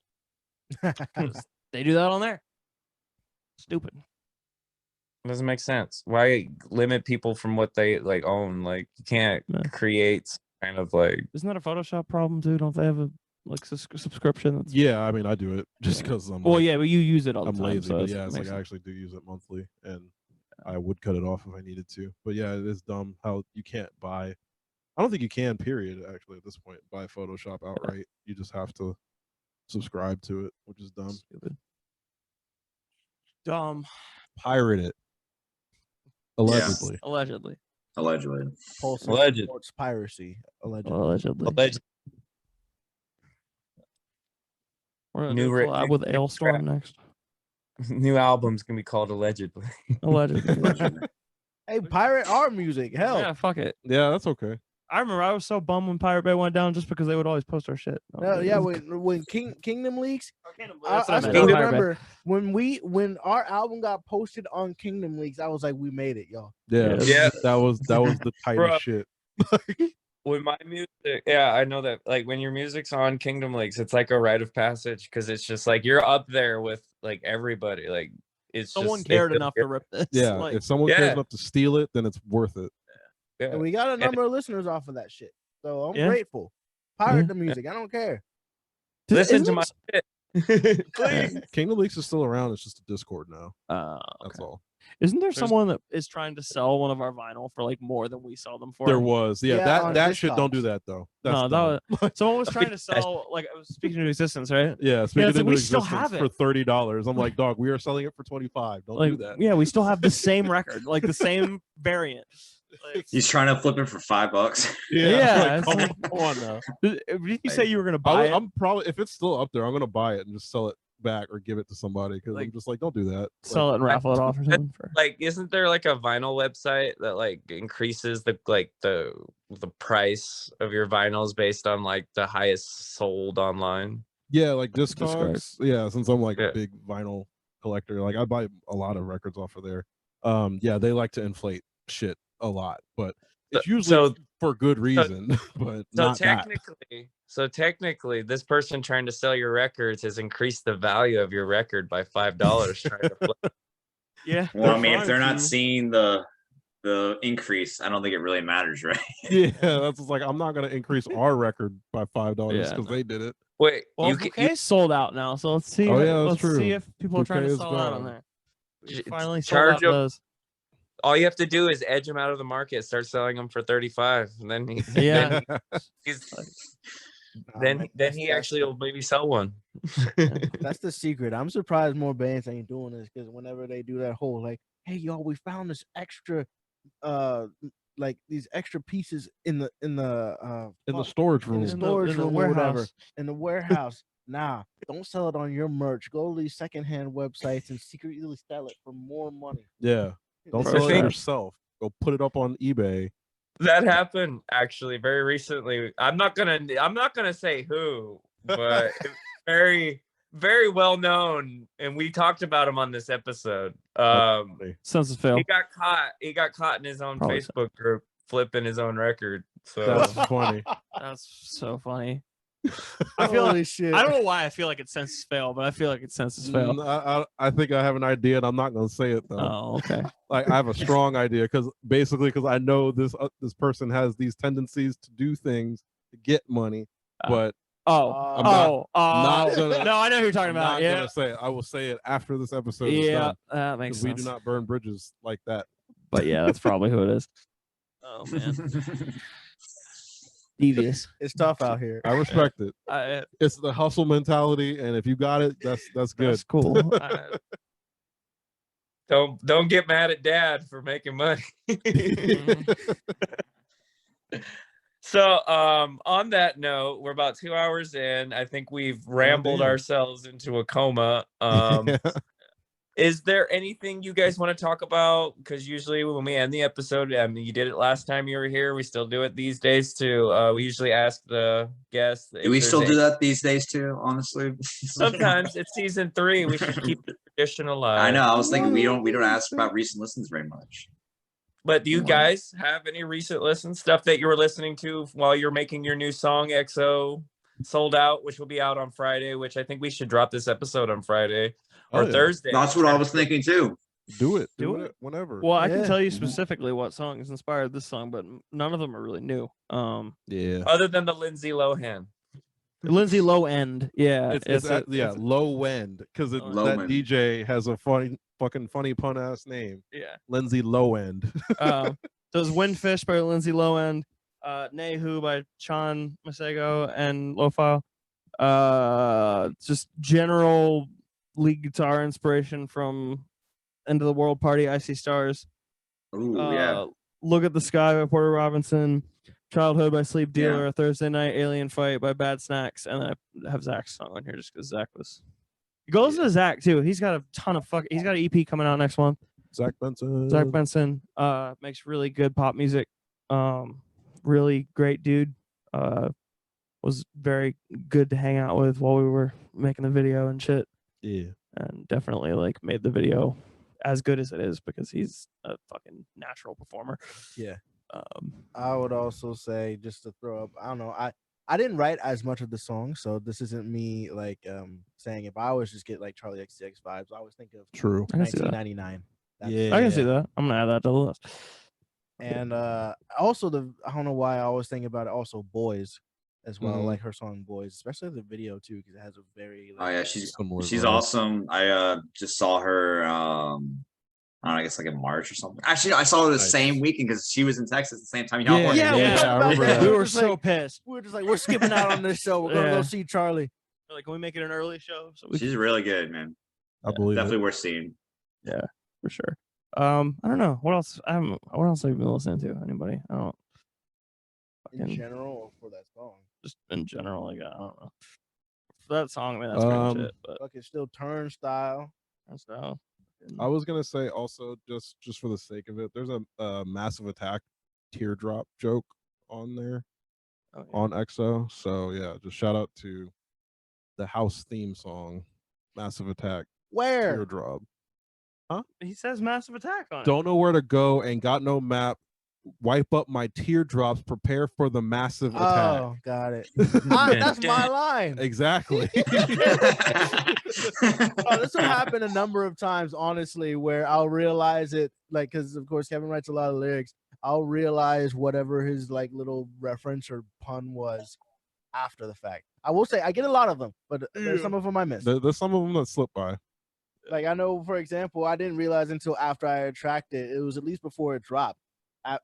They do that on there. Stupid. It doesn't make sense. Why limit people from what they like own? Like you can't create kind of like. Isn't that a Photoshop problem too? Don't they have a like subscription? Yeah, I mean, I do it just because I'm. Well, like, yeah, but you use it all the time. I'm lazy, so but yeah, it's like I actually do use it monthly, and I would cut it off if I needed to. But yeah, it is dumb how you can't buy. I don't think you can. Period. Actually, at this point, buy Photoshop outright. You just have to subscribe to it, which is dumb. Stupid. Dumb. Pirate it. Allegedly. Allegedly. Pulse Alleged. supports piracy. Allegedly. We're gonna New do a collab with Ailstorm next. New album's gonna be called Allegedly. Allegedly. Hey, pirate our music. Hell, Yeah, fuck it. Yeah, that's okay. I remember I was so bummed when Pirate Bay went down just because they would always post our shit. Yeah, when Kingdom Leaks, I That's what I meant. still Pirate Bay. remember when our album got posted on Kingdom Leaks, I was like, we made it, y'all. Yeah, Yeah. that was the tightest shit. With my music, yeah, I know that. Like when your music's on Kingdom Leaks, it's like a rite of passage because it's just like you're up there with like everybody. Like it's Someone just, cared enough to rip this. Yeah, like, if someone cares enough to steal it, then it's worth it. Yeah. And we got a number of listeners off of that shit, so I'm grateful. Pirate the music, I don't care. Listen to my shit. Please. Kingdom Leaks is still around. It's just a Discord now. That's all. Isn't there someone that is trying to sell one of our vinyl for like more than we sell them for? There was, that shit. Don't do that though. That's someone was trying to sell. Like I was speaking to existence, right? Yeah, speaking into we still existence have it for $30. I'm like, dog, we are selling it for $25. Don't do that. Yeah, we still have the same record, like the same variant. He's trying to flip it for $5. Yeah. Like, come on now. Did you say you were gonna buy it? I'm probably, if it's still up there, I'm gonna buy it and just sell it back or give it to somebody because I'm just like, don't do that. Sell it and raffle it off or something. Like, isn't there like a vinyl website that like increases the price of your vinyls based on like the highest sold online? Yeah, like Discogs. Yeah, since I'm like a big vinyl collector, like I buy a lot of records off of there. Yeah, they like to inflate shit a lot, but it's usually for good reason. But not technically, technically, this person trying to sell your records has increased the value of your record by $5. Trying to flip. Yeah. Well, I mean, if they're not seeing the increase, I don't think it really matters, right? Yeah, that's like I'm not gonna increase our record by $5 because they did it. Wait, well, Bouquet's sold out now, so let's see. Let's see if people are trying to sell out on there. Finally charge sold out those. All you have to do is edge them out of the market, start selling them for $35, and then he actually will maybe sell one. That's the secret. I'm surprised more bands ain't doing this because whenever they do that whole like, hey y'all, we found this extra, like these extra pieces in the storage room, in the warehouse, in the warehouse. Nah, don't sell it on your merch. Go to these secondhand websites and secretly sell it for more money. Yeah. Don't sell it yourself. Go put it up on eBay. That happened actually very recently. I'm not gonna say who, but very, very well known, and we talked about him on this episode. Sense of fail. He got caught in his own Facebook group flipping his own record. So that's funny. That's so funny. I feel like shit. I don't know why I feel like it's senses fail, but I feel like it's senses fail. I think I have an idea, and I'm not going to say it though. Oh, okay. Like I have a strong idea because I know this person has these tendencies to do things to get money, but I'm not gonna, no, I know who you're talking about. I'm not gonna say it. I will say it after this episode. Yeah, is done, that makes sense. We do not burn bridges like that. But yeah, that's probably who it is. Oh man. Devious. It's tough out here. I respect it. It's the hustle mentality, and if you got it, that's good. That's cool. Don't get mad at Dad for making money. So on that note, we're about 2 hours in. I think we've rambled ourselves into a coma. Is there anything you guys want to talk about? Because usually when we end the episode, I mean, you did it last time you were here. We still do it these days too. We usually ask the guests. Do we still do that these days too? Honestly, sometimes it's season 3. We should keep the tradition alive. I know. I was thinking we don't ask about recent listens very much. But do you guys have any recent listens, stuff that you were listening to while you're making your new song, Exo Sold Out, which will be out on Friday, which I think we should drop this episode on Friday or Thursday. That's what I was thinking too. Do it whenever. Well, I can tell you specifically what song is inspired this song, but none of them are really new. Other than the Lindsay Lohan. Lindsay Low End. Yeah. It's Low End because that DJ has a funny pun ass name. Yeah. Lindsay Low End. So it's Windfish by Lindsay Low End. Nehu by Chan Masego and Lo-Fi. Just general lead guitar inspiration from End of the World Party, I See Stars. Ooh, yeah. Look at the Sky by Porter Robinson. Childhood by Sleep Dealer. Thursday Night Alien Fight by Bad Snacks. And then I have Zach's song on here just because Zach was. It goes to Zach too. He's got a ton of he's got an EP coming out next month. Zach Benson. Makes really good pop music. really great dude. Was very good to hang out with while we were making the video and shit. Yeah. And definitely like made the video as good as it is because he's a fucking natural performer. Yeah. I would also say, just to throw up, I don't know, I didn't write as much of the song, so this isn't me like saying if I always just get like Charlie XCX vibes, I always think of True. 1999. Yeah. I can see that. I'm gonna add that to the list. And also I don't know why I always think about it. Also, Boys as well, like her song Boys, especially the video too, because it has a very like, Oh yeah, she's Similar awesome. I just saw her. I don't know, I guess like in March or something. Actually, I saw her the same weekend because she was in Texas at the same time. Yeah, I remember that. We were so pissed. We were just like, we're skipping out on this show. We're gonna go see Charlie. We're like, can we make it an early show? So She's really good, man. I believe Definitely it. worth seeing. Yeah, for sure. I don't know what else. What else have you been listening to? Anybody? I don't. In general, or for that song? Just in general, like I don't know. For that song, man, that's pretty much it. But Fucking still Turnstile. I was gonna say also just for the sake of it, there's a Massive Attack teardrop joke on there on EXO. So yeah, just shout out to the house theme song, Massive Attack. Where? Teardrop. Huh? He says Massive Attack on it. Don't know where to go and got no map. Wipe up my teardrops. Prepare for the massive attack. Oh, got it. That's my line. Exactly. This will happen a number of times, honestly, where I'll realize it, like, because of course Kevin writes a lot of lyrics. I'll realize whatever his like little reference or pun was after the fact. I will say I get a lot of them, but there's some of them I missed. There's some of them that slip by. Like I know, for example, I didn't realize until after I tracked it. It was at least before it dropped.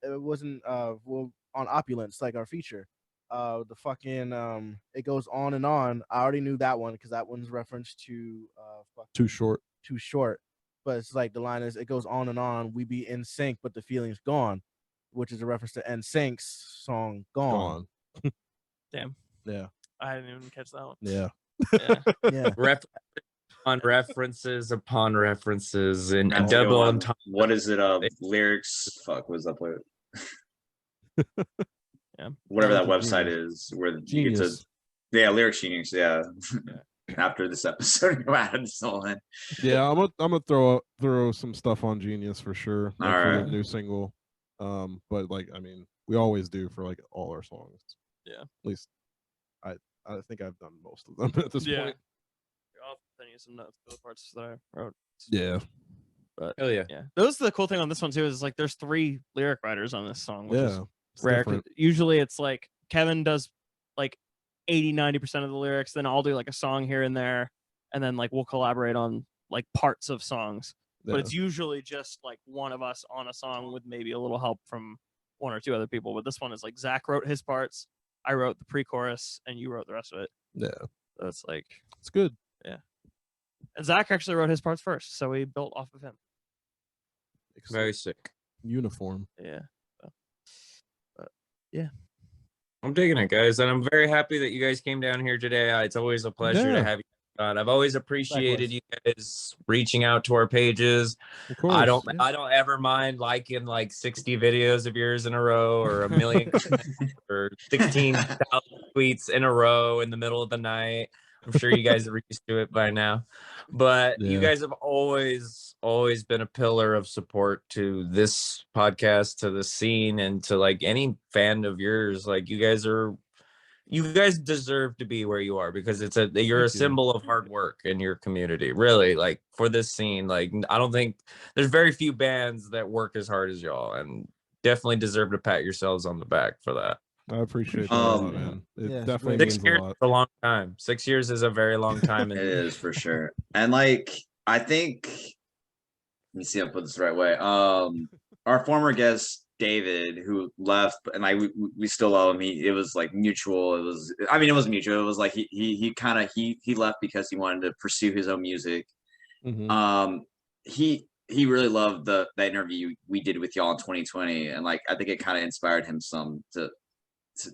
It wasn't well on Opulence, like our feature. The fucking it goes on and on. I already knew that one because that one's reference to Too short. But it's like the line is it goes on and on. We be in sync, but the feeling's gone, which is a reference to NSYNC's song Gone. Damn. Yeah. I didn't even catch that one. Yeah. Yeah. On references upon references and That's double good on one. top. What is it? Lyrics. Fuck. What is that play? Yeah. Whatever that website is, where you get to. Genius. Yeah, Lyrics Genius. Yeah. After this episode, go ahead and still in. Yeah, I'm gonna throw some stuff on Genius for sure. Like, All for right. the new single. But like I mean, we always do for like all our songs. Yeah. At least I think I've done most of them at this point. I'll send you some notes for the parts that I wrote. Yeah. But Hell yeah. yeah. Those the cool thing on this one too is like there's 3 lyric writers on this song, which is It's rare. 'Cause different. usually it's like Kevin does like 80-90% of the lyrics, then I'll do like a song here and there, and then like we'll collaborate on like parts of songs. But Yeah. it's usually just like one of us on a song with maybe a little help from 1 or 2 other people. But this one is like Zach wrote his parts, I wrote the pre-chorus, and you wrote the rest of it. Yeah. So it's like It's good. and Zach actually wrote his parts first, so we built off of him. Very sick. Uniform. Yeah. But I'm digging it, guys, and I'm very happy that you guys came down here today. It's always a pleasure Yeah. to have you on. I've always appreciated you guys reaching out to our pages. Of course. I don't ever mind liking like 60 videos of yours in a row or a million or 16,000 tweets in a row in the middle of the night. I'm sure you guys are used to it by now. But you Yeah. guys have always been a pillar of support to this podcast, to the scene, and to like any fan of yours. Like you guys deserve to be where you are because you're Thank a you. symbol of hard work in your community. Really, like for this scene, like I don't think there's very few bands that work as hard as y'all, and definitely deserve to pat yourselves on the back for that. I appreciate that a lot, man. It yeah, it's definitely great. 6 means a years lot. is a long time. 6 years is a very long time. It is for sure. And like, I think, let me see if I put this the right way. Our former guest David, who left, and like we still love him. It was like mutual. It was mutual. It was like he left because he wanted to pursue his own music. Mhm. He really loved that interview we did with y'all in 2020, and like I think it kind of inspired him some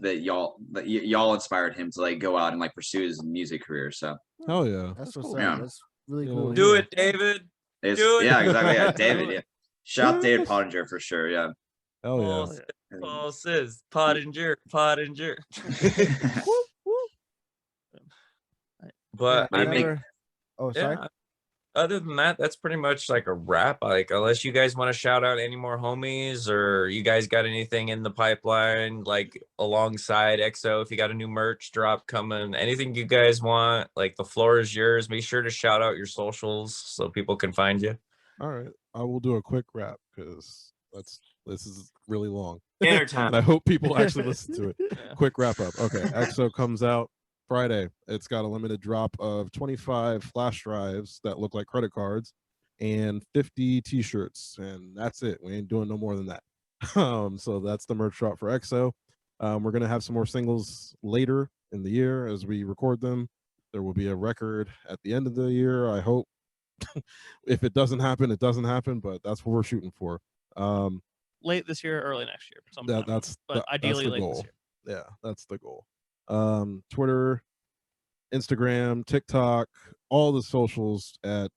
that y'all inspired him to like go out and like pursue his music career. So Hell yeah. That's what's cool. up. Yeah. That's really Yeah. cool. to Do hear. it, David. it's, Do it. yeah, exactly. Yeah, David. Do it. Yeah, shout out David Pottinger for sure. Yeah. Hell yeah. Pulses, pulses, Pottinger, Pottinger. But Yeah, I mean, oh, sorry. yeah. Other than that, that's pretty much like a wrap. Like, unless you guys want to shout out any more homies, or you guys got anything in the pipeline, like alongside EXO, if you got a new merch drop coming, anything you guys want, like the floor is yours. Be sure to shout out your socials so people can find you. All right, I will do a quick wrap because this is really long. Dinner time. And I hope people actually listen to it. Yeah. Quick wrap up. Okay, EXO comes out Friday. It's got a limited drop of 25 flash drives that look like credit cards and 50 t-shirts, and that's it. We ain't doing no more than that. So that's the merch drop for EXO. We're gonna have some more singles later in the year as we record them. There will be a record at the end of the year, I hope. If it doesn't happen, it doesn't happen, but that's what we're shooting for. Late this year, early next year. Sometime. But ideally the late goal. this year. Yeah, that's the goal. Twitter, Instagram, TikTok, all the socials at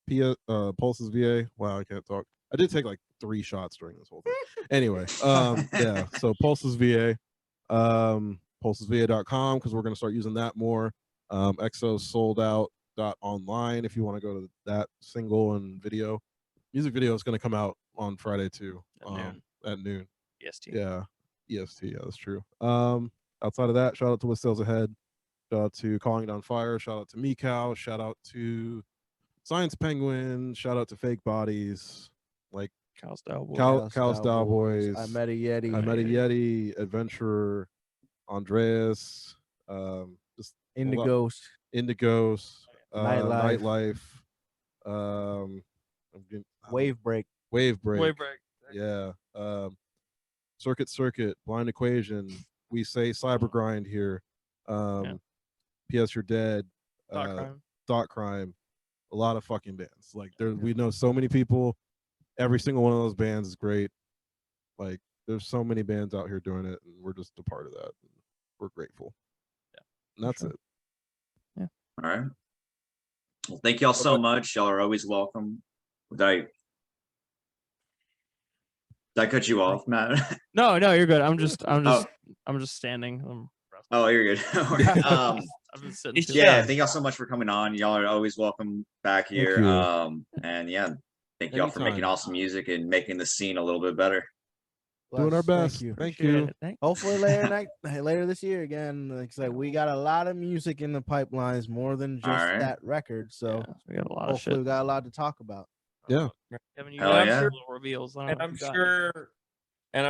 Pulses VA. Wow, I can't talk. I did take like 3 shots during this whole thing. Anyway, yeah, so Pulses VA, pulsesva.com, because we're going to start using that more. Exo Sold Out .online if you want to go to that single and video. Music video is going to come out on Friday too, at noon. EST. Yeah, EST. Yeah, that's true. Outside of that, shout out to What Sales Ahead. Shout out to Calling It On Fire. Shout out to Mecow. Shout out to Science Penguin. Shout out to Fake Bodies. Like Cal Style Boys. Cal Style Boys. I Met a Yeti. I Met a Yeti. Adventurer. Andreas. Just Indigos. Nightlife. Wave Break. Wave Break. Wave Break. Yeah. Circuit. Blind Equation. We say Cyber Grind here. P.S. You're Dead. Thought Crime. A lot of fucking bands. Like we know so many people. Every single one of those bands is great. Like there's so many bands out here doing it, and we're just a part of that. We're grateful. Yeah. And that's it. Yeah. All right. Well, thank y'all so much. Y'all are always welcome. Did I cut you off, Matt? No, you're good. I'm just standing. Oh, you're good. I've been sitting. Yeah, thank y'all so much for coming on. Y'all are always welcome back here. And yeah, thank y'all for making awesome music and making the scene a little bit better. Doing our best. Thank you. Hopefully later this year again. Like I said, we got a lot of music in the pipelines, more than just that record. So we got a lot of shit. We got a lot to talk about. Yeah. Kevin, you got little reveals. And I'm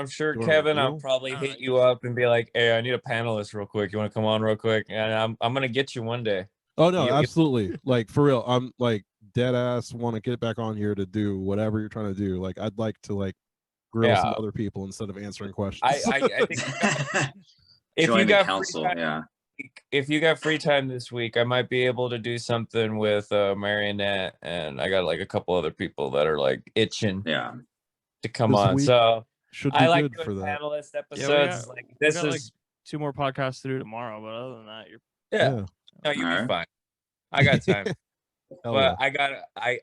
sure, Kevin, I'll probably hit you up and be like, "Hey, I need a panelist real quick. You want to come on real quick?" And I'm gonna get you one day. Oh no, absolutely. Like for real, I'm like dead ass want to get back on here to do whatever you're trying to do. Like I'd like to like grill some other people instead of answering questions. I think if you got council, if you got free time this week, I might be able to do something with Marionette, and I got like a couple other people that are like itching to come on. So I like doing for that. Panelist episodes. This is like 2 more podcasts to do tomorrow, but other than that, no, you'll be fine. I got time. But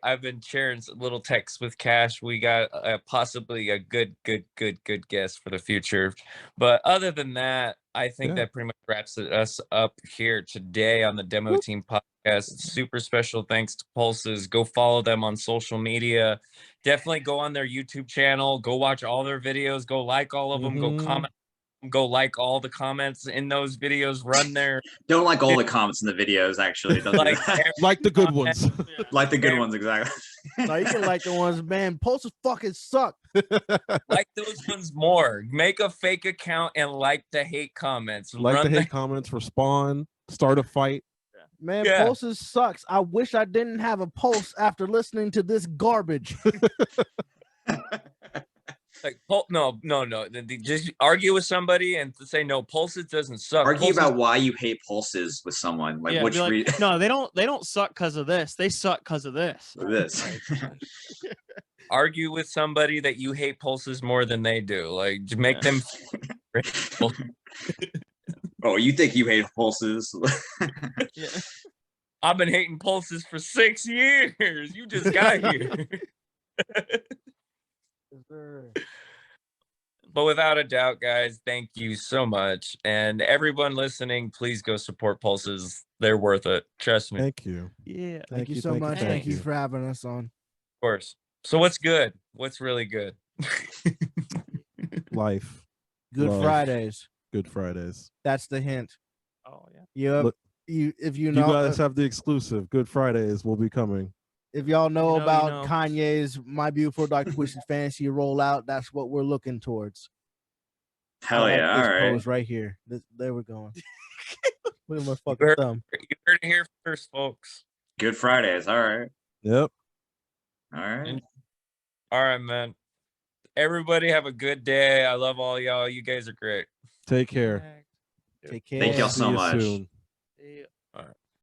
I've been sharing little texts with Cash. We got possibly a good guest for the future. But other than that, I think that pretty much wraps us up here today on the Demo Team Podcast. Super special thanks to Pulses. Go follow them on social media. Definitely go on their YouTube channel. Go watch all their videos. Go like all of them. Go comment. Go like all the comments in those videos. Run there. Don't like all the comments in the videos, actually. Like the good ones. Like the good ones, exactly. No, you can like the ones, man. Pulses fucking suck. Like those ones more. Make a fake account and like the hate comments. Like the hate comments for Spawn. Start a fight. Man, Pulses sucks. I wish I didn't have a pulse after listening to this garbage. Like no. Just argue with somebody and say no. Pulses doesn't suck. Argue about why you hate Pulses with someone. Like which reason? No, they don't suck because of this. They suck because of this. Argue with somebody that you hate Pulses more than they do. Like to make them. Oh, you think you hate Pulses? I've been hating Pulses for 6 years. You just got here. But without a doubt, guys, thank you so much. And everyone listening, please go support Pulses. They're worth it. Trust me. Of Thank you. Yeah. Thank you so much. Thank you for having us on. course. So what's good? What's really good? Life. Good Love. Fridays. Good Fridays. That's the hint. Oh yeah. Look, If you You know, guys have the exclusive. Good Fridays will be coming. if y'all know, You know, about you know. Kanye's "My Beautiful Dark Twisted Fantasy" rollout, that's what we're looking towards. Hell I like yeah! this All right. pose right here. There we're going. Look at my You fucking heard, thumb. you heard it here first, folks. Good Fridays. All right. Yep. All right. And- All right, man. Everybody have a good day. I love all y'all. You guys are great. Take care. Take care. Thank y'all See so you much. soon. Yeah.